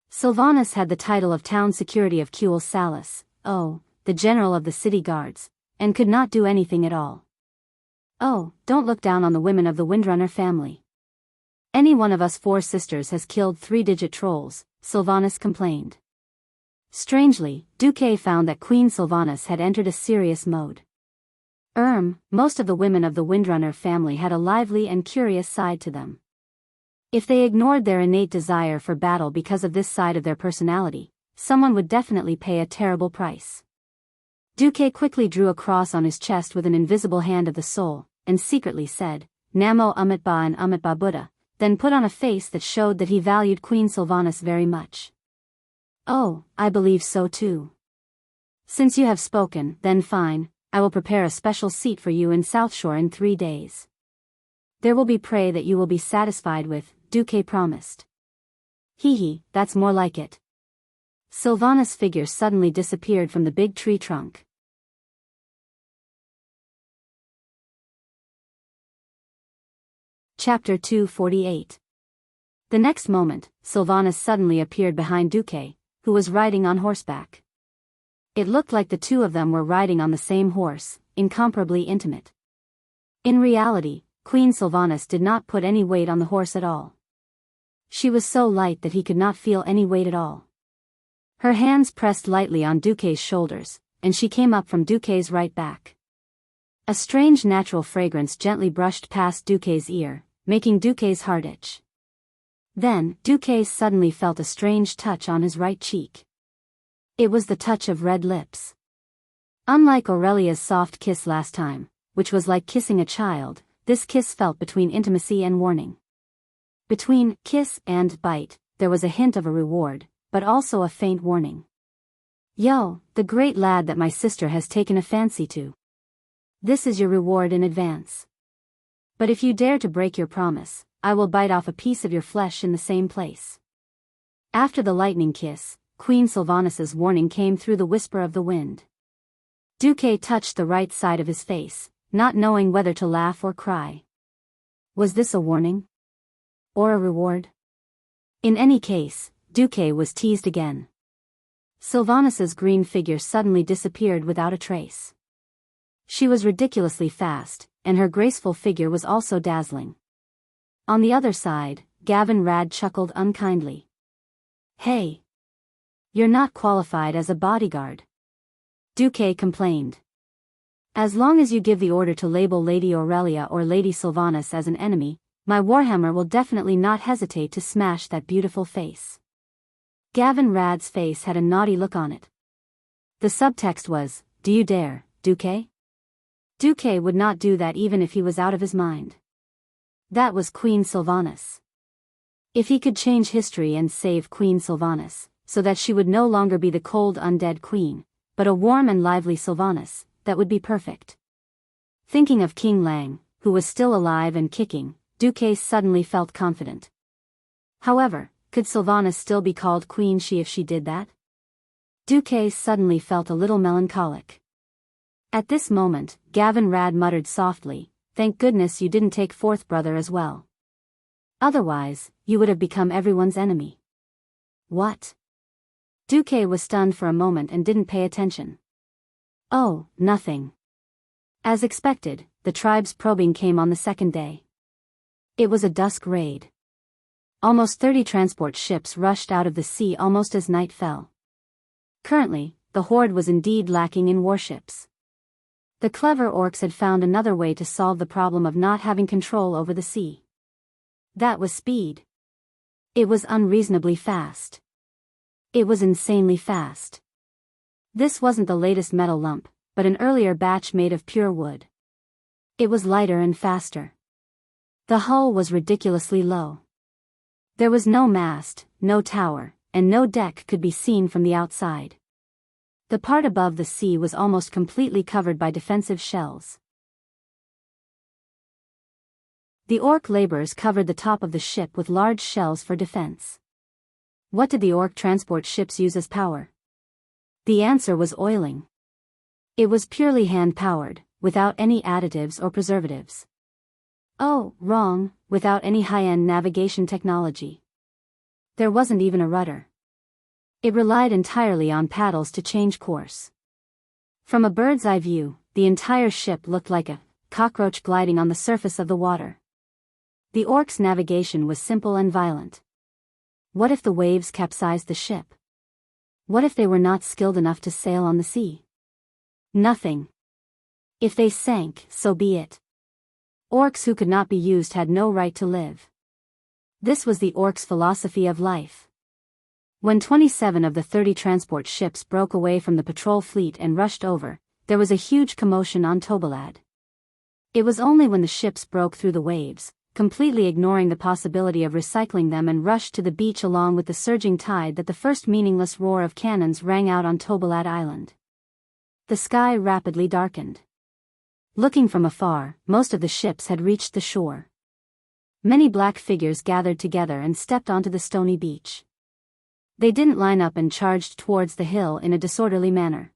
Sylvanas had the title of Town Security of Cule Salis, the general of the city guards, and could not do anything at all. Oh, don't look down on the women of the Windrunner family. Any one of us 4 sisters has killed 3-digit trolls, Sylvanas complained. Strangely, Duque found that Queen Sylvanas had entered a serious mode. Most of the women of the Windrunner family had a lively and curious side to them. If they ignored their innate desire for battle because of this side of their personality, someone would definitely pay a terrible price. Duque quickly drew a cross on his chest with an invisible hand of the soul, and secretly said, Namo Amitba and Amitba Buddha, then put on a face that showed that he valued Queen Sylvanas very much. Oh, I believe so too. Since you have spoken, then fine, I will prepare a special seat for you in South Shore in 3 days. There will be prey that you will be satisfied with, Duque promised. Hee, that's more like it. Sylvanas' figure suddenly disappeared from the big tree trunk. Chapter 248. The next moment, Sylvanas suddenly appeared behind Duque, who was riding on horseback. It looked like the two of them were riding on the same horse, incomparably intimate. In reality, Queen Sylvanas did not put any weight on the horse at all. She was so light that he could not feel any weight at all. Her hands pressed lightly on Duque's shoulders, and she came up from Duque's right back. A strange natural fragrance gently brushed past Duque's ear, making Duque's heart itch. Then, Duque suddenly felt a strange touch on his right cheek. It was the touch of red lips. Unlike Aurelia's soft kiss last time, which was like kissing a child, this kiss felt between intimacy and warning. Between kiss and bite, there was a hint of a reward, but also a faint warning. Yo, the great lad that my sister has taken a fancy to. This is your reward in advance. But if you dare to break your promise, I will bite off a piece of your flesh in the same place. After the lightning kiss, Queen Sylvanas's warning came through the whisper of the wind. Duque touched the right side of his face, not knowing whether to laugh or cry. Was this a warning? Or a reward? In any case, Duque was teased again. Sylvanas's green figure suddenly disappeared without a trace. She was ridiculously fast, and her graceful figure was also dazzling. On the other side, Gavin Rad chuckled unkindly. Hey! You're not qualified as a bodyguard. Duque complained. As long as you give the order to label Lady Aurelia or Lady Sylvanas as an enemy, my warhammer will definitely not hesitate to smash that beautiful face. Gavin Rad's face had a naughty look on it. The subtext was, do you dare, Duque? Duque would not do that even if he was out of his mind. That was Queen Sylvanas. If he could change history and save Queen Sylvanas, so that she would no longer be the cold undead queen, but a warm and lively Sylvanas, that would be perfect. Thinking of King Lang, who was still alive and kicking, Duque suddenly felt confident. However, could Sylvanas still be called queen if she did that? Duque suddenly felt a little melancholic. At this moment, Gavin Rad muttered softly, thank goodness you didn't take fourth brother as well. Otherwise, you would have become everyone's enemy. What? Duque was stunned for a moment and didn't pay attention. Oh, nothing. As expected, the tribe's probing came on the second day. It was a dusk raid. Almost 30 transport ships rushed out of the sea almost as night fell. Currently, the horde was indeed lacking in warships. The clever orcs had found another way to solve the problem of not having control over the sea. That was speed. It was unreasonably fast. It was insanely fast. This wasn't the latest metal lump, but an earlier batch made of pure wood. It was lighter and faster. The hull was ridiculously low. There was no mast, no tower, and no deck could be seen from the outside. The part above the sea was almost completely covered by defensive shells. The orc laborers covered the top of the ship with large shells for defense. What did the orc transport ships use as power? The answer was oiling. It was purely hand-powered, without any additives or preservatives. Oh, wrong, without any high-end navigation technology. There wasn't even a rudder. It relied entirely on paddles to change course. From a bird's eye view, the entire ship looked like a cockroach gliding on the surface of the water. The orcs' navigation was simple and violent. What if the waves capsized the ship? What if they were not skilled enough to sail on the sea? Nothing. If they sank, so be it. Orcs who could not be used had no right to live. This was the orcs' philosophy of life. When 27 of the 30 transport ships broke away from the patrol fleet and rushed over, there was a huge commotion on Tobalad. It was only when the ships broke through the waves, completely ignoring the possibility of recycling them, and rushed to the beach along with the surging tide, that the first meaningless roar of cannons rang out on Tobalad Island. The sky rapidly darkened. Looking from afar, most of the ships had reached the shore. Many black figures gathered together and stepped onto the stony beach. They didn't line up and charged towards the hill in a disorderly manner.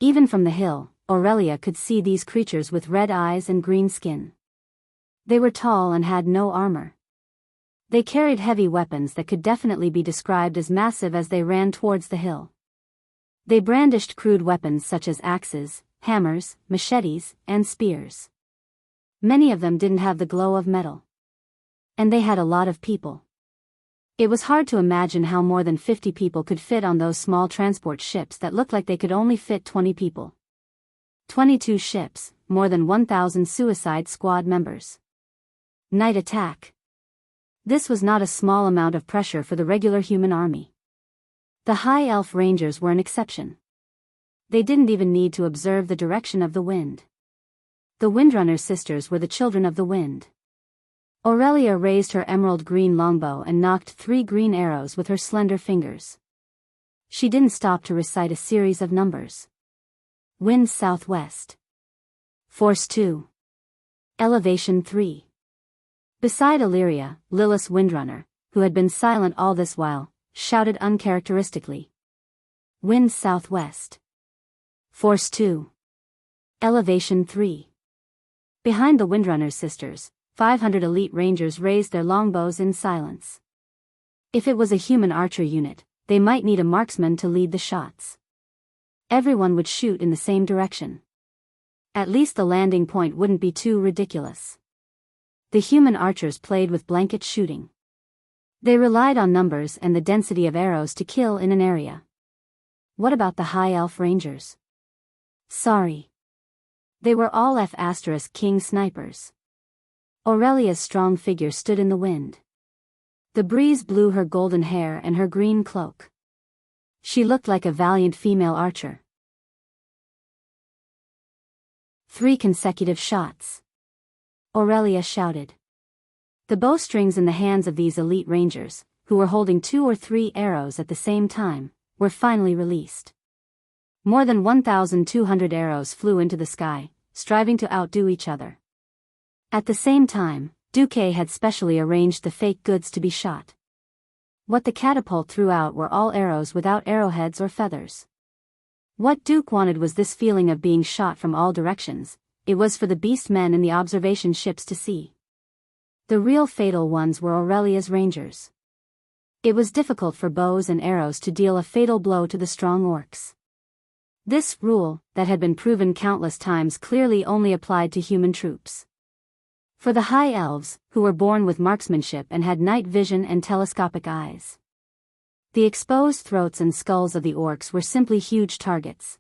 Even from the hill, Aurelia could see these creatures with red eyes and green skin. They were tall and had no armor. They carried heavy weapons that could definitely be described as massive as they ran towards the hill. They brandished crude weapons such as axes, hammers, machetes, and spears. Many of them didn't have the glow of metal. And they had a lot of people. It was hard to imagine how more than 50 people could fit on those small transport ships that looked like they could only fit 20 people. 22 ships, more than 1,000 Suicide Squad members. Night attack. This was not a small amount of pressure for the regular human army. The High Elf Rangers were an exception. They didn't even need to observe the direction of the wind. The Windrunner sisters were the children of the wind. Aurelia raised her emerald green longbow and knocked 3 green arrows with her slender fingers. She didn't stop to recite a series of numbers. Wind southwest. Force 2. Elevation 3. Beside Illyria, Lilith's Windrunner, who had been silent all this while, shouted uncharacteristically. Wind southwest. Force 2. Elevation 3. Behind the Windrunner sisters, 500 elite rangers raised their longbows in silence. If it was a human archer unit, they might need a marksman to lead the shots. Everyone would shoot in the same direction. At least the landing point wouldn't be too ridiculous. The human archers played with blanket shooting. They relied on numbers and the density of arrows to kill in an area. What about the High Elf Rangers? Sorry. They were all F*King snipers. Aurelia's strong figure stood in the wind. The breeze blew her golden hair and her green cloak. She looked like a valiant female archer. 3 consecutive shots. Aurelia shouted. The bowstrings in the hands of these elite rangers, who were holding 2 or 3 arrows at the same time, were finally released. More than 1,200 arrows flew into the sky, striving to outdo each other. At the same time, Duque had specially arranged the fake goods to be shot. What the catapult threw out were all arrows without arrowheads or feathers. What Duke wanted was this feeling of being shot from all directions. It was for the beast men in the observation ships to see. The real fatal ones were Aurelia's rangers. It was difficult for bows and arrows to deal a fatal blow to the strong orcs. This rule, that had been proven countless times, clearly only applied to human troops. For the High Elves, who were born with marksmanship and had night vision and telescopic eyes. The exposed throats and skulls of the orcs were simply huge targets.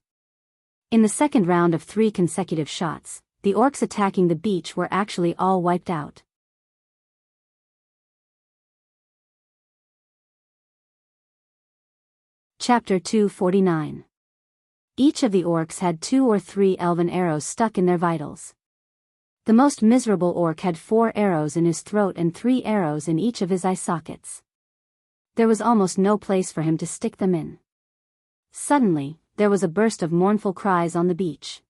In the second round of 3 consecutive shots, the orcs attacking the beach were actually all wiped out. Chapter 249. Each of the orcs had 2 or 3 elven arrows stuck in their vitals. The most miserable orc had 4 arrows in his throat and 3 arrows in each of his eye sockets. There was almost no place for him to stick them in. Suddenly, there was a burst of mournful cries on the beach.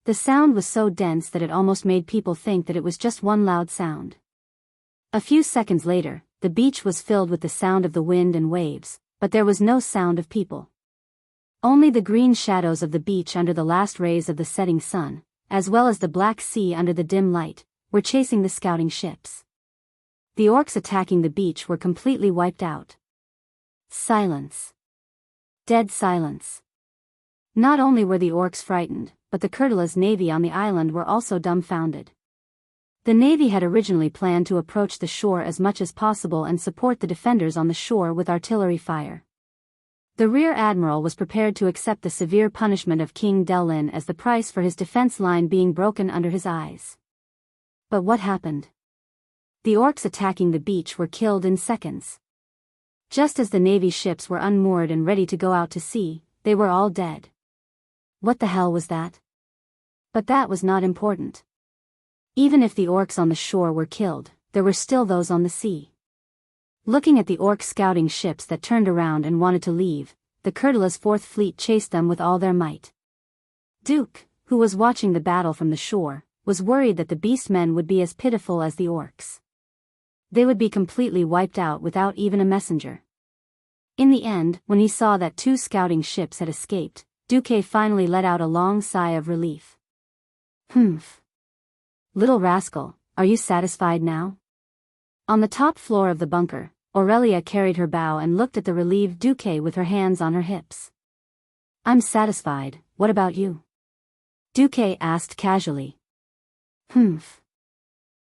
The sound was so dense that it almost made people think that it was just one loud sound. A few seconds later, the beach was filled with the sound of the wind and waves, but there was no sound of people. Only the green shadows of the beach under the last rays of the setting sun, as well as the black sea under the dim light, were chasing the scouting ships. The orcs attacking the beach were completely wiped out. Silence. Dead silence. Not only were the orcs frightened, but the Kurtula's navy on the island were also dumbfounded. The navy had originally planned to approach the shore as much as possible and support the defenders on the shore with artillery fire. The rear admiral was prepared to accept the severe punishment of King Delin as the price for his defense line being broken under his eyes. But what happened? The orcs attacking the beach were killed in seconds. Just as the Navy ships were unmoored and ready to go out to sea, they were all dead. What the hell was that? But that was not important. Even if the orcs on the shore were killed, there were still those on the sea. Looking at the orc scouting ships that turned around and wanted to leave, the Kurtula's Fourth Fleet chased them with all their might. Duke, who was watching the battle from the shore, was worried that the beastmen would be as pitiful as the orcs. They would be completely wiped out without even a messenger. In the end, when he saw that 2 scouting ships had escaped, Duque finally let out a long sigh of relief. Humph. Little rascal, are you satisfied now? On the top floor of the bunker, Aurelia carried her bow and looked at the relieved Duque with her hands on her hips. I'm satisfied, what about you? Duque asked casually. Humph.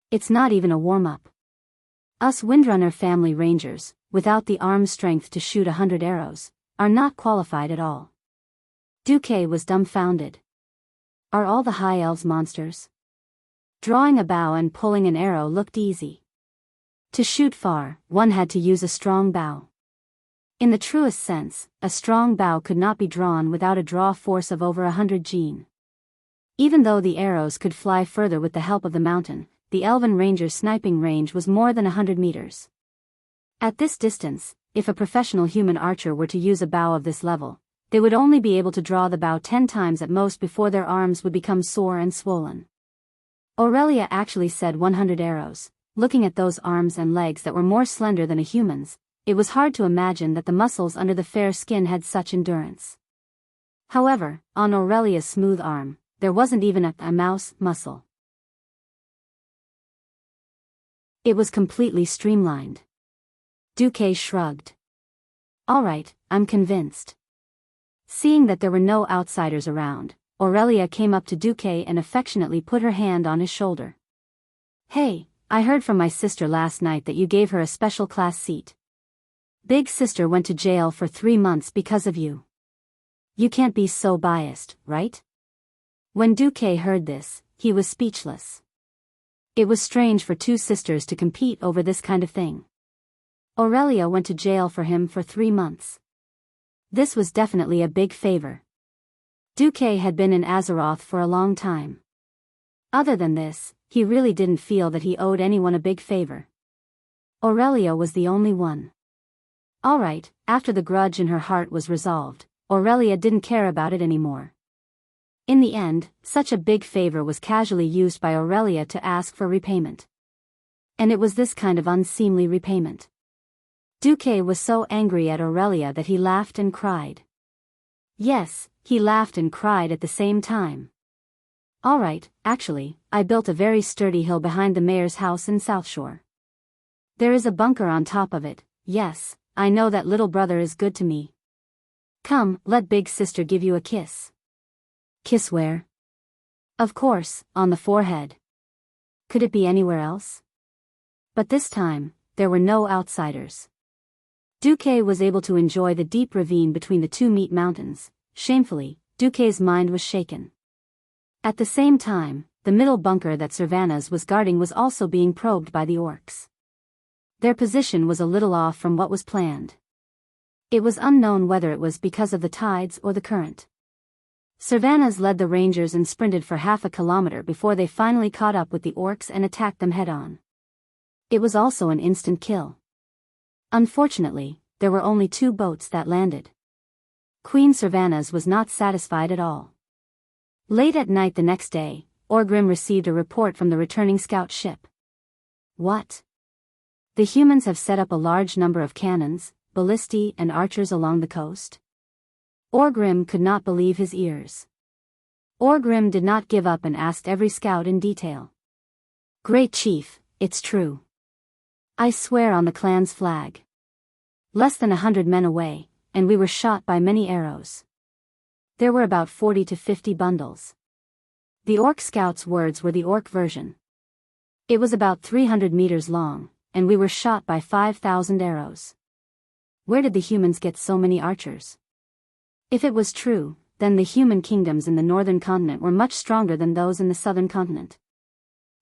It's not even a warm-up. Us Windrunner family rangers, without the arm strength to shoot 100 arrows, are not qualified at all. Duque was dumbfounded. Are all the high elves monsters? Drawing a bow and pulling an arrow looked easy. To shoot far, one had to use a strong bow. In the truest sense, a strong bow could not be drawn without a draw force of over 100 Gen. Even though the arrows could fly further with the help of the mountain, the Elven Ranger's sniping range was more than 100 meters. At this distance, if a professional human archer were to use a bow of this level, they would only be able to draw the bow 10 times at most before their arms would become sore and swollen. Aurelia actually said 100 arrows. Looking at those arms and legs that were more slender than a human's, it was hard to imagine that the muscles under the fair skin had such endurance. However, on Aurelia's smooth arm, there wasn't even a mouse muscle. It was completely streamlined. Duque shrugged. All right, I'm convinced. Seeing that there were no outsiders around, Aurelia came up to Duque and affectionately put her hand on his shoulder. Hey, I heard from my sister last night that you gave her a special class seat. Big sister went to jail for 3 months because of you. You can't be so biased, right? When Duque heard this, he was speechless. It was strange for 2 sisters to compete over this kind of thing. Aurelia went to jail for him for 3 months. This was definitely a big favor. Duque had been in Azeroth for a long time. Other than this, he really didn't feel that he owed anyone a big favor. Aurelia was the only one. Alright, after the grudge in her heart was resolved, Aurelia didn't care about it anymore. In the end, such a big favor was casually used by Aurelia to ask for repayment. And it was this kind of unseemly repayment. Duque was so angry at Aurelia that he laughed and cried. Yes, he laughed and cried at the same time. Alright, actually, I built a very sturdy hill behind the mayor's house in South Shore. There is a bunker on top of it. Yes, I know that little brother is good to me. Come, let big sister give you a kiss. Kiss where? Of course, on the forehead. Could it be anywhere else? But this time, there were no outsiders. Duque was able to enjoy the deep ravine between the 2 meat mountains. Shamefully, Duque's mind was shaken. At the same time, the middle bunker that Servanas was guarding was also being probed by the orcs. Their position was a little off from what was planned. It was unknown whether it was because of the tides or the current. Servanas led the rangers and sprinted for half a kilometer before they finally caught up with the orcs and attacked them head-on. It was also an instant kill. Unfortunately, there were only 2 boats that landed. Queen Servanas was not satisfied at all. Late at night the next day, Orgrim received a report from the returning scout ship. What? The humans have set up a large number of cannons, ballistae and archers along the coast? Orgrim could not believe his ears. Orgrim did not give up and asked every scout in detail. Great Chief, it's true. I swear on the clan's flag. Less than 100 men away, and we were shot by many arrows. There were about 40 to 50 bundles. The orc scout's words were the orc version. It was about 300 meters long, and we were shot by 5,000 arrows. Where did the humans get so many archers? If it was true, then the human kingdoms in the northern continent were much stronger than those in the southern continent.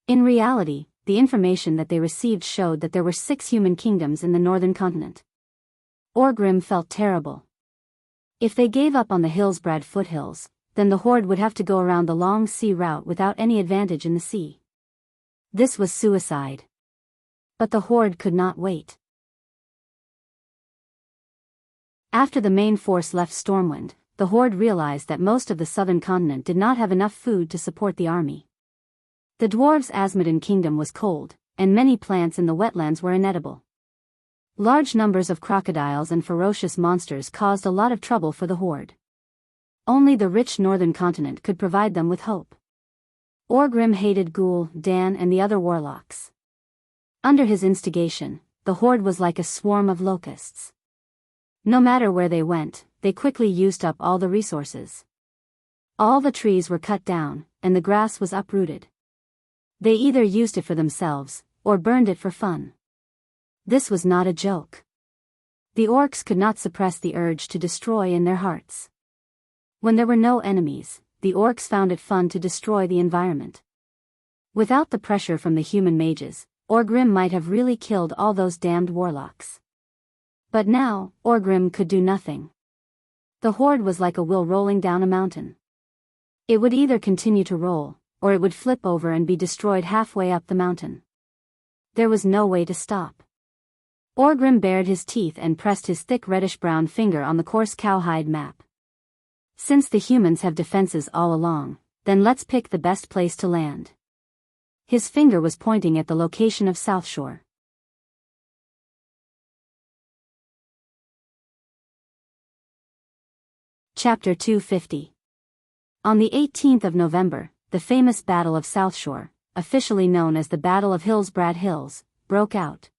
In reality, the information that they received showed that there were 6 human kingdoms in the northern continent. Orgrim felt terrible. If they gave up on the Hillsbrad foothills, then the horde would have to go around the long sea route without any advantage in the sea. This was suicide. But the horde could not wait. After the main force left Stormwind, the horde realized that most of the southern continent did not have enough food to support the army. The dwarves' Asmodean kingdom was cold, and many plants in the wetlands were inedible. Large numbers of crocodiles and ferocious monsters caused a lot of trouble for the horde. Only the rich northern continent could provide them with hope. Orgrim hated Ghoul, Dan and the other warlocks. Under his instigation, the horde was like a swarm of locusts. No matter where they went, they quickly used up all the resources. All the trees were cut down, and the grass was uprooted. They either used it for themselves, or burned it for fun. This was not a joke. The orcs could not suppress the urge to destroy in their hearts. When there were no enemies, the orcs found it fun to destroy the environment. Without the pressure from the human mages, Orgrim might have really killed all those damned warlocks. But now, Orgrim could do nothing. The horde was like a wheel rolling down a mountain. It would either continue to roll, or it would flip over and be destroyed halfway up the mountain. There was no way to stop. Orgrim bared his teeth and pressed his thick reddish-brown finger on the coarse cowhide map. Since the humans have defenses all along, then let's pick the best place to land. His finger was pointing at the location of South Shore. Chapter 250. On the 18th of November, the famous Battle of South Shore, officially known as the Battle of Hillsbrad Hills, broke out.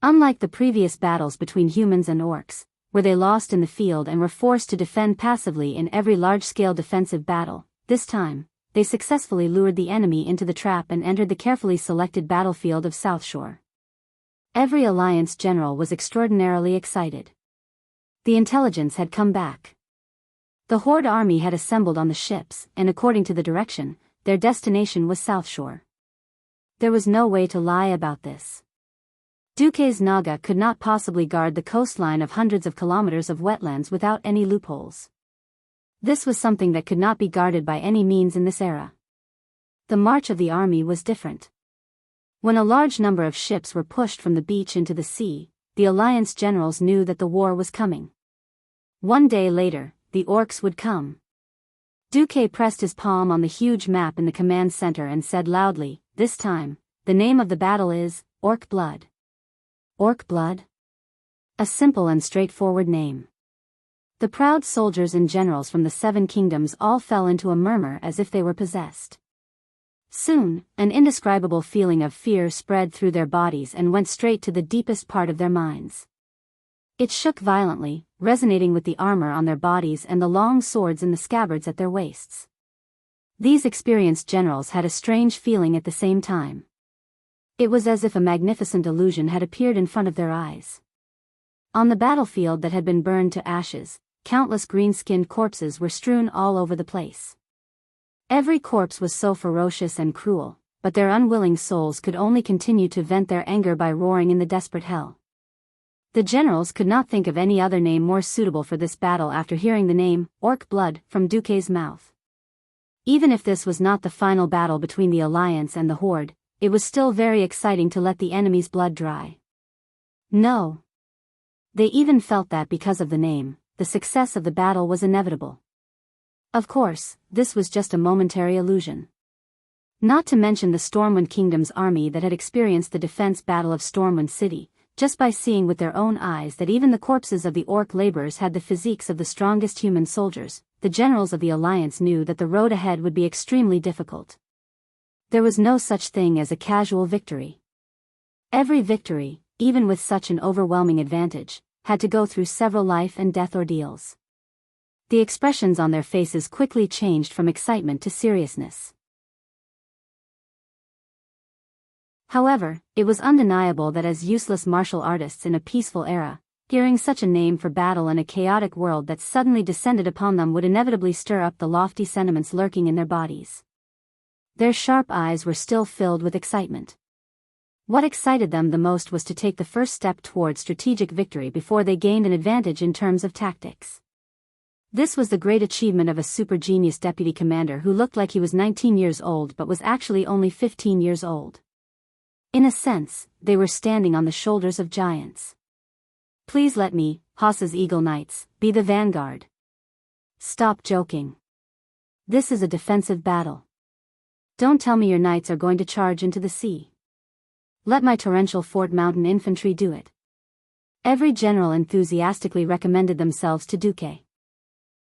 Unlike the previous battles between humans and orcs, where they lost in the field and were forced to defend passively in every large-scale defensive battle, this time, they successfully lured the enemy into the trap and entered the carefully selected battlefield of South Shore. Every alliance general was extraordinarily excited. The intelligence had come back. The horde army had assembled on the ships, and according to the direction, their destination was South Shore. There was no way to lie about this. Duques Naga could not possibly guard the coastline of hundreds of kilometers of wetlands without any loopholes. This was something that could not be guarded by any means in this era. The march of the army was different. When a large number of ships were pushed from the beach into the sea, the alliance generals knew that the war was coming. One day later, the orcs would come. Duque pressed his palm on the huge map in the command center and said loudly, "This time, the name of the battle is Orc Blood." Orc Blood? A simple and straightforward name. The proud soldiers and generals from the 7 kingdoms all fell into a murmur as if they were possessed. Soon, an indescribable feeling of fear spread through their bodies and went straight to the deepest part of their minds. It shook violently, resonating with the armor on their bodies and the long swords in the scabbards at their waists. These experienced generals had a strange feeling at the same time. It was as if a magnificent illusion had appeared in front of their eyes. On the battlefield that had been burned to ashes, countless green-skinned corpses were strewn all over the place. Every corpse was so ferocious and cruel, but their unwilling souls could only continue to vent their anger by roaring in the desperate hell. The generals could not think of any other name more suitable for this battle after hearing the name, Orc Blood, from Duque's mouth. Even if this was not the final battle between the Alliance and the Horde, it was still very exciting to let the enemy's blood dry. No. They even felt that because of the name, the success of the battle was inevitable. Of course, this was just a momentary illusion. Not to mention the Stormwind Kingdom's army that had experienced the defense battle of Stormwind City, just by seeing with their own eyes that even the corpses of the orc laborers had the physiques of the strongest human soldiers, the generals of the Alliance knew that the road ahead would be extremely difficult. There was no such thing as a casual victory. Every victory, even with such an overwhelming advantage, had to go through several life and death ordeals. The expressions on their faces quickly changed from excitement to seriousness. However, it was undeniable that as useless martial artists in a peaceful era, hearing such a name for battle in a chaotic world that suddenly descended upon them would inevitably stir up the lofty sentiments lurking in their bodies. Their sharp eyes were still filled with excitement. What excited them the most was to take the first step toward strategic victory before they gained an advantage in terms of tactics. This was the great achievement of a super genius deputy commander who looked like he was 19 years old but was actually only 15 years old. In a sense, they were standing on the shoulders of giants. Please let me, Haas's Eagle Knights, be the vanguard. Stop joking. This is a defensive battle. Don't tell me your knights are going to charge into the sea. Let my torrential Fort Mountain infantry do it. Every general enthusiastically recommended themselves to Duque.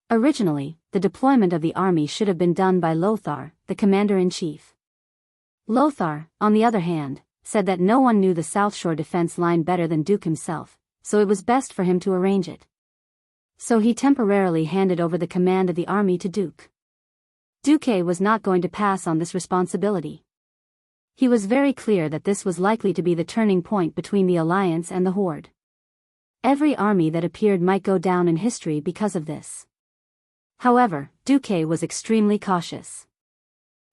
Originally, the deployment of the army should have been done by Lothar, the commander-in-chief. Lothar, on the other hand, said that no one knew the South Shore defense line better than Duque himself, so it was best for him to arrange it. So he temporarily handed over the command of the army to Duque. Duque was not going to pass on this responsibility. He was very clear that this was likely to be the turning point between the alliance and the horde. Every army that appeared might go down in history because of this. However, Duque was extremely cautious.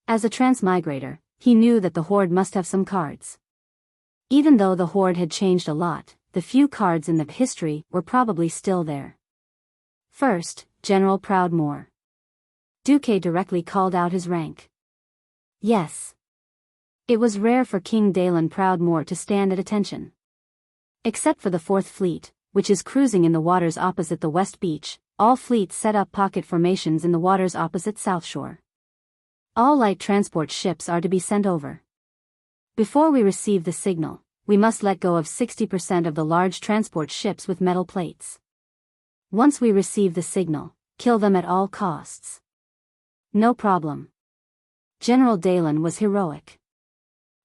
As a transmigrator, he knew that the horde must have some cards. Even though the horde had changed a lot, the few cards in the history were probably still there. First, General Proudmoore. Duque directly called out his rank. Yes. It was rare for King Dalen Proudmoore to stand at attention. Except for the 4th Fleet, which is cruising in the waters opposite the West Beach, all fleets set up pocket formations in the waters opposite South Shore. All light transport ships are to be sent over. Before we receive the signal, we must let go of 60% of the large transport ships with metal plates. Once we receive the signal, kill them at all costs. No problem. General Dalen was heroic.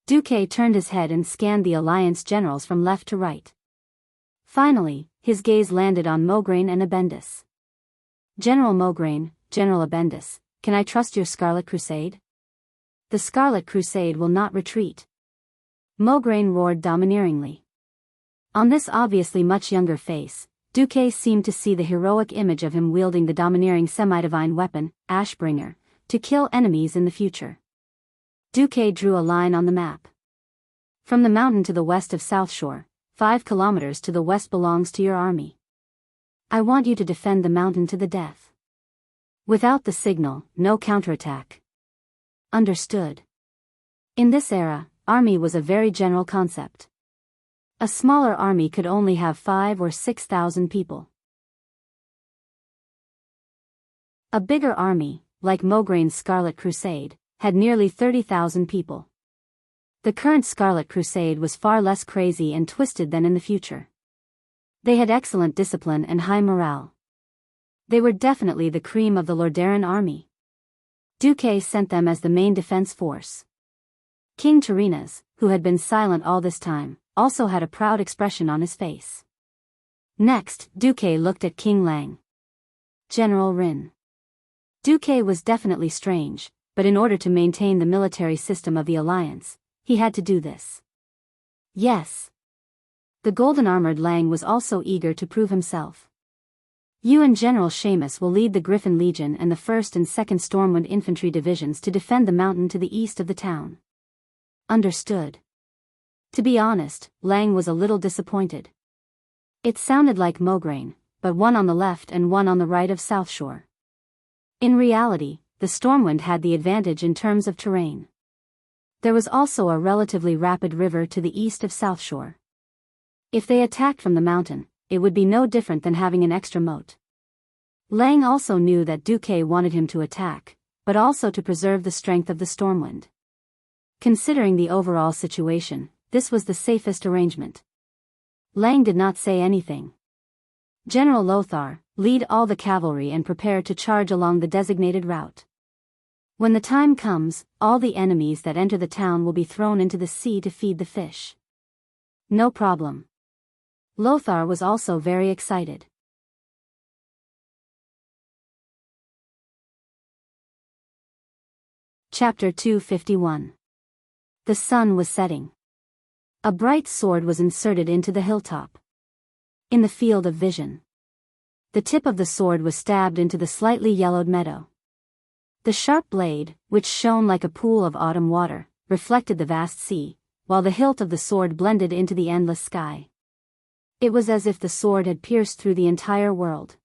Duque turned his head and scanned the alliance generals from left to right. Finally, his gaze landed on Mograine and Abendis. General Mograine, General Abendis, can I trust your Scarlet Crusade? The Scarlet Crusade will not retreat. Mograine roared domineeringly. On this obviously much younger face, Duque seemed to see the heroic image of him wielding the domineering semi-divine weapon, Ashbringer, to kill enemies in the future. Duque drew a line on the map. From the mountain to the west of South Shore, 5 kilometers to the west belongs to your army. I want you to defend the mountain to the death. Without the signal, no counterattack. Understood. In this era, army was a very general concept. A smaller army could only have 5,000 or 6,000 people. A bigger army, like Mograine's Scarlet Crusade, had nearly 30,000 people. The current Scarlet Crusade was far less crazy and twisted than in the future. They had excellent discipline and high morale. They were definitely the cream of the Lordaeron army. Duque sent them as the main defense force. King Terinas, who had been silent all this time, also had a proud expression on his face. Next, Duque looked at King Lang. General Rin. Duque was definitely strange, but in order to maintain the military system of the alliance, he had to do this. Yes. The golden-armored Lang was also eager to prove himself. You and General Seamus will lead the Griffin Legion and the 1st and 2nd Stormwind Infantry Divisions to defend the mountain to the east of the town. Understood. To be honest, Lang was a little disappointed. It sounded like Mograine, but one on the left and one on the right of South Shore. In reality, the Stormwind had the advantage in terms of terrain. There was also a relatively rapid river to the east of South Shore. If they attacked from the mountain, it would be no different than having an extra moat. Lang also knew that Duque wanted him to attack, but also to preserve the strength of the Stormwind. Considering the overall situation, this was the safest arrangement. Lang did not say anything. General Lothar, lead all the cavalry and prepare to charge along the designated route. When the time comes, all the enemies that enter the town will be thrown into the sea to feed the fish. No problem. Lothar was also very excited. Chapter 251. The sun was setting. A bright sword was inserted into the hilltop. In the field of vision. The tip of the sword was stabbed into the slightly yellowed meadow. The sharp blade, which shone like a pool of autumn water, reflected the vast sea, while the hilt of the sword blended into the endless sky. It was as if the sword had pierced through the entire world.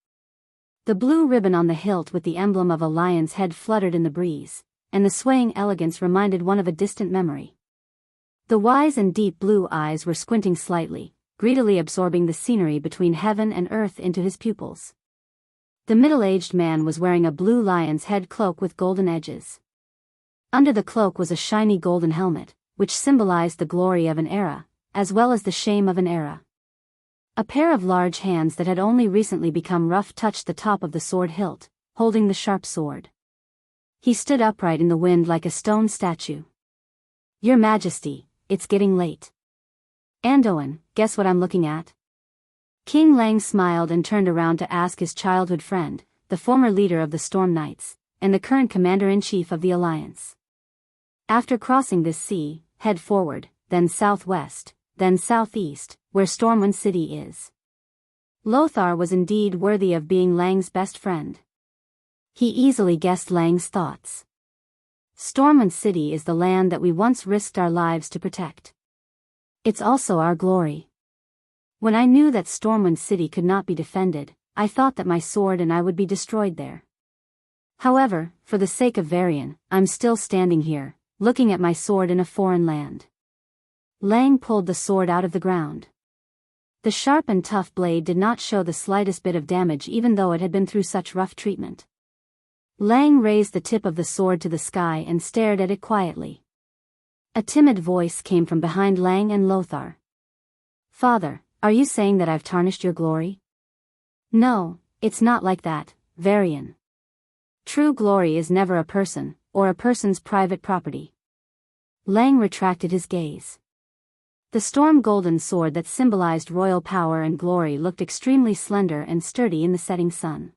The blue ribbon on the hilt with the emblem of a lion's head fluttered in the breeze, and the swaying elegance reminded one of a distant memory. The wise and deep blue eyes were squinting slightly, greedily absorbing the scenery between heaven and earth into his pupils. The middle-aged man was wearing a blue lion's head cloak with golden edges. Under the cloak was a shiny golden helmet, which symbolized the glory of an era, as well as the shame of an era. A pair of large hands that had only recently become rough touched the top of the sword hilt, holding the sharp sword. He stood upright in the wind like a stone statue. "Your Majesty, it's getting late." "Andoan, guess what I'm looking at?" King Lang smiled and turned around to ask his childhood friend, the former leader of the Storm Knights, and the current commander-in-chief of the Alliance. After crossing this sea, head forward, then southwest, then southeast, where Stormwind City is. Lothar was indeed worthy of being Lang's best friend. He easily guessed Lang's thoughts. Stormwind City is the land that we once risked our lives to protect. It's also our glory. When I knew that Stormwind City could not be defended, I thought that my sword and I would be destroyed there. However, for the sake of Varian, I'm still standing here, looking at my sword in a foreign land. Lang pulled the sword out of the ground. The sharp and tough blade did not show the slightest bit of damage even though it had been through such rough treatment. Lang raised the tip of the sword to the sky and stared at it quietly. A timid voice came from behind Lang and Lothar. "Father, are you saying that I've tarnished your glory?" "No, it's not like that, Varian. True glory is never a person, or a person's private property." Lang retracted his gaze. The storm golden sword that symbolized royal power and glory looked extremely slender and sturdy in the setting sun.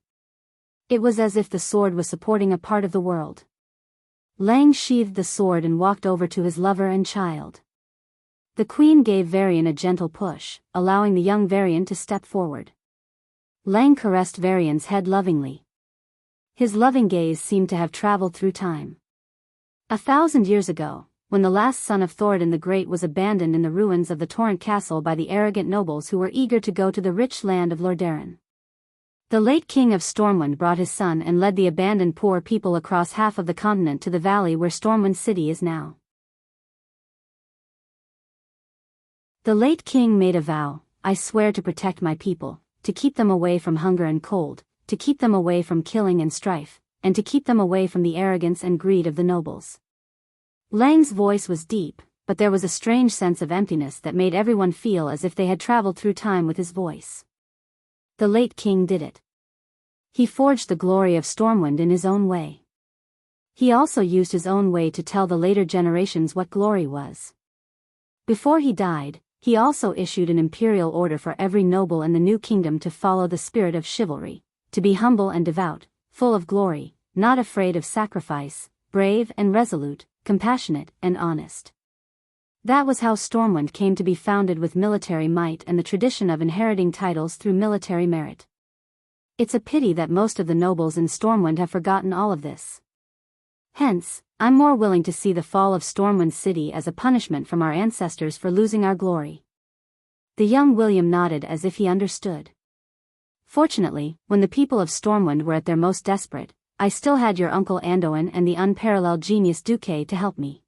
It was as if the sword was supporting a part of the world. Lang sheathed the sword and walked over to his lover and child. The queen gave Varian a gentle push, allowing the young Varian to step forward. Lang caressed Varian's head lovingly. His loving gaze seemed to have traveled through time. 1,000 years ago, when the last son of Thoradin the Great was abandoned in the ruins of the Torrent Castle by the arrogant nobles who were eager to go to the rich land of Lordaeron. The late king of Stormwind brought his son and led the abandoned poor people across half of the continent to the valley where Stormwind City is now. The late king made a vow, "I swear to protect my people, to keep them away from hunger and cold, to keep them away from killing and strife, and to keep them away from the arrogance and greed of the nobles." Lang's voice was deep, but there was a strange sense of emptiness that made everyone feel as if they had traveled through time with his voice. The late king did it. He forged the glory of Stormwind in his own way. He also used his own way to tell the later generations what glory was. Before he died, he also issued an imperial order for every noble in the new kingdom to follow the spirit of chivalry, to be humble and devout, full of glory, not afraid of sacrifice, brave and resolute, compassionate and honest. That was how Stormwind came to be founded, with military might and the tradition of inheriting titles through military merit. It's a pity that most of the nobles in Stormwind have forgotten all of this. Hence, I'm more willing to see the fall of Stormwind City as a punishment from our ancestors for losing our glory. The young William nodded as if he understood. Fortunately, when the people of Stormwind were at their most desperate, I still had your uncle Andoan and the unparalleled genius Duque to help me.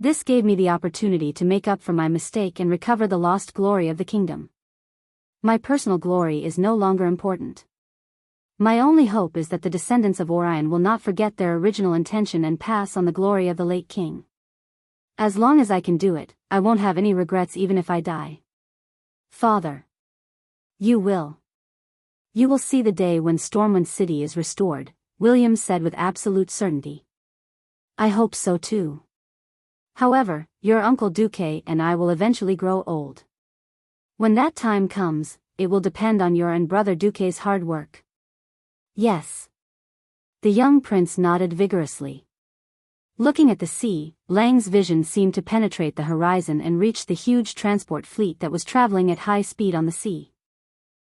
This gave me the opportunity to make up for my mistake and recover the lost glory of the kingdom. My personal glory is no longer important. My only hope is that the descendants of Orion will not forget their original intention and pass on the glory of the late king. As long as I can do it, I won't have any regrets even if I die. Father. You will. You will see the day when Stormwind City is restored, William said with absolute certainty. I hope so too. However, your Uncle Duque and I will eventually grow old. When that time comes, it will depend on your and Brother Duque's hard work. Yes. The young prince nodded vigorously. Looking at the sea, Lang's vision seemed to penetrate the horizon and reach the huge transport fleet that was traveling at high speed on the sea.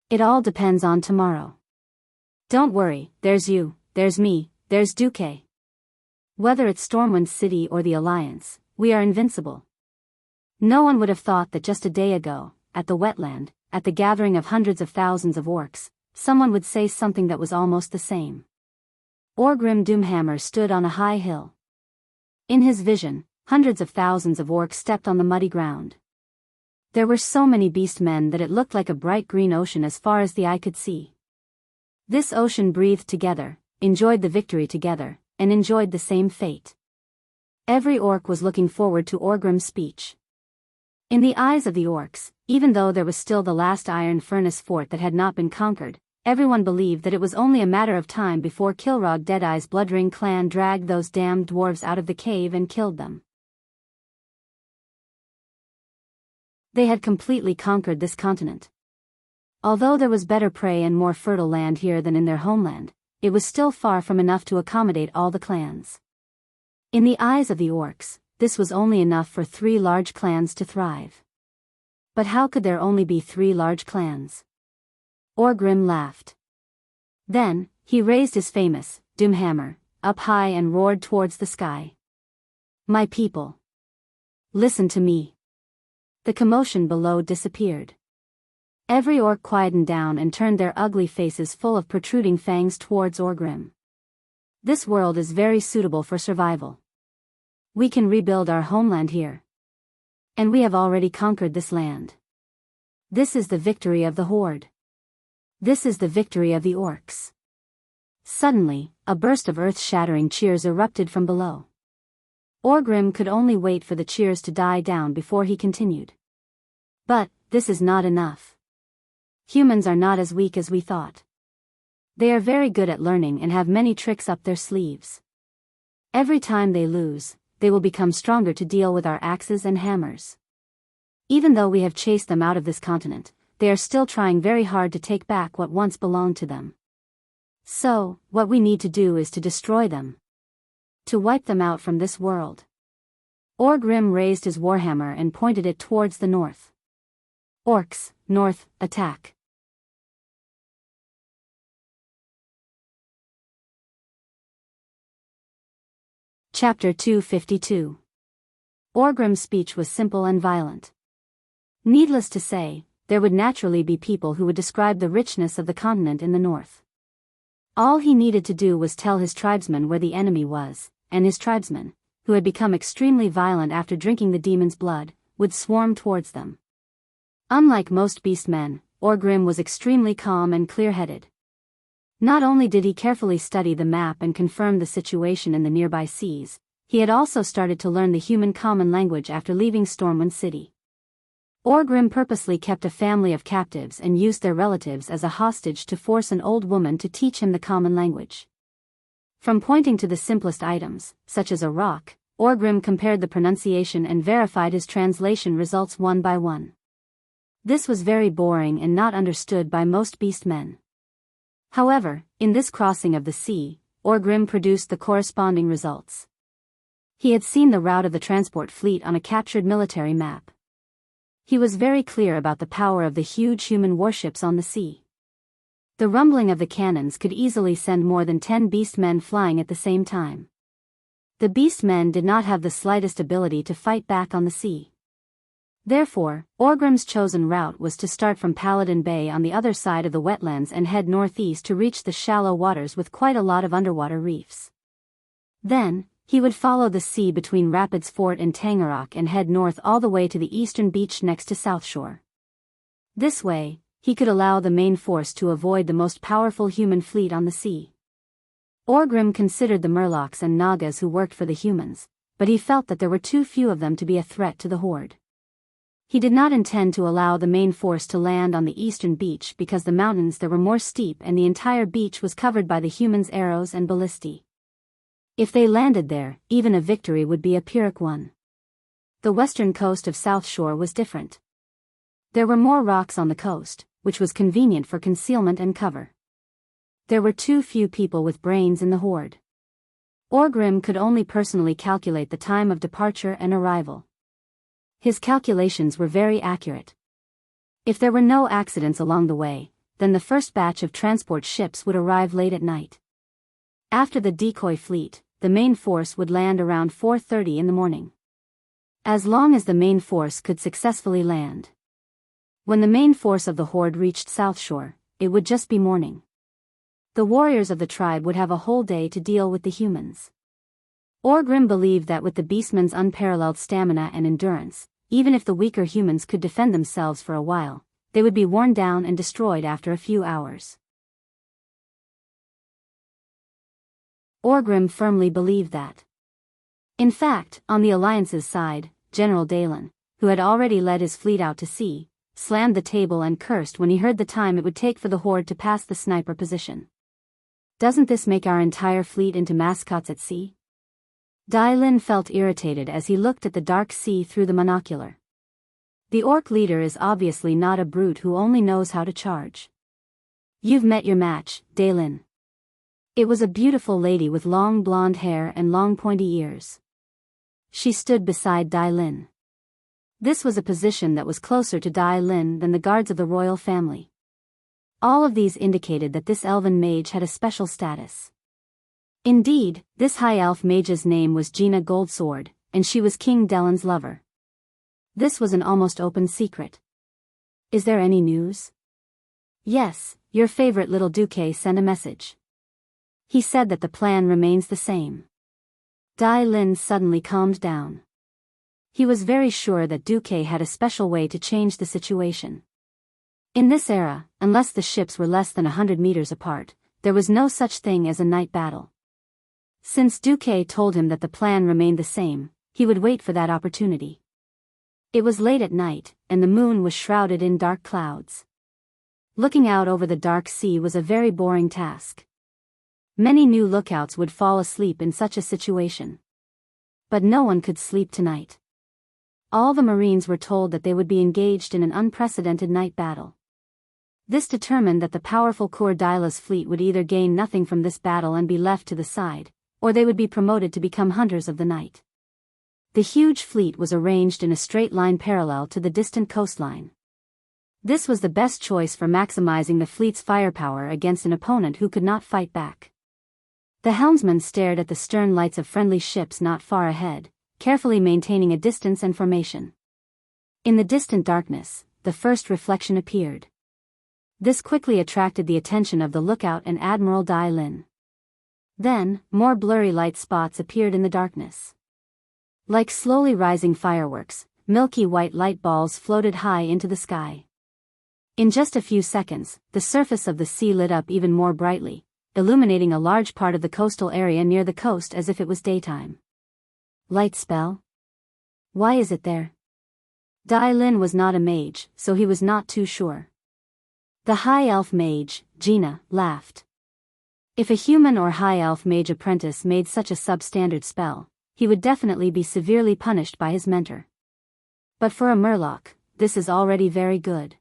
It all depends on tomorrow. Don't worry, there's you, there's me, there's Duque. Whether it's Stormwind City or the Alliance, we are invincible. No one would have thought that just a day ago, at the wetland, at the gathering of hundreds of thousands of orcs, someone would say something that was almost the same. Orgrim Doomhammer stood on a high hill. In his vision, hundreds of thousands of orcs stepped on the muddy ground. There were so many beast-men that it looked like a bright green ocean as far as the eye could see. This ocean breathed together, enjoyed the victory together, and enjoyed the same fate. Every orc was looking forward to Orgrim's speech. In the eyes of the orcs, even though there was still the last iron furnace fort that had not been conquered, everyone believed that it was only a matter of time before Kilrog Deadeye's bloodring clan dragged those damned dwarves out of the cave and killed them. They had completely conquered this continent. Although there was better prey and more fertile land here than in their homeland, it was still far from enough to accommodate all the clans. In the eyes of the orcs, this was only enough for 3 large clans to thrive. But how could there only be 3 large clans? Orgrim laughed. Then, he raised his famous Doomhammer up high and roared towards the sky. My people! Listen to me! The commotion below disappeared. Every orc quietened down and turned their ugly faces full of protruding fangs towards Orgrim. This world is very suitable for survival. We can rebuild our homeland here. And we have already conquered this land. This is the victory of the Horde. This is the victory of the orcs. Suddenly, a burst of earth-shattering cheers erupted from below. Orgrim could only wait for the cheers to die down before he continued. But, this is not enough. Humans are not as weak as we thought. They are very good at learning and have many tricks up their sleeves. Every time they lose, they will become stronger to deal with our axes and hammers. Even though we have chased them out of this continent, they are still trying very hard to take back what once belonged to them. So, what we need to do is to destroy them. To wipe them out from this world. Orgrim raised his warhammer and pointed it towards the north. Orcs, north, attack. Chapter 252. Orgrim's speech was simple and violent. Needless to say, there would naturally be people who would describe the richness of the continent in the north. All he needed to do was tell his tribesmen where the enemy was, and his tribesmen, who had become extremely violent after drinking the demon's blood, would swarm towards them. Unlike most beastmen, Orgrim was extremely calm and clear-headed. Not only did he carefully study the map and confirm the situation in the nearby seas, he had also started to learn the human common language after leaving Stormwind City. Orgrim purposely kept a family of captives and used their relatives as a hostage to force an old woman to teach him the common language. From pointing to the simplest items, such as a rock, Orgrim compared the pronunciation and verified his translation results one by one. This was very boring and not understood by most beastmen. However, in this crossing of the sea, Orgrim produced the corresponding results. He had seen the route of the transport fleet on a captured military map. He was very clear about the power of the huge human warships on the sea. The rumbling of the cannons could easily send more than 10 beastmen flying at the same time. The beastmen did not have the slightest ability to fight back on the sea. Therefore, Orgrim's chosen route was to start from Paladin Bay on the other side of the wetlands and head northeast to reach the shallow waters with quite a lot of underwater reefs. Then, he would follow the sea between Rapids Fort and Tangarock and head north all the way to the eastern beach next to South Shore. This way, he could allow the main force to avoid the most powerful human fleet on the sea. Orgrim considered the Murlocs and Nagas who worked for the humans, but he felt that there were too few of them to be a threat to the Horde. He did not intend to allow the main force to land on the eastern beach because the mountains there were more steep and the entire beach was covered by the humans' arrows and ballistae. If they landed there, even a victory would be a Pyrrhic one. The western coast of South Shore was different. There were more rocks on the coast, which was convenient for concealment and cover. There were too few people with brains in the Horde. Orgrim could only personally calculate the time of departure and arrival. His calculations were very accurate. If there were no accidents along the way, then the first batch of transport ships would arrive late at night. After the decoy fleet, the main force would land around 4:30 in the morning. As long as the main force could successfully land. When the main force of the horde reached South Shore, it would just be morning. The warriors of the tribe would have a whole day to deal with the humans. Orgrim believed that with the beastmen's unparalleled stamina and endurance, even if the weaker humans could defend themselves for a while, they would be worn down and destroyed after a few hours. Orgrim firmly believed that. In fact, on the Alliance's side, General Dalen, who had already led his fleet out to sea, slammed the table and cursed when he heard the time it would take for the horde to pass the sniper position. Doesn't this make our entire fleet into mascots at sea? Dai-Lin felt irritated as he looked at the dark sea through the monocular. The orc leader is obviously not a brute who only knows how to charge. You've met your match, Dai-Lin. It was a beautiful lady with long blonde hair and long pointy ears. She stood beside Dai-Lin. This was a position that was closer to Dai-Lin than the guards of the royal family. All of these indicated that this elven mage had a special status. Indeed, this high elf mage's name was Gina Goldsword, and she was King Delen's lover. This was an almost open secret. Is there any news? Yes, your favorite little Duque sent a message. He said that the plan remains the same. Dai-Lin suddenly calmed down. He was very sure that Duque had a special way to change the situation. In this era, unless the ships were less than 100 meters apart, there was no such thing as a night battle. Since Duque told him that the plan remained the same, he would wait for that opportunity. It was late at night, and the moon was shrouded in dark clouds. Looking out over the dark sea was a very boring task. Many new lookouts would fall asleep in such a situation. But no one could sleep tonight. All the Marines were told that they would be engaged in an unprecedented night battle. This determined that the powerful Coeur d'Ila's fleet would either gain nothing from this battle and be left to the side, or they would be promoted to become hunters of the night. The huge fleet was arranged in a straight line parallel to the distant coastline. This was the best choice for maximizing the fleet's firepower against an opponent who could not fight back. The helmsman stared at the stern lights of friendly ships not far ahead, carefully maintaining a distance and formation. In the distant darkness, the first reflection appeared. This quickly attracted the attention of the lookout and Admiral Dai-Lin. Then, more blurry light spots appeared in the darkness. Like slowly rising fireworks, milky white light balls floated high into the sky. In just a few seconds, the surface of the sea lit up even more brightly, illuminating a large part of the coastal area near the coast as if it was daytime. Light spell? Why is it there? Dai-Lin was not a mage, so he was not too sure. The high elf mage, Gina, laughed. If a human or high elf mage apprentice made such a substandard spell, he would definitely be severely punished by his mentor. But for a murloc, this is already very good.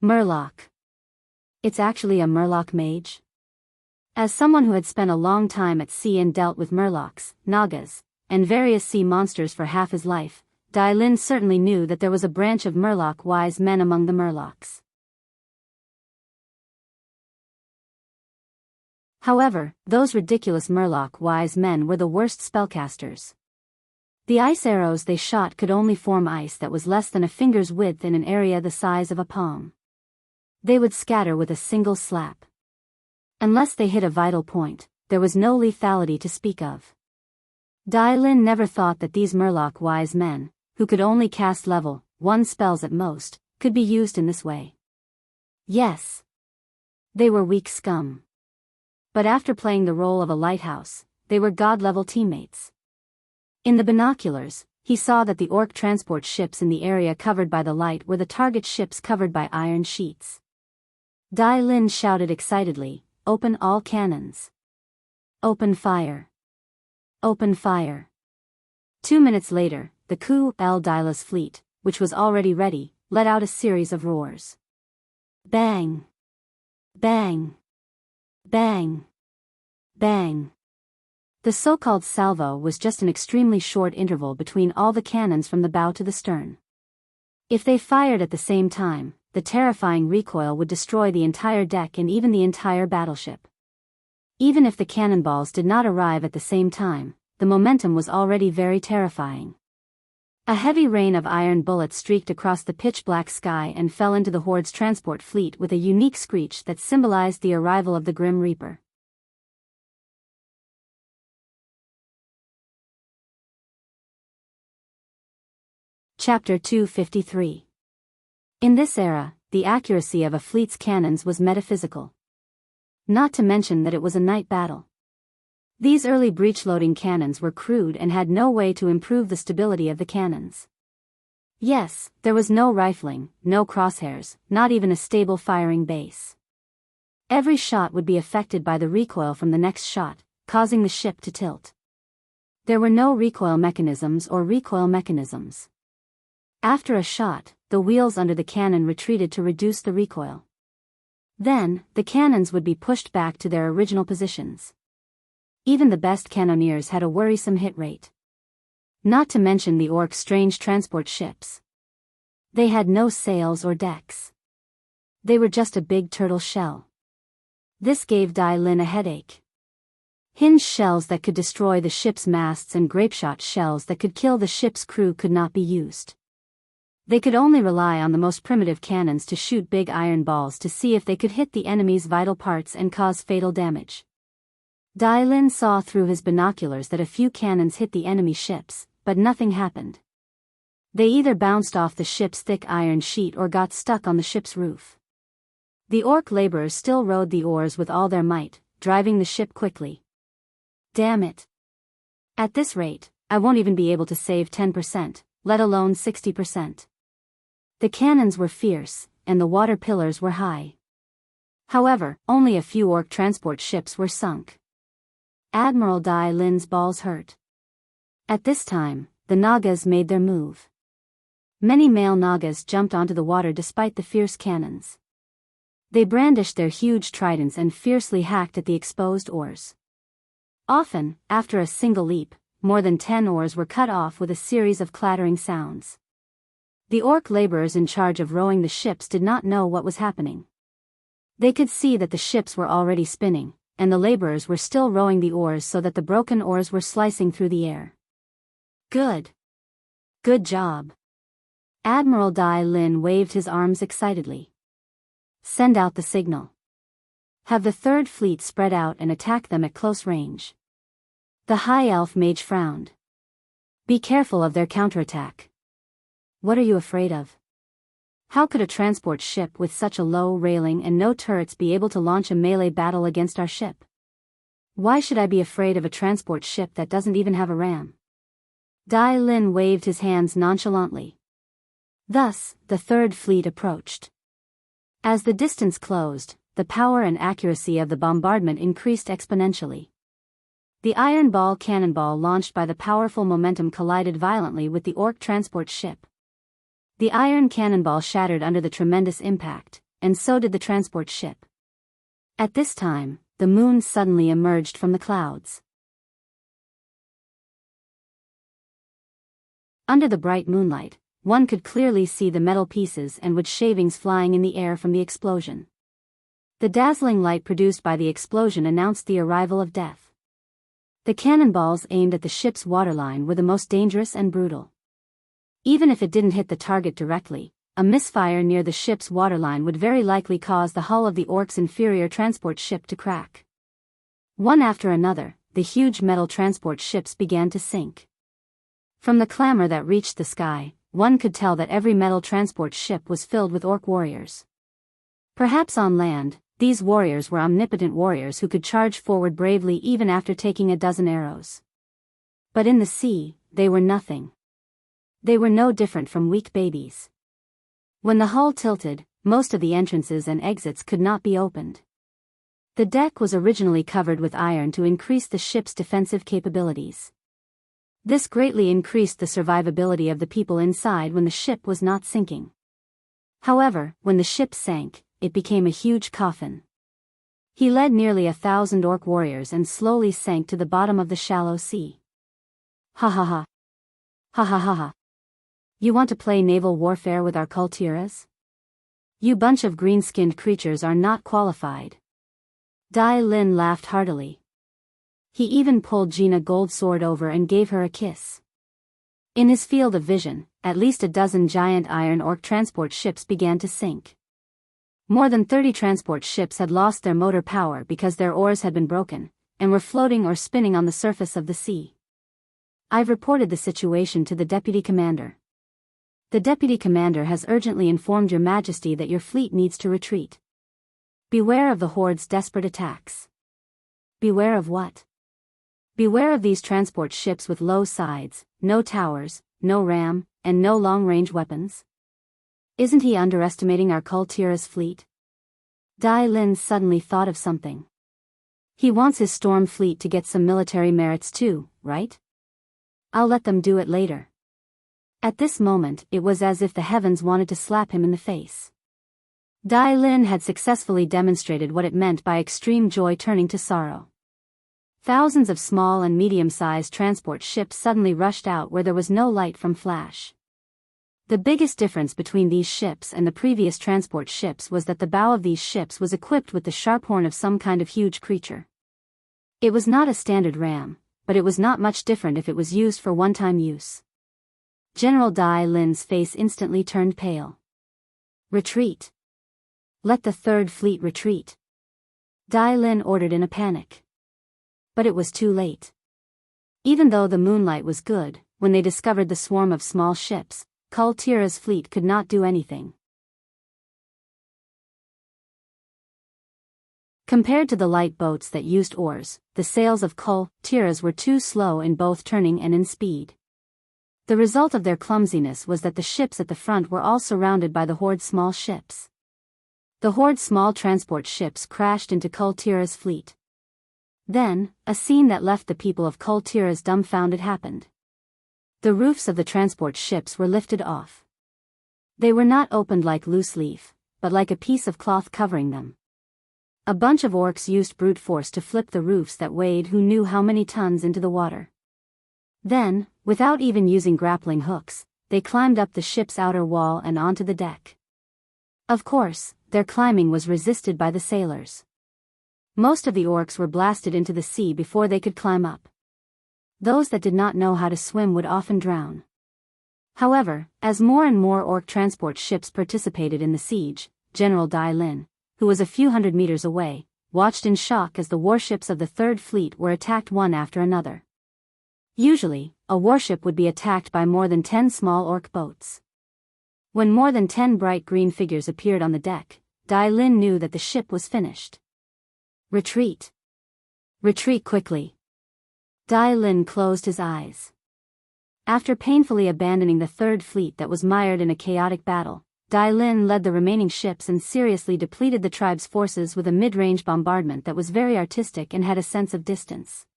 Murloc. It's actually a murloc mage? As someone who had spent a long time at sea and dealt with murlocs, nagas, and various sea monsters for half his life, Dai-Lin certainly knew that there was a branch of murloc wise men among the murlocs. However, those ridiculous murloc wise men were the worst spellcasters. The ice arrows they shot could only form ice that was less than a finger's width in an area the size of a palm. They would scatter with a single slap. Unless they hit a vital point, there was no lethality to speak of. Dai-Lin never thought that these murloc wise men, who could only cast level 1 spells at most, could be used in this way. Yes. They were weak scum. But after playing the role of a lighthouse, they were god-level teammates. In the binoculars, he saw that the orc transport ships in the area covered by the light were the target ships covered by iron sheets. Dai-Lin shouted excitedly, "Open all cannons! Open fire! Open fire!" 2 minutes later, the Coeur d'Ila's fleet, which was already ready, let out a series of roars. Bang! Bang! Bang! Bang! The so-called salvo was just an extremely short interval between all the cannons from the bow to the stern. If they fired at the same time, the terrifying recoil would destroy the entire deck and even the entire battleship. Even if the cannonballs did not arrive at the same time, the momentum was already very terrifying. A heavy rain of iron bullets streaked across the pitch-black sky and fell into the Horde's transport fleet with a unique screech that symbolized the arrival of the Grim Reaper. Chapter 253. In this era, the accuracy of a fleet's cannons was metaphysical. Not to mention that it was a night battle. These early breech-loading cannons were crude and had no way to improve the stability of the cannons. Yes, there was no rifling, no crosshairs, not even a stable firing base. Every shot would be affected by the recoil from the next shot, causing the ship to tilt. There were no recoil mechanisms or recoil mechanisms. After a shot, the wheels under the cannon retreated to reduce the recoil. Then, the cannons would be pushed back to their original positions. Even the best cannoneers had a worrisome hit rate. Not to mention the Orcs' strange transport ships. They had no sails or decks. They were just a big turtle shell. This gave Dai Lin a headache. Hinged shells that could destroy the ship's masts and grapeshot shells that could kill the ship's crew could not be used. They could only rely on the most primitive cannons to shoot big iron balls to see if they could hit the enemy's vital parts and cause fatal damage. Dai Lin saw through his binoculars that a few cannons hit the enemy ships, but nothing happened. They either bounced off the ship's thick iron sheet or got stuck on the ship's roof. The Orc laborers still rowed the oars with all their might, driving the ship quickly. Damn it. At this rate, I won't even be able to save 10%, let alone 60%. The cannons were fierce, and the water pillars were high. However, only a few Orc transport ships were sunk. Admiral Dai Lin's balls hurt. At this time, the Nagas made their move. Many male Nagas jumped onto the water despite the fierce cannons. They brandished their huge tridents and fiercely hacked at the exposed oars. Often, after a single leap, more than 10 oars were cut off with a series of clattering sounds. The Orc laborers in charge of rowing the ships did not know what was happening. They could see that the ships were already spinning, and the laborers were still rowing the oars so that the broken oars were slicing through the air. Good. Good job. Admiral Dai Lin waved his arms excitedly. Send out the signal. Have the Third Fleet spread out and attack them at close range. The High Elf mage frowned. Be careful of their counterattack. What are you afraid of? How could a transport ship with such a low railing and no turrets be able to launch a melee battle against our ship? Why should I be afraid of a transport ship that doesn't even have a ram? Dai Lin waved his hands nonchalantly. Thus, the Third Fleet approached. As the distance closed, the power and accuracy of the bombardment increased exponentially. The iron ball cannonball launched by the powerful momentum collided violently with the Orc transport ship. The iron cannonball shattered under the tremendous impact, and so did the transport ship. At this time, the moon suddenly emerged from the clouds. Under the bright moonlight, one could clearly see the metal pieces and wood shavings flying in the air from the explosion. The dazzling light produced by the explosion announced the arrival of death. The cannonballs aimed at the ship's waterline were the most dangerous and brutal. Even if it didn't hit the target directly, a misfire near the ship's waterline would very likely cause the hull of the Orc's inferior transport ship to crack. One after another, the huge metal transport ships began to sink. From the clamor that reached the sky, one could tell that every metal transport ship was filled with Orc warriors. Perhaps on land, these warriors were omnipotent warriors who could charge forward bravely even after taking a dozen arrows. But in the sea, they were nothing. They were no different from weak babies. When the hull tilted, most of the entrances and exits could not be opened. The deck was originally covered with iron to increase the ship's defensive capabilities. This greatly increased the survivability of the people inside when the ship was not sinking. However, when the ship sank, it became a huge coffin. He led nearly 1,000 orc warriors and slowly sank to the bottom of the shallow sea. Ha ha ha. Ha ha ha ha. You want to play naval warfare with our cultiras? You bunch of green-skinned creatures are not qualified. Dai Lin laughed heartily. He even pulled Gina Gold Sword over and gave her a kiss. In his field of vision, at least a dozen giant iron orc transport ships began to sink. More than 30 transport ships had lost their motor power because their oars had been broken, and were floating or spinning on the surface of the sea. I've reported the situation to the deputy commander. The deputy commander has urgently informed your majesty that your fleet needs to retreat. Beware of the horde's desperate attacks. Beware of what? Beware of these transport ships with low sides, no towers, no ram, and no long-range weapons. Isn't he underestimating our cultira's fleet? Dai Lin suddenly thought of something. He wants his storm fleet to get some military merits too, right? I'll let them do it later. At this moment, it was as if the heavens wanted to slap him in the face. Dai Lin had successfully demonstrated what it meant by extreme joy turning to sorrow. Thousands of small and medium-sized transport ships suddenly rushed out where there was no light from flash. The biggest difference between these ships and the previous transport ships was that the bow of these ships was equipped with the sharp horn of some kind of huge creature. It was not a standard ram, but it was not much different if it was used for one-time use. General Dai Lin's face instantly turned pale. Retreat. Let the Third Fleet retreat. Dai Lin ordered in a panic. But it was too late. Even though the moonlight was good, when they discovered the swarm of small ships, Kultira's fleet could not do anything. Compared to the light boats that used oars, the sails of Kultira's were too slow in both turning and in speed. The result of their clumsiness was that the ships at the front were all surrounded by the horde's small ships. The horde's small transport ships crashed into Kultira's fleet. Then, a scene that left the people of Kultira's dumbfounded happened. The roofs of the transport ships were lifted off. They were not opened like loose leaf, but like a piece of cloth covering them. A bunch of orcs used brute force to flip the roofs that weighed who knew how many tons into the water. Then, without even using grappling hooks, they climbed up the ship's outer wall and onto the deck. Of course, their climbing was resisted by the sailors. Most of the orcs were blasted into the sea before they could climb up. Those that did not know how to swim would often drown. However, as more and more orc transport ships participated in the siege, General Dai Lin, who was a few hundred meters away, watched in shock as the warships of the Third Fleet were attacked one after another. Usually, a warship would be attacked by more than 10 small orc boats. When more than 10 bright green figures appeared on the deck, Dai Lin knew that the ship was finished. Retreat. Retreat quickly. Dai Lin closed his eyes. After painfully abandoning the Third Fleet that was mired in a chaotic battle, Dai Lin led the remaining ships and seriously depleted the tribe's forces with a mid-range bombardment that was very artistic and had a sense of distance.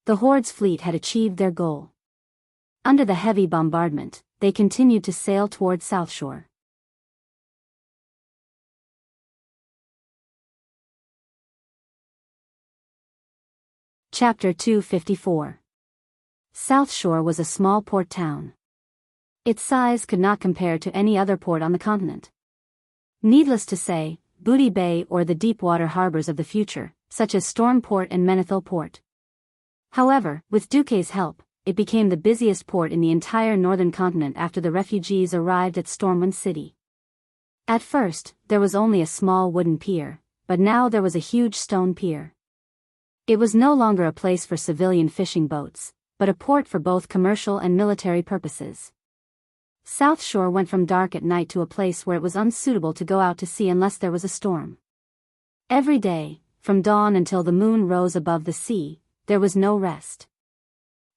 The horde's fleet had achieved their goal. Under the heavy bombardment, they continued to sail toward South Shore. Chapter 254. South Shore was a small port town. Its size could not compare to any other port on the continent. Needless to say, Booty Bay or the deep-water harbors of the future, such as Storm Port and Menethil Port. However, with Duquesne's help, it became the busiest port in the entire northern continent after the refugees arrived at Stormwind City. At first, there was only a small wooden pier, but now there was a huge stone pier. It was no longer a place for civilian fishing boats, but a port for both commercial and military purposes. South Shore went from dark at night to a place where it was unsuitable to go out to sea unless there was a storm. Every day, from dawn until the moon rose above the sea, there was no rest.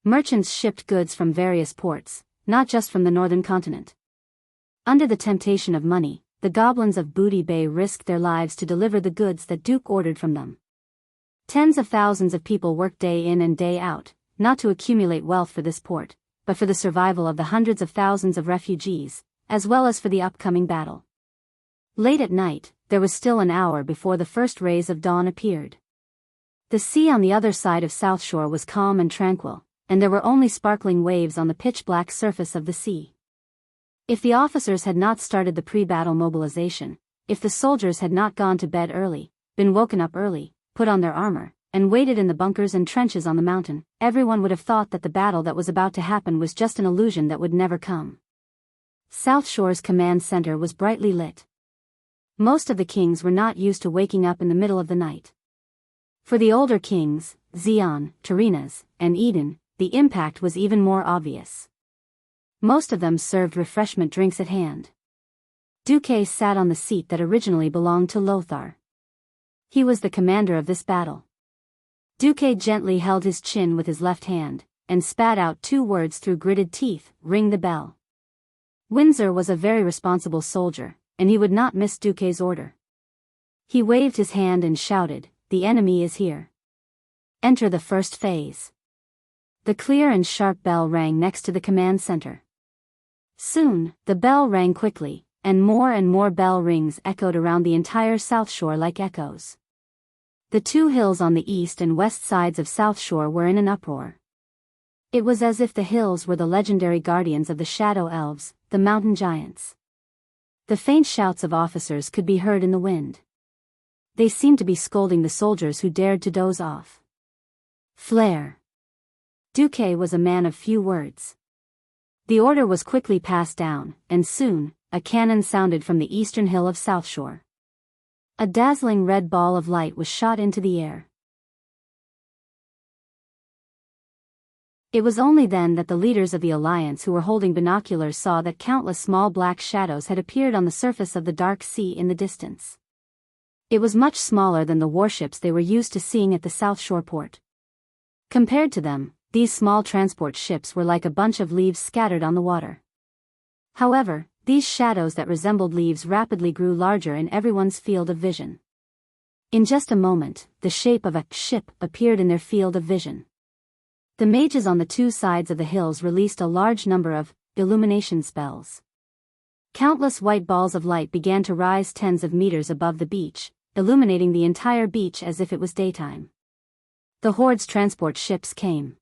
Merchants shipped goods from various ports, not just from the northern continent. Under the temptation of money, the goblins of Booty Bay risked their lives to deliver the goods that Duke ordered from them. Tens of thousands of people worked day in and day out, not to accumulate wealth for this port, but for the survival of the hundreds of thousands of refugees, as well as for the upcoming battle. Late at night, there was still an hour before the first rays of dawn appeared. The sea on the other side of South Shore was calm and tranquil, and there were only sparkling waves on the pitch-black surface of the sea. If the officers had not started the pre-battle mobilization, if the soldiers had not gone to bed early, been woken up early, put on their armor, and waited in the bunkers and trenches on the mountain, everyone would have thought that the battle that was about to happen was just an illusion that would never come. South Shore's command center was brightly lit. Most of the kings were not used to waking up in the middle of the night. For the older kings, Xian, Tarinas, and Eden, the impact was even more obvious. Most of them served refreshment drinks at hand. Duque sat on the seat that originally belonged to Lothar. He was the commander of this battle. Duque gently held his chin with his left hand, and spat out 2 words through gritted teeth: "Ring the bell." Windsor was a very responsible soldier, and he would not miss Duque's order. He waved his hand and shouted, "The enemy is here. Enter the first phase." The clear and sharp bell rang next to the command center. Soon, the bell rang quickly, and more bell rings echoed around the entire South Shore like echoes. The 2 hills on the east and west sides of South Shore were in an uproar. It was as if the hills were the legendary guardians of the shadow elves, the mountain giants. The faint shouts of officers could be heard in the wind. They seemed to be scolding the soldiers who dared to doze off. Flare. Duque was a man of few words. The order was quickly passed down, and soon, a cannon sounded from the eastern hill of South Shore. A dazzling red ball of light was shot into the air. It was only then that the leaders of the alliance who were holding binoculars saw that countless small black shadows had appeared on the surface of the dark sea in the distance. It was much smaller than the warships they were used to seeing at the South Shore port. Compared to them, these small transport ships were like a bunch of leaves scattered on the water. However, these shadows that resembled leaves rapidly grew larger in everyone's field of vision. In just a moment, the shape of a ship appeared in their field of vision. The mages on the 2 sides of the hills released a large number of illumination spells. Countless white balls of light began to rise tens of meters above the beach, illuminating the entire beach as if it was daytime. The Horde's transport ships came.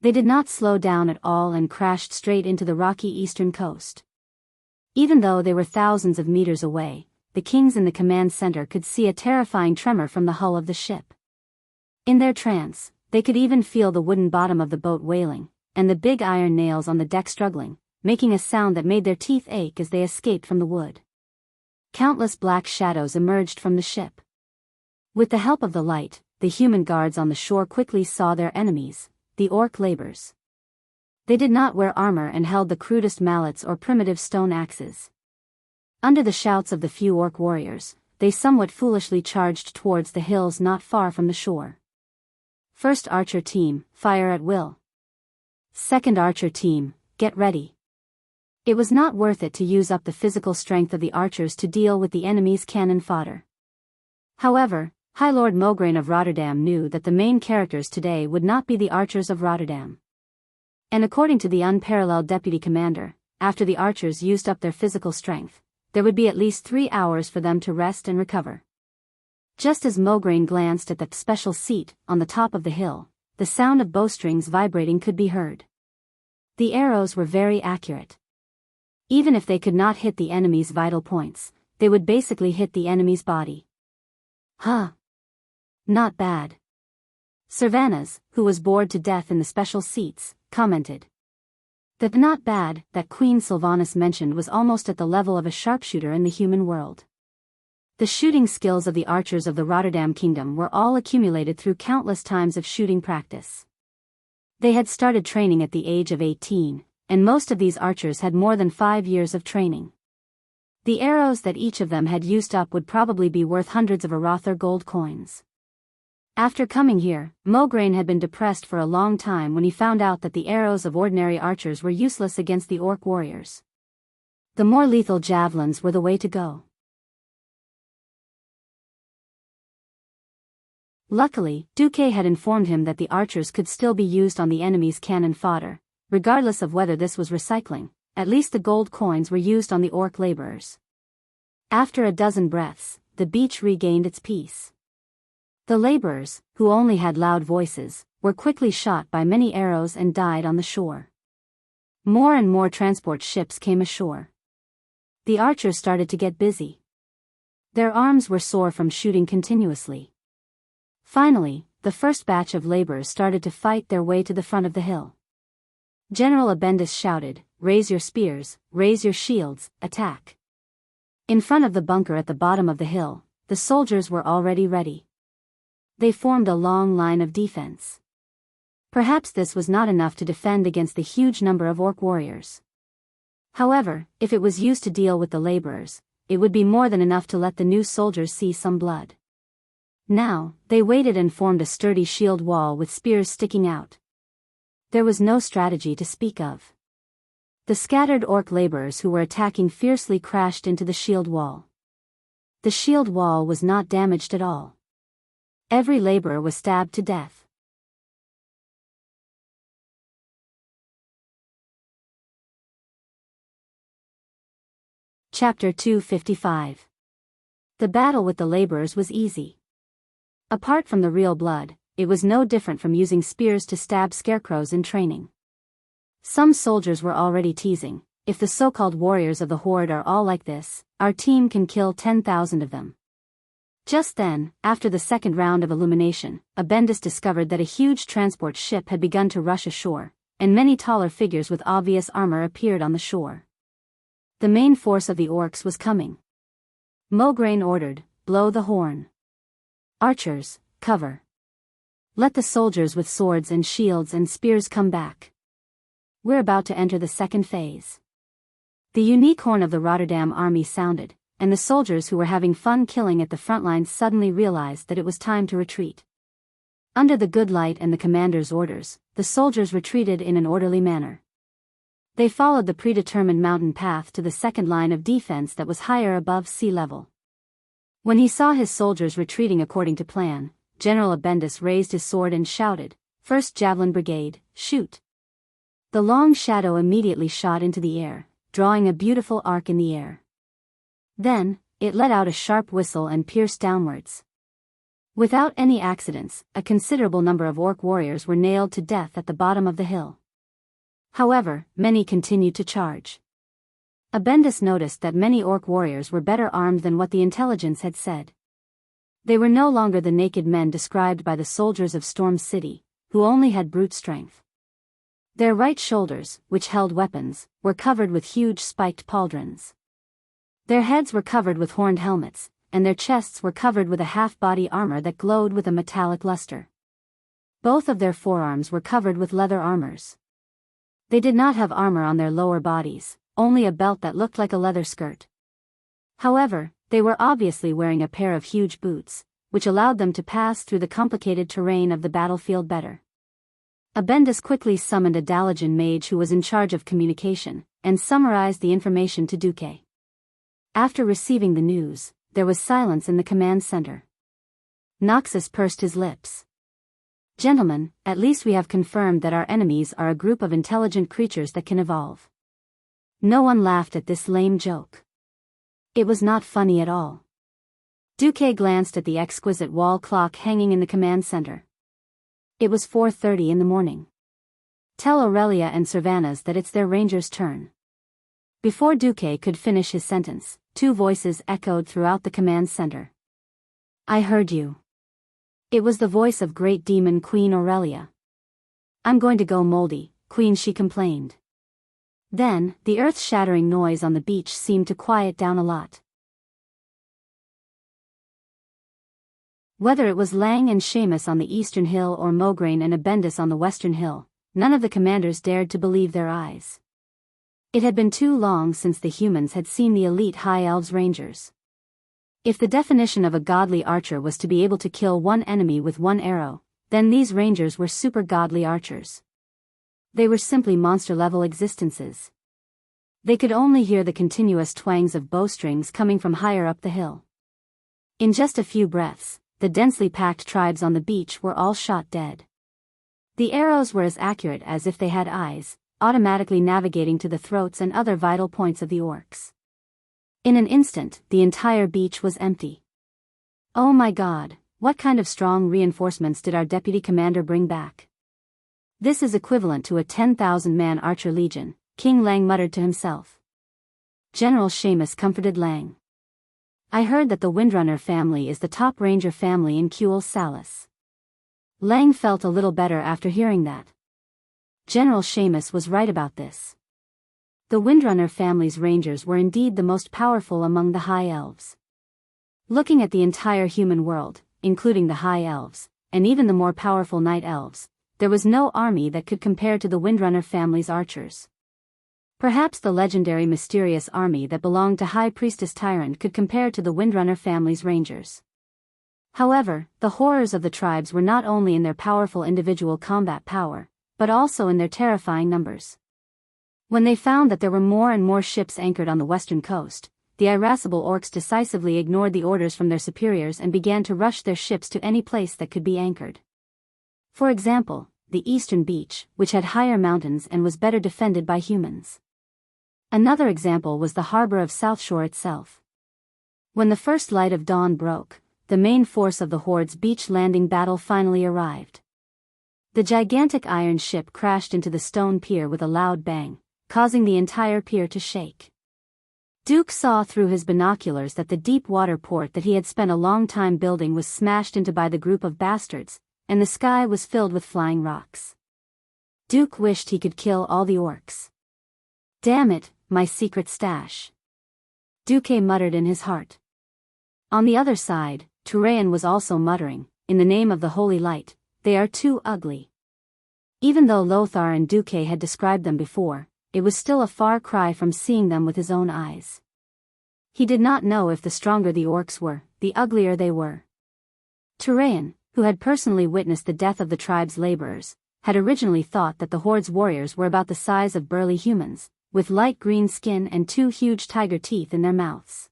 They did not slow down at all and crashed straight into the rocky eastern coast. Even though they were thousands of meters away, the kings in the command center could see a terrifying tremor from the hull of the ship. In their trance, they could even feel the wooden bottom of the boat wailing, and the big iron nails on the deck struggling, making a sound that made their teeth ache as they escaped from the wood. Countless black shadows emerged from the ship. With the help of the light, the human guards on the shore quickly saw their enemies, the orc laborers. They did not wear armor and held the crudest mallets or primitive stone axes. Under the shouts of the few orc warriors, they somewhat foolishly charged towards the hills not far from the shore. First archer team, fire at will. Second archer team, get ready. It was not worth it to use up the physical strength of the archers to deal with the enemy's cannon fodder. However, High Lord Mograine of Rotterdam knew that the main characters today would not be the archers of Rotterdam. And according to the unparalleled deputy commander, after the archers used up their physical strength, there would be at least 3 hours for them to rest and recover. Just as Mograine glanced at that special seat on the top of the hill, the sound of bowstrings vibrating could be heard. The arrows were very accurate. Even if they could not hit the enemy's vital points, they would basically hit the enemy's body. Huh. Not bad. Cervantes, who was bored to death in the special seats, commented. That not bad that Queen Sylvanas mentioned was almost at the level of a sharpshooter in the human world. The shooting skills of the archers of the Rotterdam Kingdom were all accumulated through countless times of shooting practice. They had started training at the age of 18, and most of these archers had more than 5 years of training. The arrows that each of them had used up would probably be worth hundreds of Arather gold coins. After coming here, Mograine had been depressed for a long time when he found out that the arrows of ordinary archers were useless against the orc warriors. The more lethal javelins were the way to go. Luckily, Duque had informed him that the archers could still be used on the enemy's cannon fodder, regardless of whether this was recycling. At least the gold coins were used on the orc laborers. After a dozen breaths, the beach regained its peace. The laborers, who only had loud voices, were quickly shot by many arrows and died on the shore. More and more transport ships came ashore. The archers started to get busy. Their arms were sore from shooting continuously. Finally, the first batch of laborers started to fight their way to the front of the hill. General Abendis shouted, "Raise your spears, raise your shields, attack." In front of the bunker at the bottom of the hill, the soldiers were already ready. They formed a long line of defense. Perhaps this was not enough to defend against the huge number of orc warriors. However, if it was used to deal with the laborers, it would be more than enough to let the new soldiers see some blood. Now, they waited and formed a sturdy shield wall with spears sticking out. There was no strategy to speak of. The scattered orc laborers who were attacking fiercely crashed into the shield wall. The shield wall was not damaged at all. Every laborer was stabbed to death. Chapter 255. The battle with the laborers was easy. Apart from the real blood, it was no different from using spears to stab scarecrows in training. Some soldiers were already teasing, "If the so-called warriors of the horde are all like this, our team can kill 10,000 of them." Just then, after the second round of illumination, Abendis discovered that a huge transport ship had begun to rush ashore, and many taller figures with obvious armor appeared on the shore. The main force of the orcs was coming. Mograine ordered, "Blow the horn. Archers, cover. Let the soldiers with swords and shields and spears come back. We're about to enter the second phase." The unique horn of the Rotterdam army sounded, and the soldiers who were having fun killing at the front lines suddenly realized that it was time to retreat. Under the good light and the commander's orders, the soldiers retreated in an orderly manner. They followed the predetermined mountain path to the second line of defense that was higher above sea level. When he saw his soldiers retreating according to plan, General Abendis raised his sword and shouted, "First Javelin Brigade, shoot!" The long shadow immediately shot into the air, drawing a beautiful arc in the air. Then, it let out a sharp whistle and pierced downwards. Without any accidents, a considerable number of orc warriors were nailed to death at the bottom of the hill. However, many continued to charge. Abendis noticed that many orc warriors were better armed than what the intelligence had said. They were no longer the naked men described by the soldiers of Storm City, who only had brute strength. Their right shoulders, which held weapons, were covered with huge spiked pauldrons. Their heads were covered with horned helmets, and their chests were covered with a half-body armor that glowed with a metallic luster. Both of their forearms were covered with leather armors. They did not have armor on their lower bodies, only a belt that looked like a leather skirt. However, they were obviously wearing a pair of huge boots, which allowed them to pass through the complicated terrain of the battlefield better. Abendis quickly summoned a Dalajan mage who was in charge of communication, and summarized the information to Duque. After receiving the news, there was silence in the command center. Noxus pursed his lips. "Gentlemen, at least we have confirmed that our enemies are a group of intelligent creatures that can evolve." No one laughed at this lame joke. It was not funny at all. Duque glanced at the exquisite wall clock hanging in the command center. It was 4:30 in the morning. "Tell Aurelia and Cervantes that it's their ranger's turn." Before Duque could finish his sentence, two voices echoed throughout the command center. "I heard you." It was the voice of Great Demon Queen Aurelia. "I'm going to go moldy, Queen," she complained. Then, the earth-shattering noise on the beach seemed to quiet down a lot. Whether it was Lang and Seamus on the eastern hill or Mograine and Abendis on the western hill, none of the commanders dared to believe their eyes. It had been too long since the humans had seen the elite High Elves Rangers. If the definition of a godly archer was to be able to kill one enemy with one arrow, then these Rangers were super godly archers. They were simply monster-level existences. They could only hear the continuous twangs of bowstrings coming from higher up the hill. In just a few breaths, the densely packed tribes on the beach were all shot dead. The arrows were as accurate as if they had eyes, automatically navigating to the throats and other vital points of the orcs. In an instant, the entire beach was empty. Oh my God, what kind of strong reinforcements did our deputy commander bring back? This is equivalent to a 10,000-man archer legion, King Lang muttered to himself. General Seamus comforted Lang. I heard that the Windrunner family is the top ranger family in Kuel Salis. Lang felt a little better after hearing that. General Seamus was right about this. The Windrunner family's rangers were indeed the most powerful among the High Elves. Looking at the entire human world, including the High Elves, and even the more powerful Night Elves, there was no army that could compare to the Windrunner family's archers. Perhaps the legendary mysterious army that belonged to High Priestess Tyrant could compare to the Windrunner family's rangers. However, the horrors of the tribes were not only in their powerful individual combat power, but also in their terrifying numbers. When they found that there were more and more ships anchored on the western coast, the irascible orcs decisively ignored the orders from their superiors and began to rush their ships to any place that could be anchored. For example, the eastern beach, which had higher mountains and was better defended by humans. Another example was the harbor of South Shore itself. When the first light of dawn broke, the main force of the Horde's beach landing battle finally arrived. The gigantic iron ship crashed into the stone pier with a loud bang, causing the entire pier to shake. Duke saw through his binoculars that the deep water port that he had spent a long time building was smashed into by the group of bastards, and the sky was filled with flying rocks. Duke wished he could kill all the orcs. Damn it, my secret stash. Duke muttered in his heart. On the other side, Turayan was also muttering, in the name of the Holy Light, they are too ugly. Even though Lothar and Duke had described them before, it was still a far cry from seeing them with his own eyes. He did not know if the stronger the orcs were, the uglier they were. Turayan, who had personally witnessed the death of the tribe's laborers, had originally thought that the Horde's warriors were about the size of burly humans, with light green skin and two huge tiger teeth in their mouths.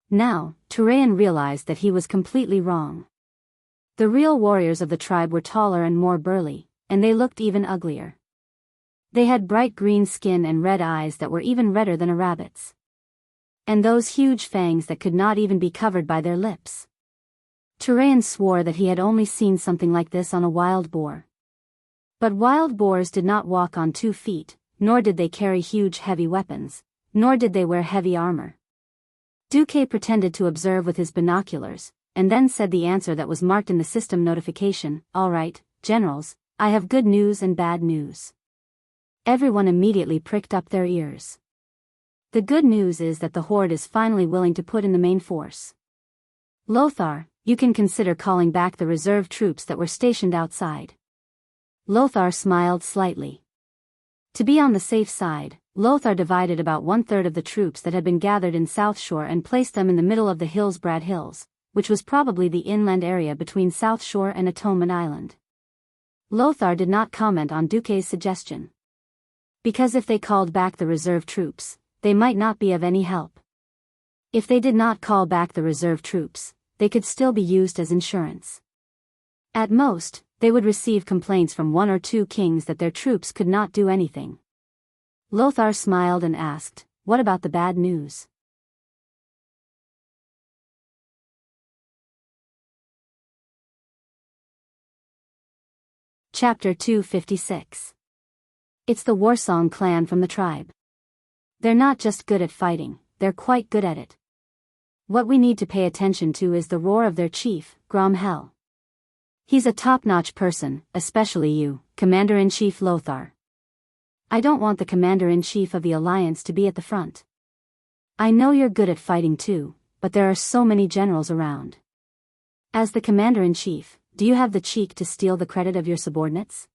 Now, Turayan realized that he was completely wrong. The real warriors of the tribe were taller and more burly, and they looked even uglier. They had bright green skin and red eyes that were even redder than a rabbit's. And those huge fangs that could not even be covered by their lips. Turayan swore that he had only seen something like this on a wild boar. But wild boars did not walk on 2 feet, nor did they carry huge heavy weapons, nor did they wear heavy armor. Duque pretended to observe with his binoculars, and then said the answer that was marked in the system notification, "All right, generals, I have good news and bad news." Everyone immediately pricked up their ears. The good news is that the Horde is finally willing to put in the main force. Lothar, you can consider calling back the reserve troops that were stationed outside. Lothar smiled slightly. To be on the safe side, Lothar divided about 1/3 of the troops that had been gathered in South Shore and placed them in the middle of the Hillsbrad Hills, which was probably the inland area between South Shore and Atonement Island. Lothar did not comment on Duque's suggestion. Because if they called back the reserve troops, they might not be of any help. If they did not call back the reserve troops, they could still be used as insurance. At most, they would receive complaints from 1 or 2 kings that their troops could not do anything. Lothar smiled and asked, "What about the bad news?" Chapter 256. It's the Warsong clan from the tribe. They're not just good at fighting, they're quite good at it. What we need to pay attention to is the roar of their chief, Gromhel. He's a top-notch person, especially you, Commander-in-Chief Lothar. I don't want the Commander-in-Chief of the Alliance to be at the front. I know you're good at fighting too, but there are so many generals around. As the Commander-in-Chief, do you have the cheek to steal the credit of your subordinates?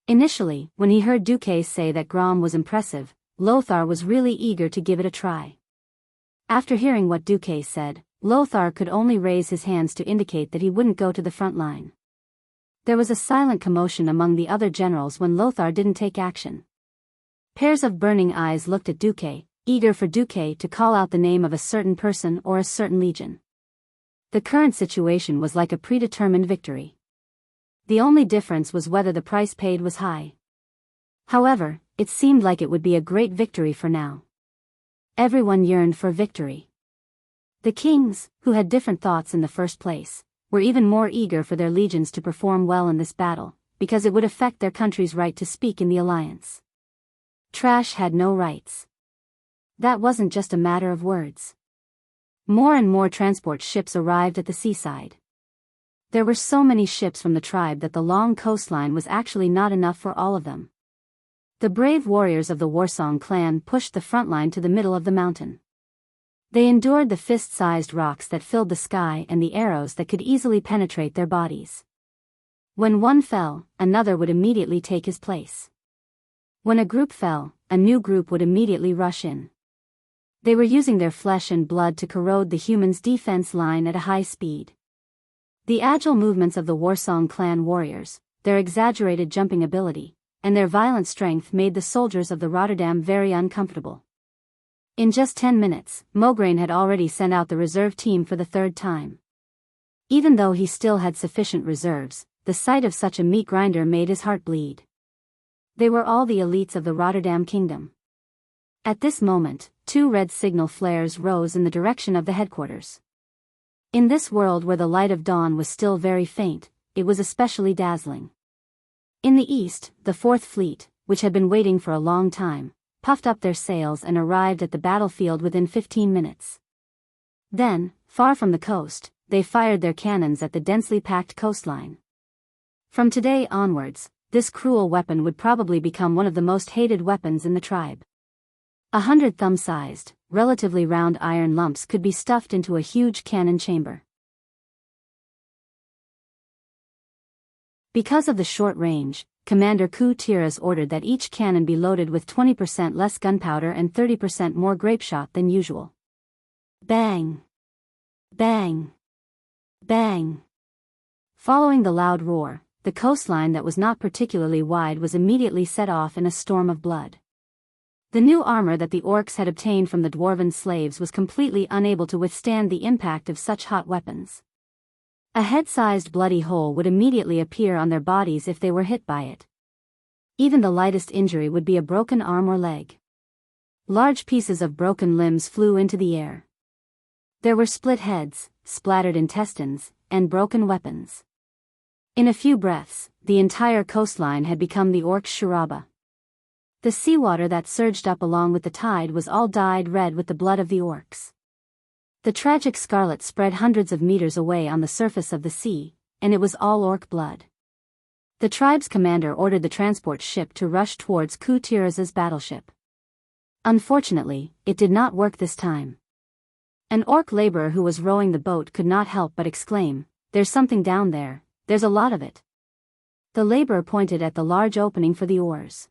Initially, when he heard Duque say that Grom was impressive, Lothar was really eager to give it a try. After hearing what Duque said, Lothar could only raise his hands to indicate that he wouldn't go to the front line. There was a silent commotion among the other generals when Lothar didn't take action. Pairs of burning eyes looked at Duque, eager for Duque to call out the name of a certain person or a certain legion. The current situation was like a predetermined victory. The only difference was whether the price paid was high. However, it seemed like it would be a great victory for now. Everyone yearned for victory. The kings, who had different thoughts in the first place, were even more eager for their legions to perform well in this battle, because it would affect their country's right to speak in the alliance. Trash had no rights. That wasn't just a matter of words. More and more transport ships arrived at the seaside. There were so many ships from the tribe that the long coastline was actually not enough for all of them. The brave warriors of the Wuxia clan pushed the front line to the middle of the mountain. They endured the fist-sized rocks that filled the sky and the arrows that could easily penetrate their bodies. When one fell, another would immediately take his place. When a group fell, a new group would immediately rush in. They were using their flesh and blood to corrode the humans' defense line at a high speed. The agile movements of the Wuxia clan warriors, their exaggerated jumping ability, and their violent strength made the soldiers of the Rotterdam very uncomfortable. In just 10 minutes, Mograine had already sent out the reserve team for the third time. Even though he still had sufficient reserves, the sight of such a meat grinder made his heart bleed. They were all the elites of the Rotterdam kingdom. At this moment, 2 red signal flares rose in the direction of the headquarters. In this world where the light of dawn was still very faint, it was especially dazzling. In the east, the 4th Fleet, which had been waiting for a long time, puffed up their sails and arrived at the battlefield within 15 minutes. Then, far from the coast, they fired their cannons at the densely packed coastline. From today onwards, this cruel weapon would probably become one of the most hated weapons in the tribe. 100 thumb-sized, relatively round iron lumps could be stuffed into a huge cannon chamber. Because of the short range, Commander Ku Tiras ordered that each cannon be loaded with 20% less gunpowder and 30% more grapeshot than usual. Bang! Bang! Bang! Following the loud roar, the coastline that was not particularly wide was immediately set off in a storm of blood. The new armor that the orcs had obtained from the dwarven slaves was completely unable to withstand the impact of such hot weapons. A head-sized bloody hole would immediately appear on their bodies if they were hit by it. Even the lightest injury would be a broken arm or leg. Large pieces of broken limbs flew into the air. There were split heads, splattered intestines, and broken weapons. In a few breaths, the entire coastline had become the orcs' Shuraba. The seawater that surged up along with the tide was all dyed red with the blood of the orcs. The tragic scarlet spread hundreds of meters away on the surface of the sea, and it was all orc blood. The tribe's commander ordered the transport ship to rush towards Ku Tiras' battleship. Unfortunately, it did not work this time. An orc laborer who was rowing the boat could not help but exclaim, "There's something down there, there's a lot of it." The laborer pointed at the large opening for the oars.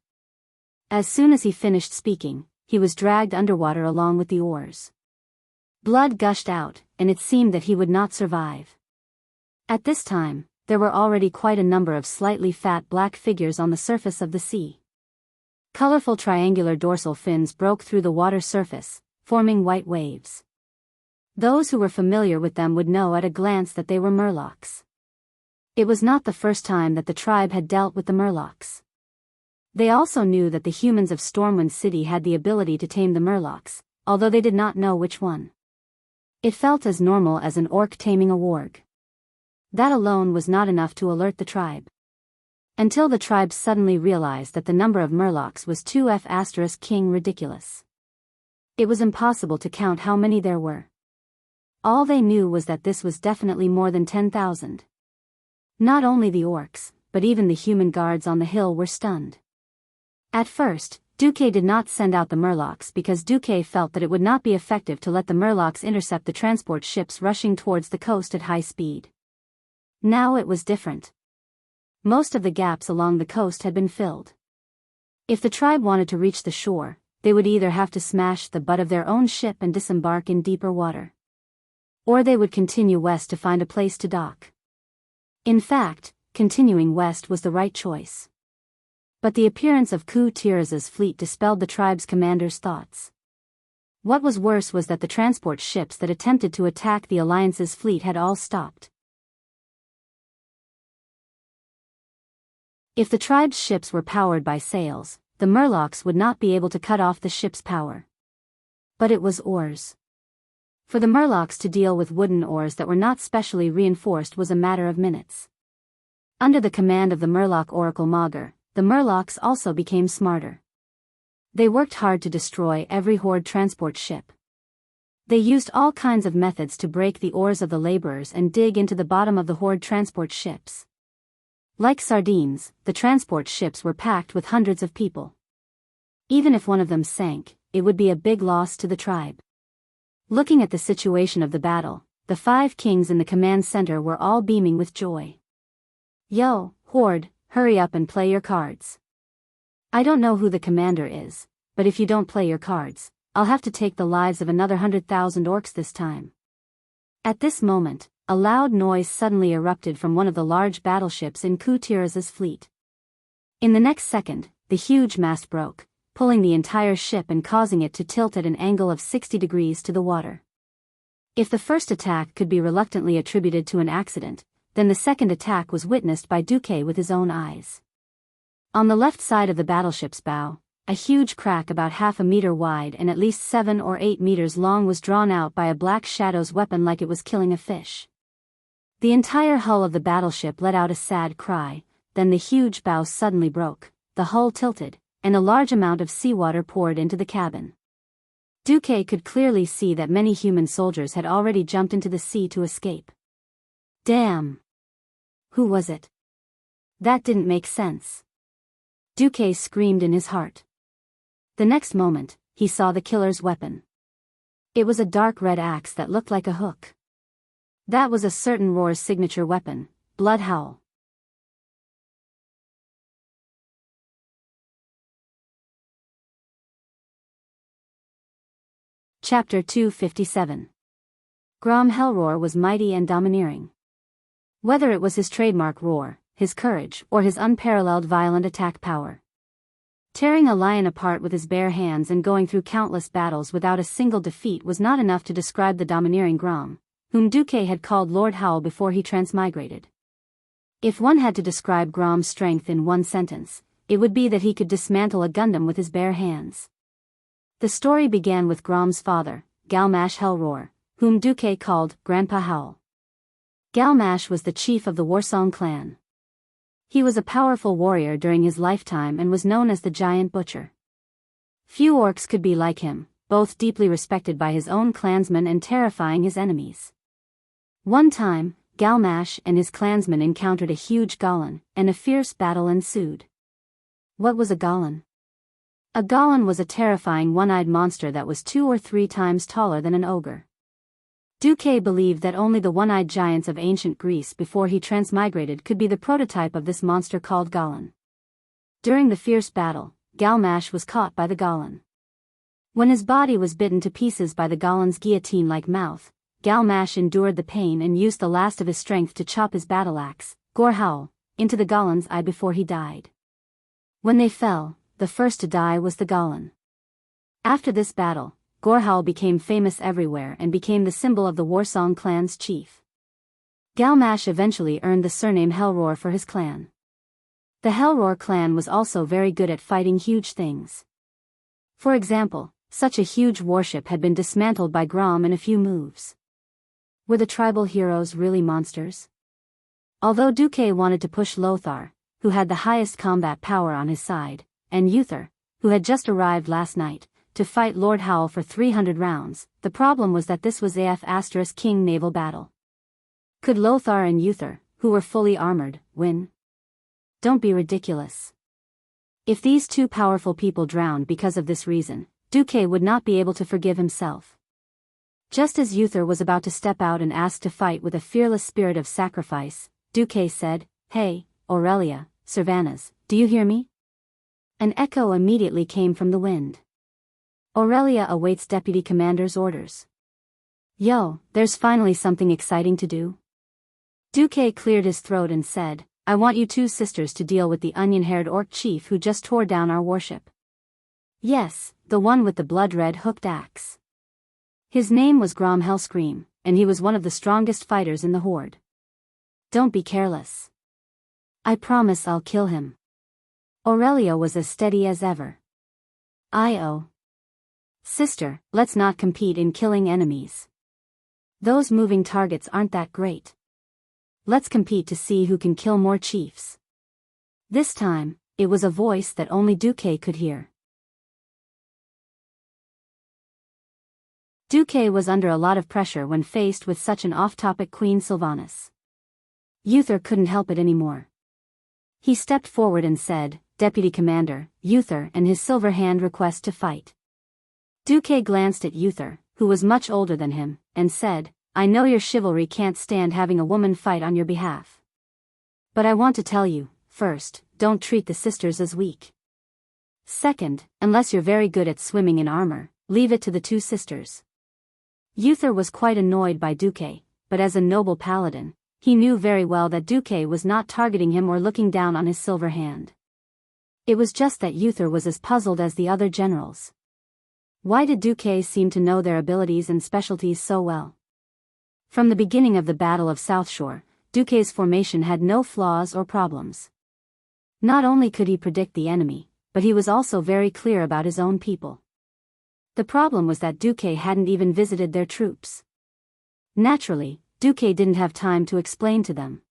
As soon as he finished speaking, he was dragged underwater along with the oars. Blood gushed out, and it seemed that he would not survive. At this time, there were already quite a number of slightly fat black figures on the surface of the sea. Colorful triangular dorsal fins broke through the water surface, forming white waves. Those who were familiar with them would know at a glance that they were murlocs. It was not the first time that the tribe had dealt with the murlocs. They also knew that the humans of Stormwind City had the ability to tame the murlocs, although they did not know which one. It felt as normal as an orc taming a warg. That alone was not enough to alert the tribe. Until the tribe suddenly realized that the number of murlocs was 2F** king ridiculous. It was impossible to count how many there were. All they knew was that this was definitely more than 10,000. Not only the orcs, but even the human guards on the hill were stunned. At first, Duque did not send out the murlocs because Duque felt that it would not be effective to let the murlocs intercept the transport ships rushing towards the coast at high speed. Now it was different. Most of the gaps along the coast had been filled. If the tribe wanted to reach the shore, they would either have to smash the butt of their own ship and disembark in deeper water, or they would continue west to find a place to dock. In fact, continuing west was the right choice. But the appearance of Ku Tiras' fleet dispelled the tribe's commander's thoughts. What was worse was that the transport ships that attempted to attack the Alliance's fleet had all stopped. If the tribe's ships were powered by sails, the Murlocs would not be able to cut off the ship's power. But it was oars. For the Murlocs to deal with wooden oars that were not specially reinforced was a matter of minutes. Under the command of the Murloc Oracle Mauger, the Murlocs also became smarter. They worked hard to destroy every Horde transport ship. They used all kinds of methods to break the oars of the laborers and dig into the bottom of the Horde transport ships. Like sardines, the transport ships were packed with hundreds of people. Even if one of them sank, it would be a big loss to the tribe. Looking at the situation of the battle, the 5 kings in the command center were all beaming with joy. Yo, Horde, hurry up and play your cards. I don't know who the commander is, but if you don't play your cards, I'll have to take the lives of another 100,000 orcs this time. At this moment, a loud noise suddenly erupted from one of the large battleships in Ku-Tiraz's fleet. In the next second, the huge mast broke, pulling the entire ship and causing it to tilt at an angle of 60 degrees to the water. If the first attack could be reluctantly attributed to an accident, then the second attack was witnessed by Duque with his own eyes. On the left side of the battleship's bow, a huge crack about half a meter wide and at least 7 or 8 meters long was drawn out by a Black Shadow's weapon like it was killing a fish. The entire hull of the battleship let out a sad cry, then the huge bow suddenly broke, the hull tilted, and a large amount of seawater poured into the cabin. Duque could clearly see that many human soldiers had already jumped into the sea to escape. Damn! Who was it? That didn't make sense. Duque screamed in his heart. The next moment, he saw the killer's weapon. It was a dark red axe that looked like a hook. That was a certain Roar's signature weapon, Blood Howl. Chapter 257. Grom Hellroar was mighty and domineering. Whether it was his trademark roar, his courage, or his unparalleled violent attack power. Tearing a lion apart with his bare hands and going through countless battles without a single defeat was not enough to describe the domineering Grom, whom Duque had called Lord Howl before he transmigrated. If one had to describe Grom's strength in one sentence, it would be that he could dismantle a Gundam with his bare hands. The story began with Grom's father, Galmash Hellroar, whom Duque called Grandpa Howl. Galmash was the chief of the Warsong clan. He was a powerful warrior during his lifetime and was known as the Giant Butcher. Few orcs could be like him, both deeply respected by his own clansmen and terrifying his enemies. One time, Galmash and his clansmen encountered a huge Golan, and a fierce battle ensued. What was a Golan? A Golan was a terrifying one-eyed monster that was 2 or 3 times taller than an ogre. Duque believed that only the one-eyed giants of ancient Greece before he transmigrated could be the prototype of this monster called Golan. During the fierce battle, Galmash was caught by the Golan. When his body was bitten to pieces by the Golan's guillotine-like mouth, Galmash endured the pain and used the last of his strength to chop his battle axe, Gore Howl, into the Golan's eye before he died. When they fell, the first to die was the Golan. After this battle, Gore Howl became famous everywhere and became the symbol of the Warsong clan's chief. Galmash eventually earned the surname Hellroar for his clan. The Hellroar clan was also very good at fighting huge things. For example, such a huge warship had been dismantled by Grom in a few moves. Were the tribal heroes really monsters? Although Duque wanted to push Lothar, who had the highest combat power on his side, and Uther, who had just arrived last night, to fight Lord Howl for 300 rounds, the problem was that this was King naval battle. Could Lothar and Uther, who were fully armored, win? Don't be ridiculous. If these two powerful people drowned because of this reason, Duque would not be able to forgive himself. Just as Uther was about to step out and ask to fight with a fearless spirit of sacrifice, Duque said, "Hey, Aurelia, Servanas, do you hear me?" An echo immediately came from the wind. Aurelia awaits Deputy Commander's orders. Yo, there's finally something exciting to do. Duque cleared his throat and said, "I want you 2 sisters to deal with the onion-haired orc chief who just tore down our warship." Yes, the one with the blood-red hooked axe. His name was Grom Hellscream, and he was one of the strongest fighters in the Horde. Don't be careless. I promise I'll kill him. Aurelia was as steady as ever. "Oh. Sister, let's not compete in killing enemies. Those moving targets aren't that great. Let's compete to see who can kill more chiefs." This time, it was a voice that only Duque could hear. Duque was under a lot of pressure when faced with such an off-topic Queen Sylvanas. Uther couldn't help it anymore. He stepped forward and said, "Deputy Commander, Uther and his silver hand request to fight." Duque glanced at Uther, who was much older than him, and said, "I know your chivalry can't stand having a woman fight on your behalf. But I want to tell you, first, don't treat the sisters as weak. Second, unless you're very good at swimming in armor, leave it to the two sisters." Uther was quite annoyed by Duque, but as a noble paladin, he knew very well that Duque was not targeting him or looking down on his silver hand. It was just that Uther was as puzzled as the other generals. Why did Duque seem to know their abilities and specialties so well? From the beginning of the Battle of South Shore, Duque's formation had no flaws or problems. Not only could he predict the enemy, but he was also very clear about his own people. The problem was that Duque hadn't even visited their troops. Naturally, Duque didn't have time to explain to them.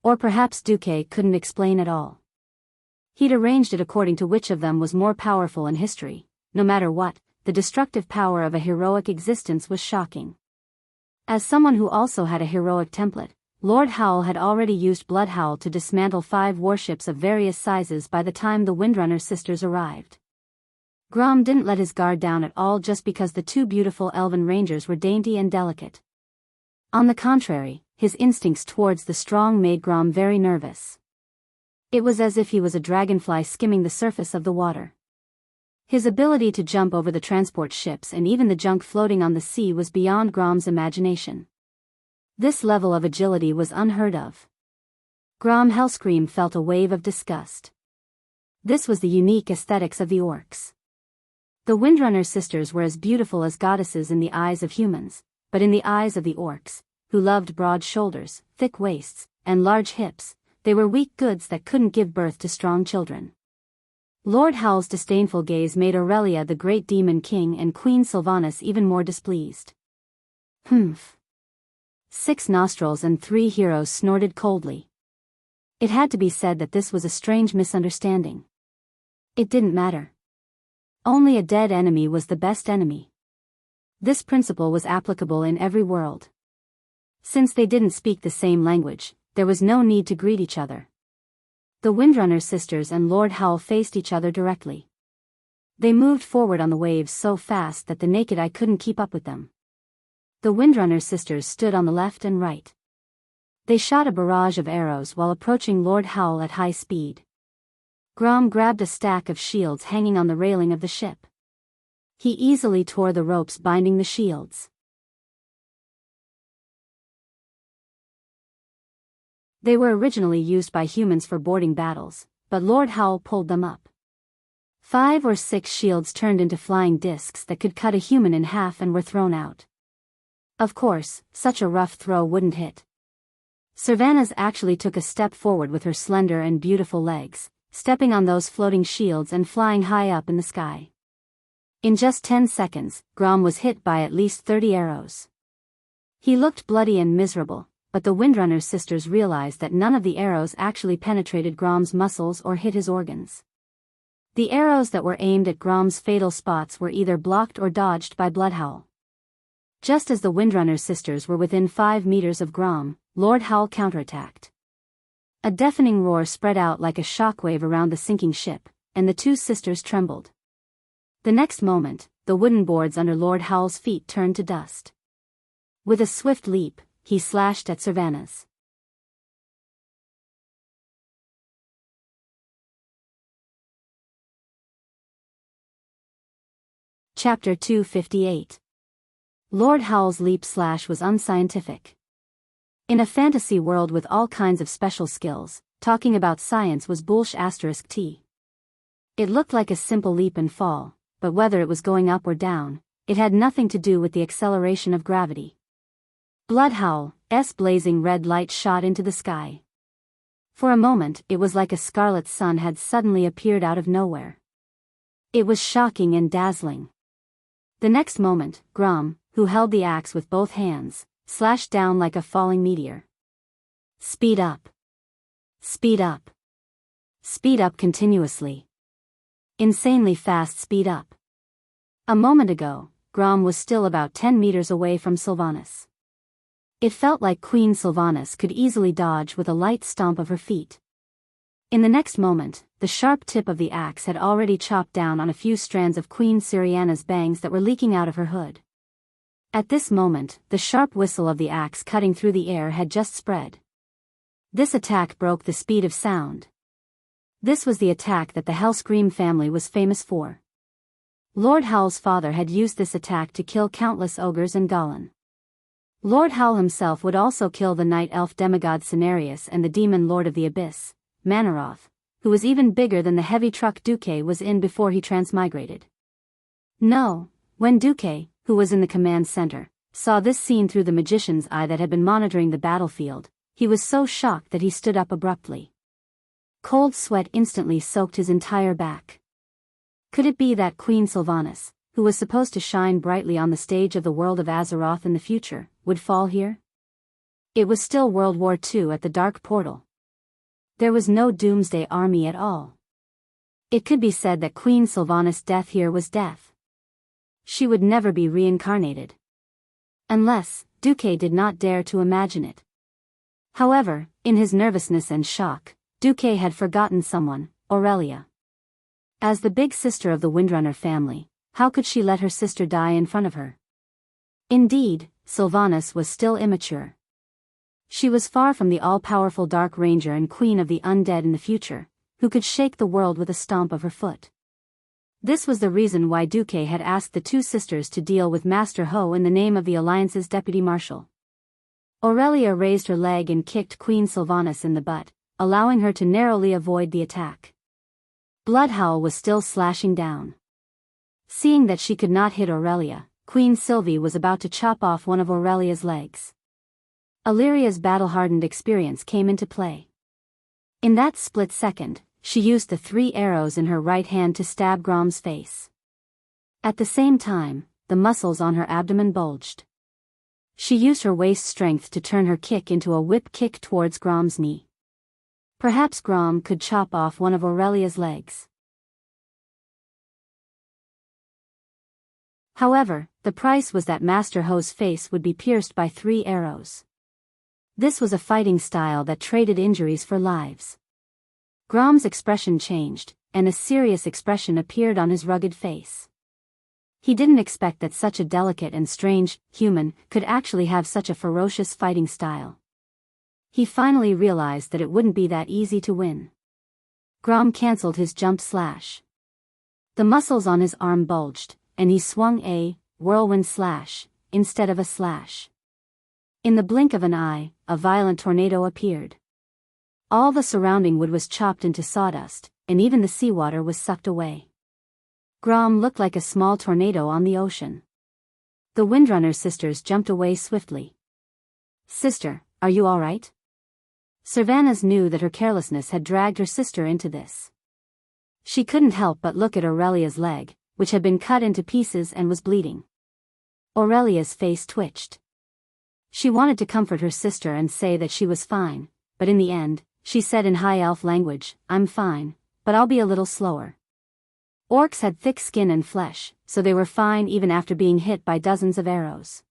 Or perhaps Duque couldn't explain at all. He'd arranged it according to which of them was more powerful in history. No matter what, the destructive power of a heroic existence was shocking. As someone who also had a heroic template, Lord Howl had already used Blood Howl to dismantle 5 warships of various sizes by the time the Windrunner sisters arrived. Grom didn't let his guard down at all just because the 2 beautiful elven rangers were dainty and delicate. On the contrary, his instincts towards the strong made Grom very nervous. It was as if he was a dragonfly skimming the surface of the water. His ability to jump over the transport ships and even the junk floating on the sea was beyond Grom's imagination. This level of agility was unheard of. Grom Hellscream felt a wave of disgust. This was the unique aesthetics of the orcs. The Windrunner sisters were as beautiful as goddesses in the eyes of humans, but in the eyes of the orcs, who loved broad shoulders, thick waists, and large hips, they were weak goods that couldn't give birth to strong children. Lord Howl's disdainful gaze made Aurelia the Great Demon King and Queen Sylvanas even more displeased. "Humph." 6 nostrils and 3 heroes snorted coldly. It had to be said that this was a strange misunderstanding. It didn't matter. Only a dead enemy was the best enemy. This principle was applicable in every world. Since they didn't speak the same language, there was no need to greet each other. The Windrunner sisters and Lord Howl faced each other directly. They moved forward on the waves so fast that the naked eye couldn't keep up with them. The Windrunner sisters stood on the left and right. They shot a barrage of arrows while approaching Lord Howl at high speed. Grom grabbed a stack of shields hanging on the railing of the ship. He easily tore the ropes binding the shields. They were originally used by humans for boarding battles, but Lord Howl pulled them up. 5 or 6 shields turned into flying discs that could cut a human in half and were thrown out. Of course, such a rough throw wouldn't hit. Sylvanas actually took a step forward with her slender and beautiful legs, stepping on those floating shields and flying high up in the sky. In just 10 seconds, Grom was hit by at least 30 arrows. He looked bloody and miserable, but the Windrunner sisters realized that none of the arrows actually penetrated Grom's muscles or hit his organs. The arrows that were aimed at Grom's fatal spots were either blocked or dodged by Blood Howl. Just as the Windrunner sisters were within 5 meters of Grom, Lord Howl counterattacked. A deafening roar spread out like a shockwave around the sinking ship, and the 2 sisters trembled. The next moment, the wooden boards under Lord Howl's feet turned to dust. With a swift leap, he slashed at Sylvanas. Chapter 258. Lord Howl's leap slash was unscientific. In a fantasy world with all kinds of special skills, talking about science was bullsh*t. It looked like a simple leap and fall, but whether it was going up or down, it had nothing to do with the acceleration of gravity. Blood Howl's blazing red light shot into the sky. For a moment it was like a scarlet sun had suddenly appeared out of nowhere. It was shocking and dazzling. The next moment, Grom, who held the axe with both hands, slashed down like a falling meteor. Speed up. Speed up. Speed up continuously. Insanely fast speed up. A moment ago, Grom was still about 10 meters away from Sylvanas. It felt like Queen Sylvanas could easily dodge with a light stomp of her feet. In the next moment, the sharp tip of the axe had already chopped down on a few strands of Queen Syriana's bangs that were leaking out of her hood. At this moment, the sharp whistle of the axe cutting through the air had just spread. This attack broke the speed of sound. This was the attack that the Hellscream family was famous for. Lord Howl's father had used this attack to kill countless ogres and Gollin. Lord Howl himself would also kill the night elf demigod Cenarius and the demon lord of the abyss, Manaroth, who was even bigger than the heavy truck Duque was in before he transmigrated. No, when Duque, who was in the command center, saw this scene through the magician's eye that had been monitoring the battlefield, he was so shocked that he stood up abruptly. Cold sweat instantly soaked his entire back. Could it be that Queen Sylvanas, who was supposed to shine brightly on the stage of the world of Azeroth in the future, would fall here? It was still World War II at the Dark Portal. There was no Doomsday Army at all. It could be said that Queen Sylvanas' death here was death. She would never be reincarnated. Unless, Duque did not dare to imagine it. However, in his nervousness and shock, Duque had forgotten someone, Aurelia. As the big sister of the Windrunner family, how could she let her sister die in front of her? Indeed, Sylvanas was still immature. She was far from the all-powerful Dark Ranger and Queen of the Undead in the future, who could shake the world with a stomp of her foot. This was the reason why Duque had asked the two sisters to deal with Master Ho in the name of the Alliance's deputy marshal. Aurelia raised her leg and kicked Queen Sylvanas in the butt, allowing her to narrowly avoid the attack. Bloodhowl was still slashing down. Seeing that she could not hit Aurelia, Queen Sylvie was about to chop off one of Aurelia's legs. Illyria's battle-hardened experience came into play. In that split second, she used the 3 arrows in her right hand to stab Grom's face. At the same time, the muscles on her abdomen bulged. She used her waist strength to turn her kick into a whip kick towards Grom's knee. Perhaps Grom could chop off one of Aurelia's legs. However, the price was that Master Ho's face would be pierced by 3 arrows. This was a fighting style that traded injuries for lives. Grom's expression changed, and a serious expression appeared on his rugged face. He didn't expect that such a delicate and strange human could actually have such a ferocious fighting style. He finally realized that it wouldn't be that easy to win. Grom cancelled his jump slash. The muscles on his arm bulged, and he swung a whirlwind slash instead of a slash. In the blink of an eye, a violent tornado appeared. All the surrounding wood was chopped into sawdust, and even the seawater was sucked away. Grom looked like a small tornado on the ocean. The Windrunner sisters jumped away swiftly. "Sister, are you all right?" Sylvanas knew that her carelessness had dragged her sister into this. She couldn't help but look at Aurelia's leg, which had been cut into pieces and was bleeding. Aurelia's face twitched. She wanted to comfort her sister and say that she was fine, but in the end, she said in High Elf language, "I'm fine, but I'll be a little slower." Orcs had thick skin and flesh, so they were fine even after being hit by dozens of arrows.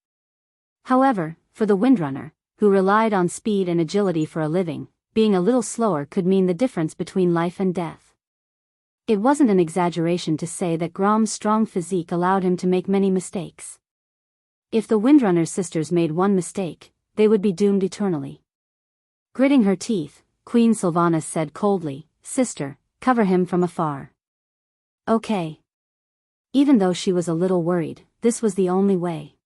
However, for the Windrunner, who relied on speed and agility for a living, being a little slower could mean the difference between life and death. It wasn't an exaggeration to say that Grom's strong physique allowed him to make many mistakes. If the Windrunner sisters made one mistake, they would be doomed eternally. Gritting her teeth, Queen Sylvanas said coldly, "Sister, cover him from afar." Okay. Even though she was a little worried, this was the only way.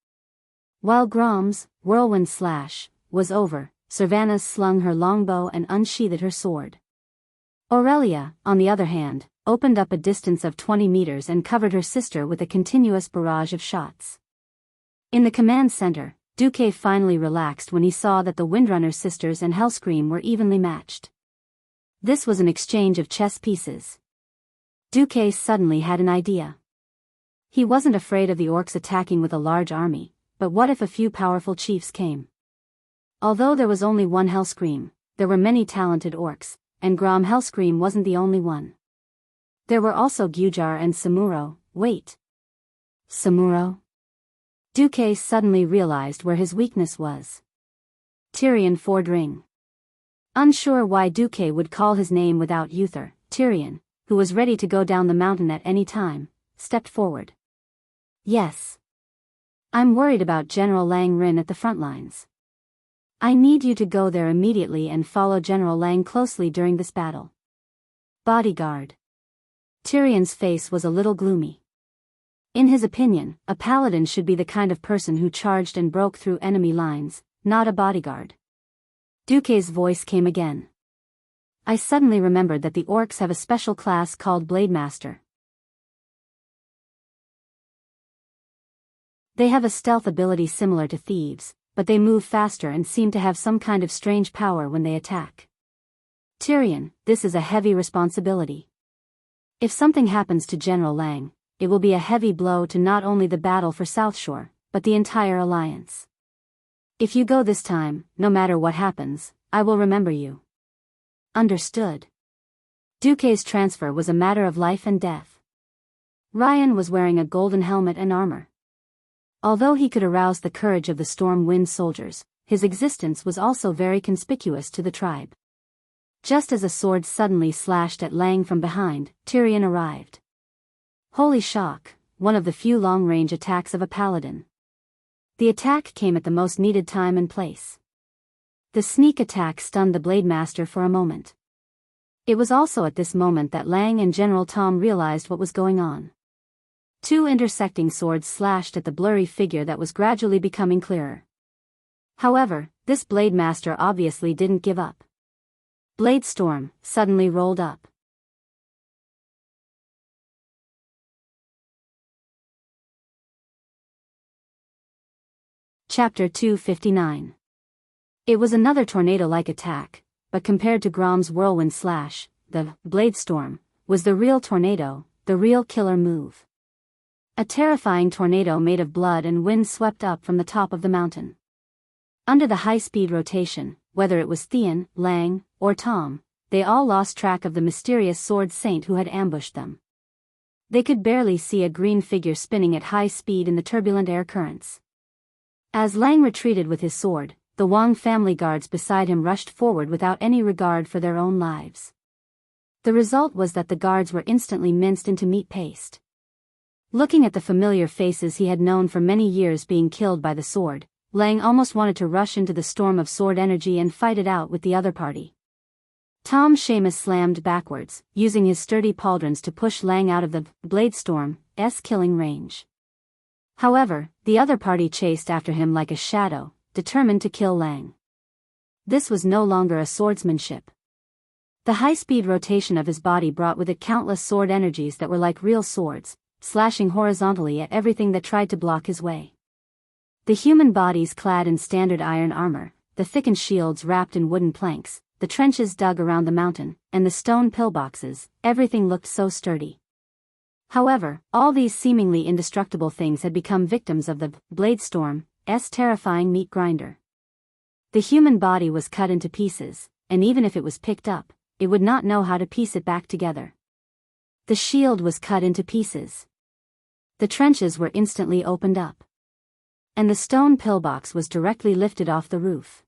While Grom's whirlwind slash was over, Sylvanas slung her longbow and unsheathed her sword. Aurelia, on the other hand, opened up a distance of 20 meters and covered her sister with a continuous barrage of shots. In the command center, Duque finally relaxed when he saw that the Windrunner sisters and Hellscream were evenly matched. This was an exchange of chess pieces. Duque suddenly had an idea. He wasn't afraid of the orcs attacking with a large army, but what if a few powerful chiefs came? Although there was only one Hellscream, there were many talented orcs, and Grom Hellscream wasn't the only one. There were also Gujar and Samuro. Wait. Samuro? Duque suddenly realized where his weakness was. Tyrion Fordring. Unsure why Duque would call his name without Uther, Tyrion, who was ready to go down the mountain at any time, stepped forward. Yes. I'm worried about General Lang Rin at the front lines. I need you to go there immediately and follow General Lang closely during this battle. Bodyguard. Tyrion's face was a little gloomy. In his opinion, a paladin should be the kind of person who charged and broke through enemy lines, not a bodyguard. Duque's voice came again. I suddenly remembered that the orcs have a special class called Blade Master. They have a stealth ability similar to thieves, but they move faster and seem to have some kind of strange power when they attack. Tyrion, this is a heavy responsibility. If something happens to General Lang, it will be a heavy blow to not only the battle for South Shore, but the entire alliance. If you go this time, no matter what happens, I will remember you. Understood. Duque's transfer was a matter of life and death. Ryan was wearing a golden helmet and armor. Although he could arouse the courage of the Storm Wind soldiers, his existence was also very conspicuous to the tribe. Just as a sword suddenly slashed at Lang from behind, Tyrion arrived. Holy shock, one of the few long-range attacks of a paladin. The attack came at the most needed time and place. The sneak attack stunned the Blade Master for a moment. It was also at this moment that Lang and General Tom realized what was going on. Two intersecting swords slashed at the blurry figure that was gradually becoming clearer. However, this Blade Master obviously didn't give up. Blade Storm suddenly rolled up. Chapter 259. It was another tornado-like attack, but compared to Grom's whirlwind slash, the Blade Storm was the real tornado, the real killer move. A terrifying tornado made of blood and wind swept up from the top of the mountain. Under the high-speed rotation, whether it was Theon, Lang, or Tom, they all lost track of the mysterious sword saint who had ambushed them. They could barely see a green figure spinning at high speed in the turbulent air currents. As Lang retreated with his sword, the Wang family guards beside him rushed forward without any regard for their own lives. The result was that the guards were instantly minced into meat paste. Looking at the familiar faces he had known for many years being killed by the sword, Lang almost wanted to rush into the storm of sword energy and fight it out with the other party. Tom Seamus slammed backwards, using his sturdy pauldrons to push Lang out of the Blade Storm's killing range. However, the other party chased after him like a shadow, determined to kill Lang. This was no longer a swordsmanship. The high-speed rotation of his body brought with it countless sword energies that were like real swords, slashing horizontally at everything that tried to block his way. The human bodies clad in standard iron armor, the thickened shields wrapped in wooden planks, the trenches dug around the mountain, and the stone pillboxes, everything looked so sturdy. However, all these seemingly indestructible things had become victims of the Blade Storm's terrifying meat grinder. The human body was cut into pieces, and even if it was picked up, it would not know how to piece it back together. The shield was cut into pieces. The trenches were instantly opened up. And the stone pillbox was directly lifted off the roof.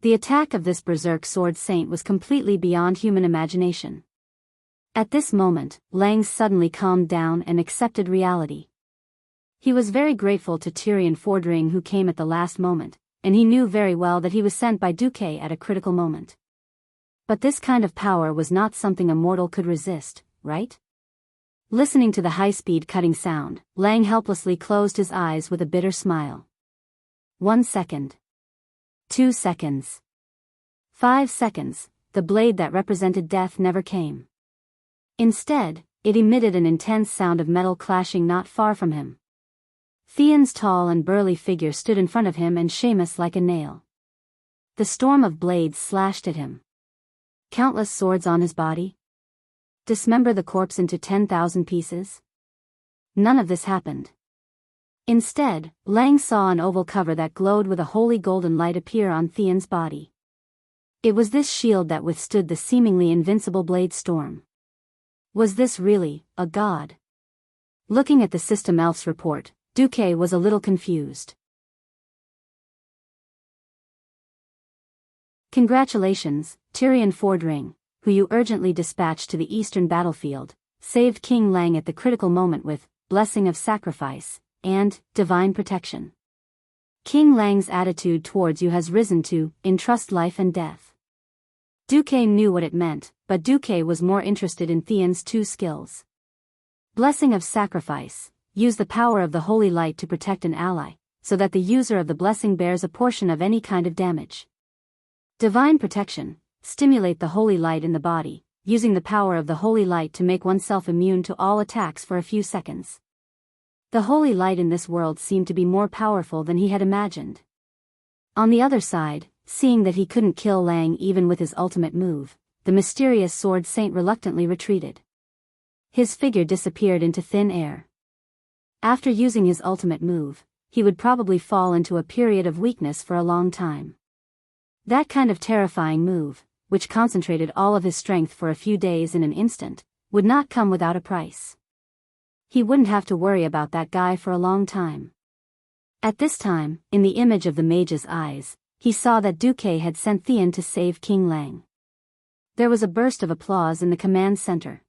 The attack of this berserk sword saint was completely beyond human imagination. At this moment, Lang suddenly calmed down and accepted reality. He was very grateful to Tyrion Fordring who came at the last moment, and he knew very well that he was sent by Duque at a critical moment. But this kind of power was not something a mortal could resist, right? Listening to the high-speed cutting sound, Lang helplessly closed his eyes with a bitter smile. 1 second. 2 seconds. 5 seconds, the blade that represented death never came. Instead, it emitted an intense sound of metal clashing not far from him. Theon's tall and burly figure stood in front of him and Seamus like a nail. The storm of blades slashed at him. Countless swords on his body? Dismember the corpse into 10,000 pieces? None of this happened. Instead, Lang saw an oval cover that glowed with a holy golden light appear on Theon's body. It was this shield that withstood the seemingly invincible blade storm. Was this really a god? Looking at the system elf's report, Duque was a little confused. Congratulations, Tyrion Fordring, who you urgently dispatched to the eastern battlefield, saved King Lang at the critical moment with blessing of sacrifice and divine protection. King Lang's attitude towards you has risen to entrust life and death. Duque knew what it meant, but Duque was more interested in Theon's two skills. Blessing of sacrifice, use the power of the holy light to protect an ally, so that the user of the blessing bears a portion of any kind of damage. Divine protection, stimulate the holy light in the body, using the power of the holy light to make oneself immune to all attacks for a few seconds. The holy light in this world seemed to be more powerful than he had imagined. On the other side, seeing that he couldn't kill Lang even with his ultimate move, the mysterious sword saint reluctantly retreated. His figure disappeared into thin air. After using his ultimate move, he would probably fall into a period of weakness for a long time. That kind of terrifying move, which concentrated all of his strength for a few days in an instant, would not come without a price. He wouldn't have to worry about that guy for a long time. At this time, in the image of the mage's eyes, he saw that Duque had sent Theon to save King Lang. There was a burst of applause in the command center.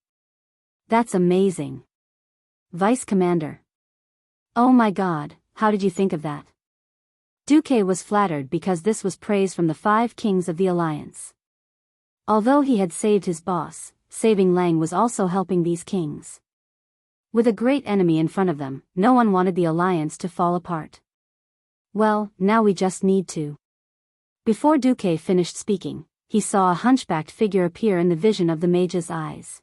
That's amazing. Vice Commander. Oh my God, how did you think of that? Duque was flattered because this was praise from the 5 kings of the Alliance. Although he had saved his boss, saving Lang was also helping these kings. With a great enemy in front of them, no one wanted the alliance to fall apart. Well, now we just need to. Before Duque finished speaking, he saw a hunchbacked figure appear in the vision of the mage's eyes.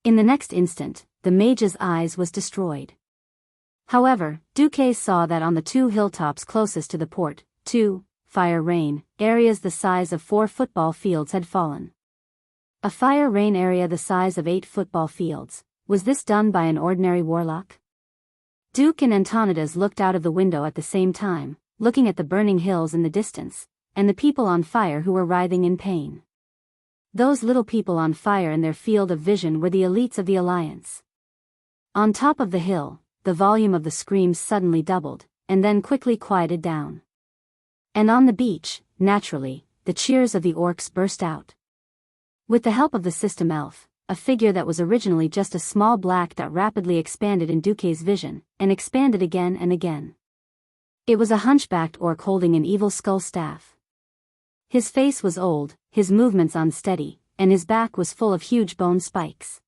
In the next instant, the mage's eyes was destroyed. However, Duque saw that on the 2 hilltops closest to the port, 2 fire rain areas the size of 4 football fields had fallen. A fire rain area the size of 8 football fields. Was this done by an ordinary warlock? Duke and Antonidas looked out of the window at the same time, looking at the burning hills in the distance, and the people on fire who were writhing in pain. Those little people on fire in their field of vision were the elites of the Alliance. On top of the hill, the volume of the screams suddenly doubled, and then quickly quieted down. And on the beach, naturally, the cheers of the orcs burst out. With the help of the system elf, a figure that was originally just a small black dot rapidly expanded in Duque's vision, and expanded again and again. It was a hunchbacked orc holding an evil skull staff. His face was old, his movements unsteady, and his back was full of huge bone spikes.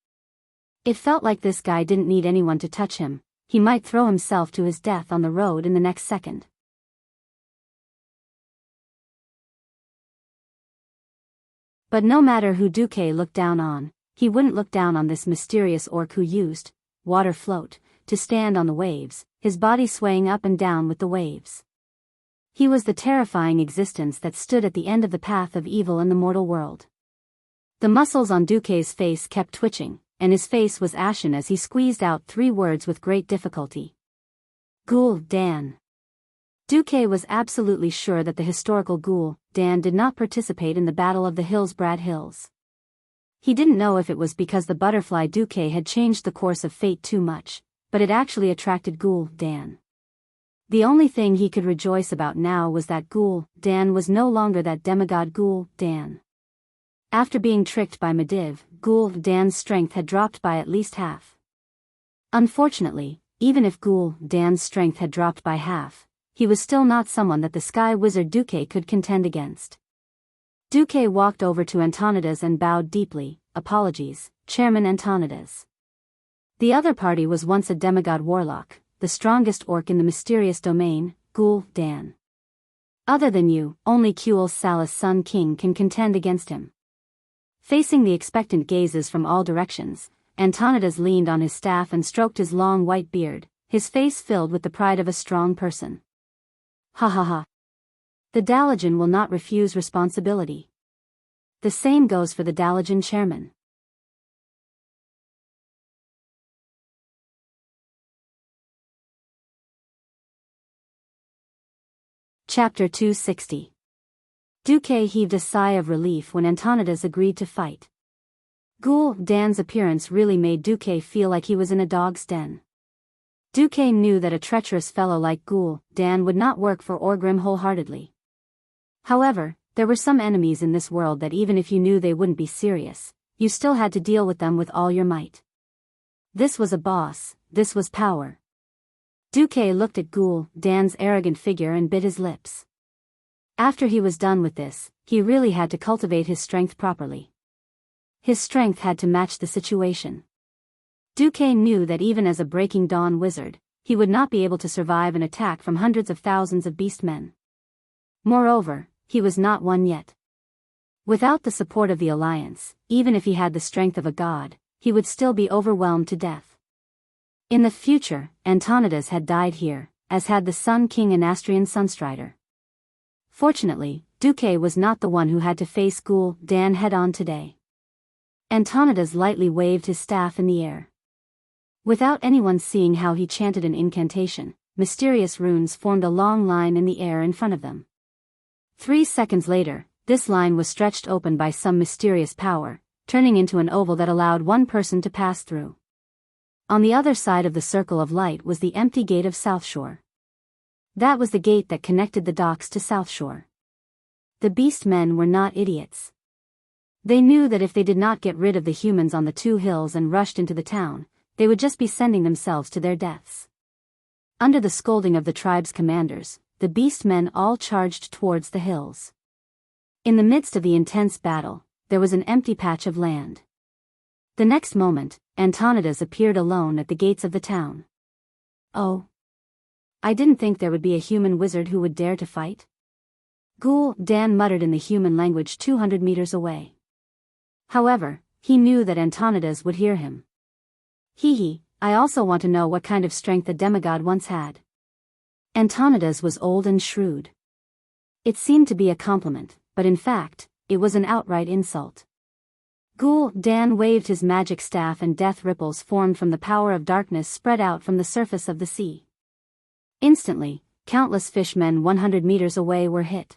It felt like this guy didn't need anyone to touch him, he might throw himself to his death on the road in the next second. But no matter who Duque looked down on, he wouldn't look down on this mysterious orc who used water float to stand on the waves, his body swaying up and down with the waves. He was the terrifying existence that stood at the end of the path of evil in the mortal world. The muscles on Duque's face kept twitching, and his face was ashen as he squeezed out 3 words with great difficulty. Ghoul Dan. Duque was absolutely sure that the historical Ghoul Dan did not participate in the Battle of the Hillsbrad Hills. He didn't know if it was because the butterfly Duque had changed the course of fate too much, but it actually attracted Ghoul Dan. The only thing he could rejoice about now was that Ghoul Dan was no longer that demigod Ghoul Dan. After being tricked by Medivh, Ghoul Dan's strength had dropped by at least half. Unfortunately, even if Ghoul Dan's strength had dropped by half, he was still not someone that the sky wizard Duque could contend against. Duque walked over to Antonidas and bowed deeply. Apologies, Chairman Antonidas. The other party was once a demigod warlock, the strongest orc in the mysterious domain, Ghoul Dan. Other than you, only Kuel Salus Sun King can contend against him. Facing the expectant gazes from all directions, Antonidas leaned on his staff and stroked his long white beard, his face filled with the pride of a strong person. Ha ha ha. The Dalajan will not refuse responsibility. The same goes for the Dalian chairman. Chapter 260. Duque heaved a sigh of relief when Antonidas agreed to fight. Ghoul Dan's appearance really made Duque feel like he was in a dog's den. Duque knew that a treacherous fellow like Ghoul Dan would not work for Orgrim wholeheartedly. However, there were some enemies in this world that even if you knew they wouldn't be serious, you still had to deal with them with all your might. This was a boss, this was power. Duque looked at Ghoul Dan's arrogant figure and bit his lips. After he was done with this, he really had to cultivate his strength properly. His strength had to match the situation. Duque knew that even as a Breaking Dawn wizard, he would not be able to survive an attack from hundreds of thousands of beastmen. Moreover, he was not one yet. Without the support of the Alliance, even if he had the strength of a god, he would still be overwhelmed to death. In the future, Antonidas had died here, as had the Sun King and Astrian Sunstrider. Fortunately, Duque was not the one who had to face Ghoul Dan head-on today. Antonidas lightly waved his staff in the air. Without anyone seeing how he chanted an incantation, mysterious runes formed a long line in the air in front of them. 3 seconds later, this line was stretched open by some mysterious power, turning into an oval that allowed one person to pass through. On the other side of the circle of light was the empty gate of South Shore. That was the gate that connected the docks to South Shore. The beast men were not idiots. They knew that if they did not get rid of the humans on the 2 hills and rushed into the town, they would just be sending themselves to their deaths. Under the scolding of the tribe's commanders, the beast men all charged towards the hills. In the midst of the intense battle, there was an empty patch of land. The next moment, Antonidas appeared alone at the gates of the town. Oh. I didn't think there would be a human wizard who would dare to fight. Ghoul Dan muttered in the human language 200 meters away. However, he knew that Antonidas would hear him. Hee, I also want to know what kind of strength a demigod once had. Antonidas was old and shrewd. It seemed to be a compliment, but in fact, it was an outright insult. Ghoul Dan waved his magic staff and death ripples formed from the power of darkness spread out from the surface of the sea. Instantly, countless fishmen 100 meters away were hit.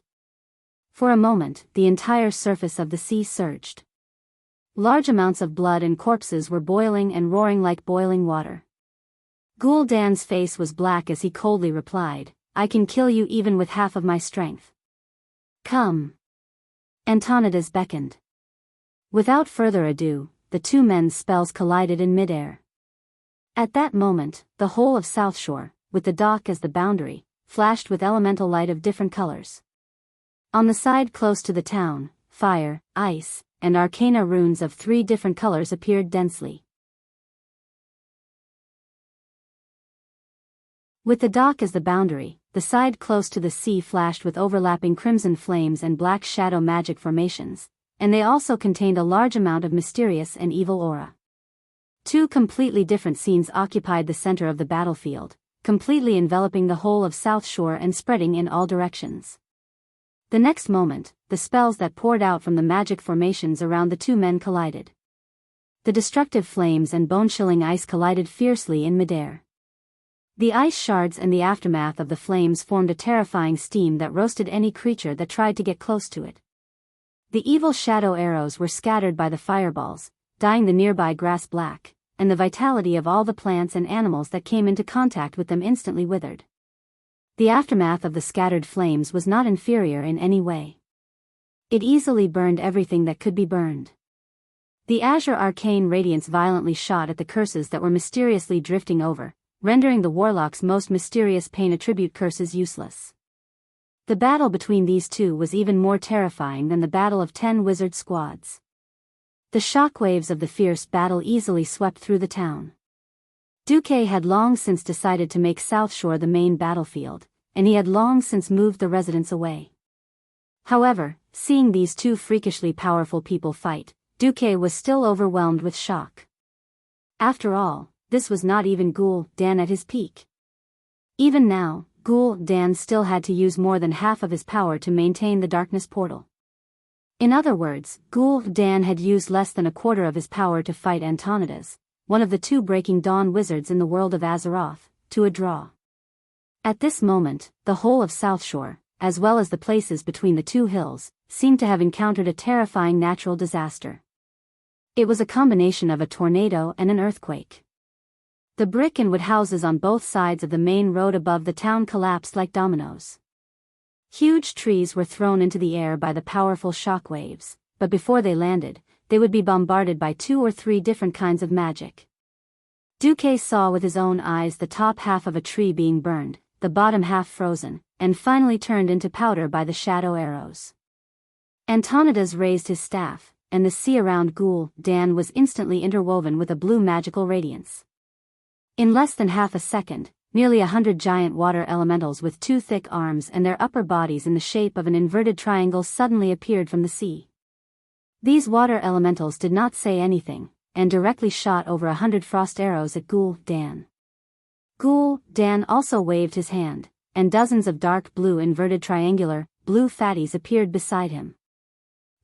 For a moment, the entire surface of the sea surged. Large amounts of blood and corpses were boiling and roaring like boiling water. Ghoul Dan's face was black as he coldly replied, I can kill you even with half of my strength. Come. Antonidas beckoned. Without further ado, the 2 men's spells collided in midair. At that moment, the whole of South Shore, with the dock as the boundary, flashed with elemental light of different colors. On the side close to the town, fire, ice, and arcana runes of 3 different colors appeared densely. With the dock as the boundary, the side close to the sea flashed with overlapping crimson flames and black shadow magic formations, and they also contained a large amount of mysterious and evil aura. 2 completely different scenes occupied the center of the battlefield, completely enveloping the whole of South Shore and spreading in all directions. The next moment, the spells that poured out from the magic formations around the 2 men collided. The destructive flames and bone-chilling ice collided fiercely in midair. The ice shards and the aftermath of the flames formed a terrifying steam that roasted any creature that tried to get close to it. The evil shadow arrows were scattered by the fireballs, dyeing the nearby grass black, and the vitality of all the plants and animals that came into contact with them instantly withered. The aftermath of the scattered flames was not inferior in any way. It easily burned everything that could be burned. The azure arcane radiance violently shot at the curses that were mysteriously drifting over, rendering the warlock's most mysterious pain attribute curses useless. The battle between these 2 was even more terrifying than the battle of 10 wizard squads. The shockwaves of the fierce battle easily swept through the town. Duque had long since decided to make South Shore the main battlefield, and he had long since moved the residents away. However, seeing these 2 freakishly powerful people fight, Duque was still overwhelmed with shock. After all, this was not even Ghoul Dan at his peak. Even now, Ghoul Dan still had to use more than half of his power to maintain the darkness portal. In other words, Gul'dan had used less than a quarter of his power to fight Antonidas, one of the two Breaking Dawn wizards in the world of Azeroth, to a draw. At this moment, the whole of South Shore, as well as the places between the two hills, seemed to have encountered a terrifying natural disaster. It was a combination of a tornado and an earthquake. The brick and wood houses on both sides of the main road above the town collapsed like dominoes. Huge trees were thrown into the air by the powerful shock waves, but before they landed, they would be bombarded by 2 or 3 different kinds of magic. Duque saw with his own eyes the top half of a tree being burned, the bottom half frozen, and finally turned into powder by the shadow arrows. Antonidas raised his staff, and the sea around Gul'dan was instantly interwoven with a blue magical radiance. In less than half a second, nearly 100 giant water elementals with 2 thick arms and their upper bodies in the shape of an inverted triangle suddenly appeared from the sea. These water elementals did not say anything, and directly shot over 100 frost arrows at Gul'dan. Gul'dan also waved his hand, and dozens of dark blue inverted triangular, blue fatties appeared beside him.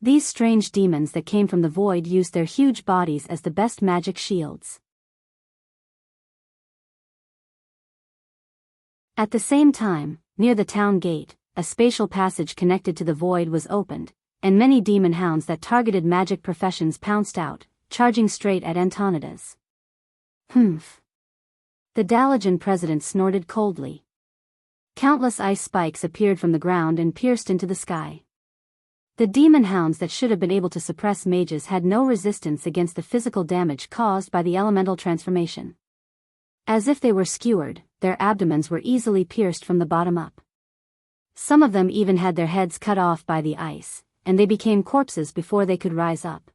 These strange demons that came from the void used their huge bodies as the best magic shields. At the same time, near the town gate, a spatial passage connected to the void was opened, and many demon hounds that targeted magic professions pounced out, charging straight at Antonidas. Humph. The Dalajan president snorted coldly. Countless ice spikes appeared from the ground and pierced into the sky. The demon hounds that should have been able to suppress mages had no resistance against the physical damage caused by the elemental transformation. As if they were skewered, their abdomens were easily pierced from the bottom up. Some of them even had their heads cut off by the ice, and they became corpses before they could rise up.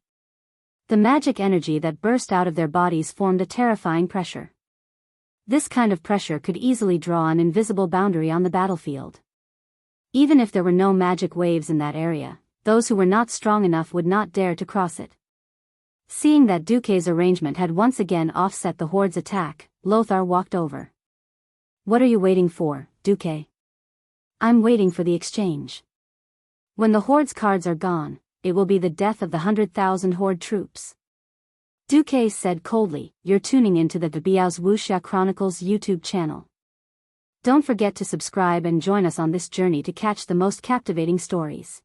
The magic energy that burst out of their bodies formed a terrifying pressure. This kind of pressure could easily draw an invisible boundary on the battlefield. Even if there were no magic waves in that area, those who were not strong enough would not dare to cross it. Seeing that Duque's arrangement had once again offset the horde's attack, Lothar walked over. "What are you waiting for, Duque?" "I'm waiting for the exchange. When the horde's cards are gone, it will be the death of the 100,000 horde troops." Duque said coldly, "You're tuning into the Biyao's Wuxia Chronicles YouTube channel. Don't forget to subscribe and join us on this journey to catch the most captivating stories.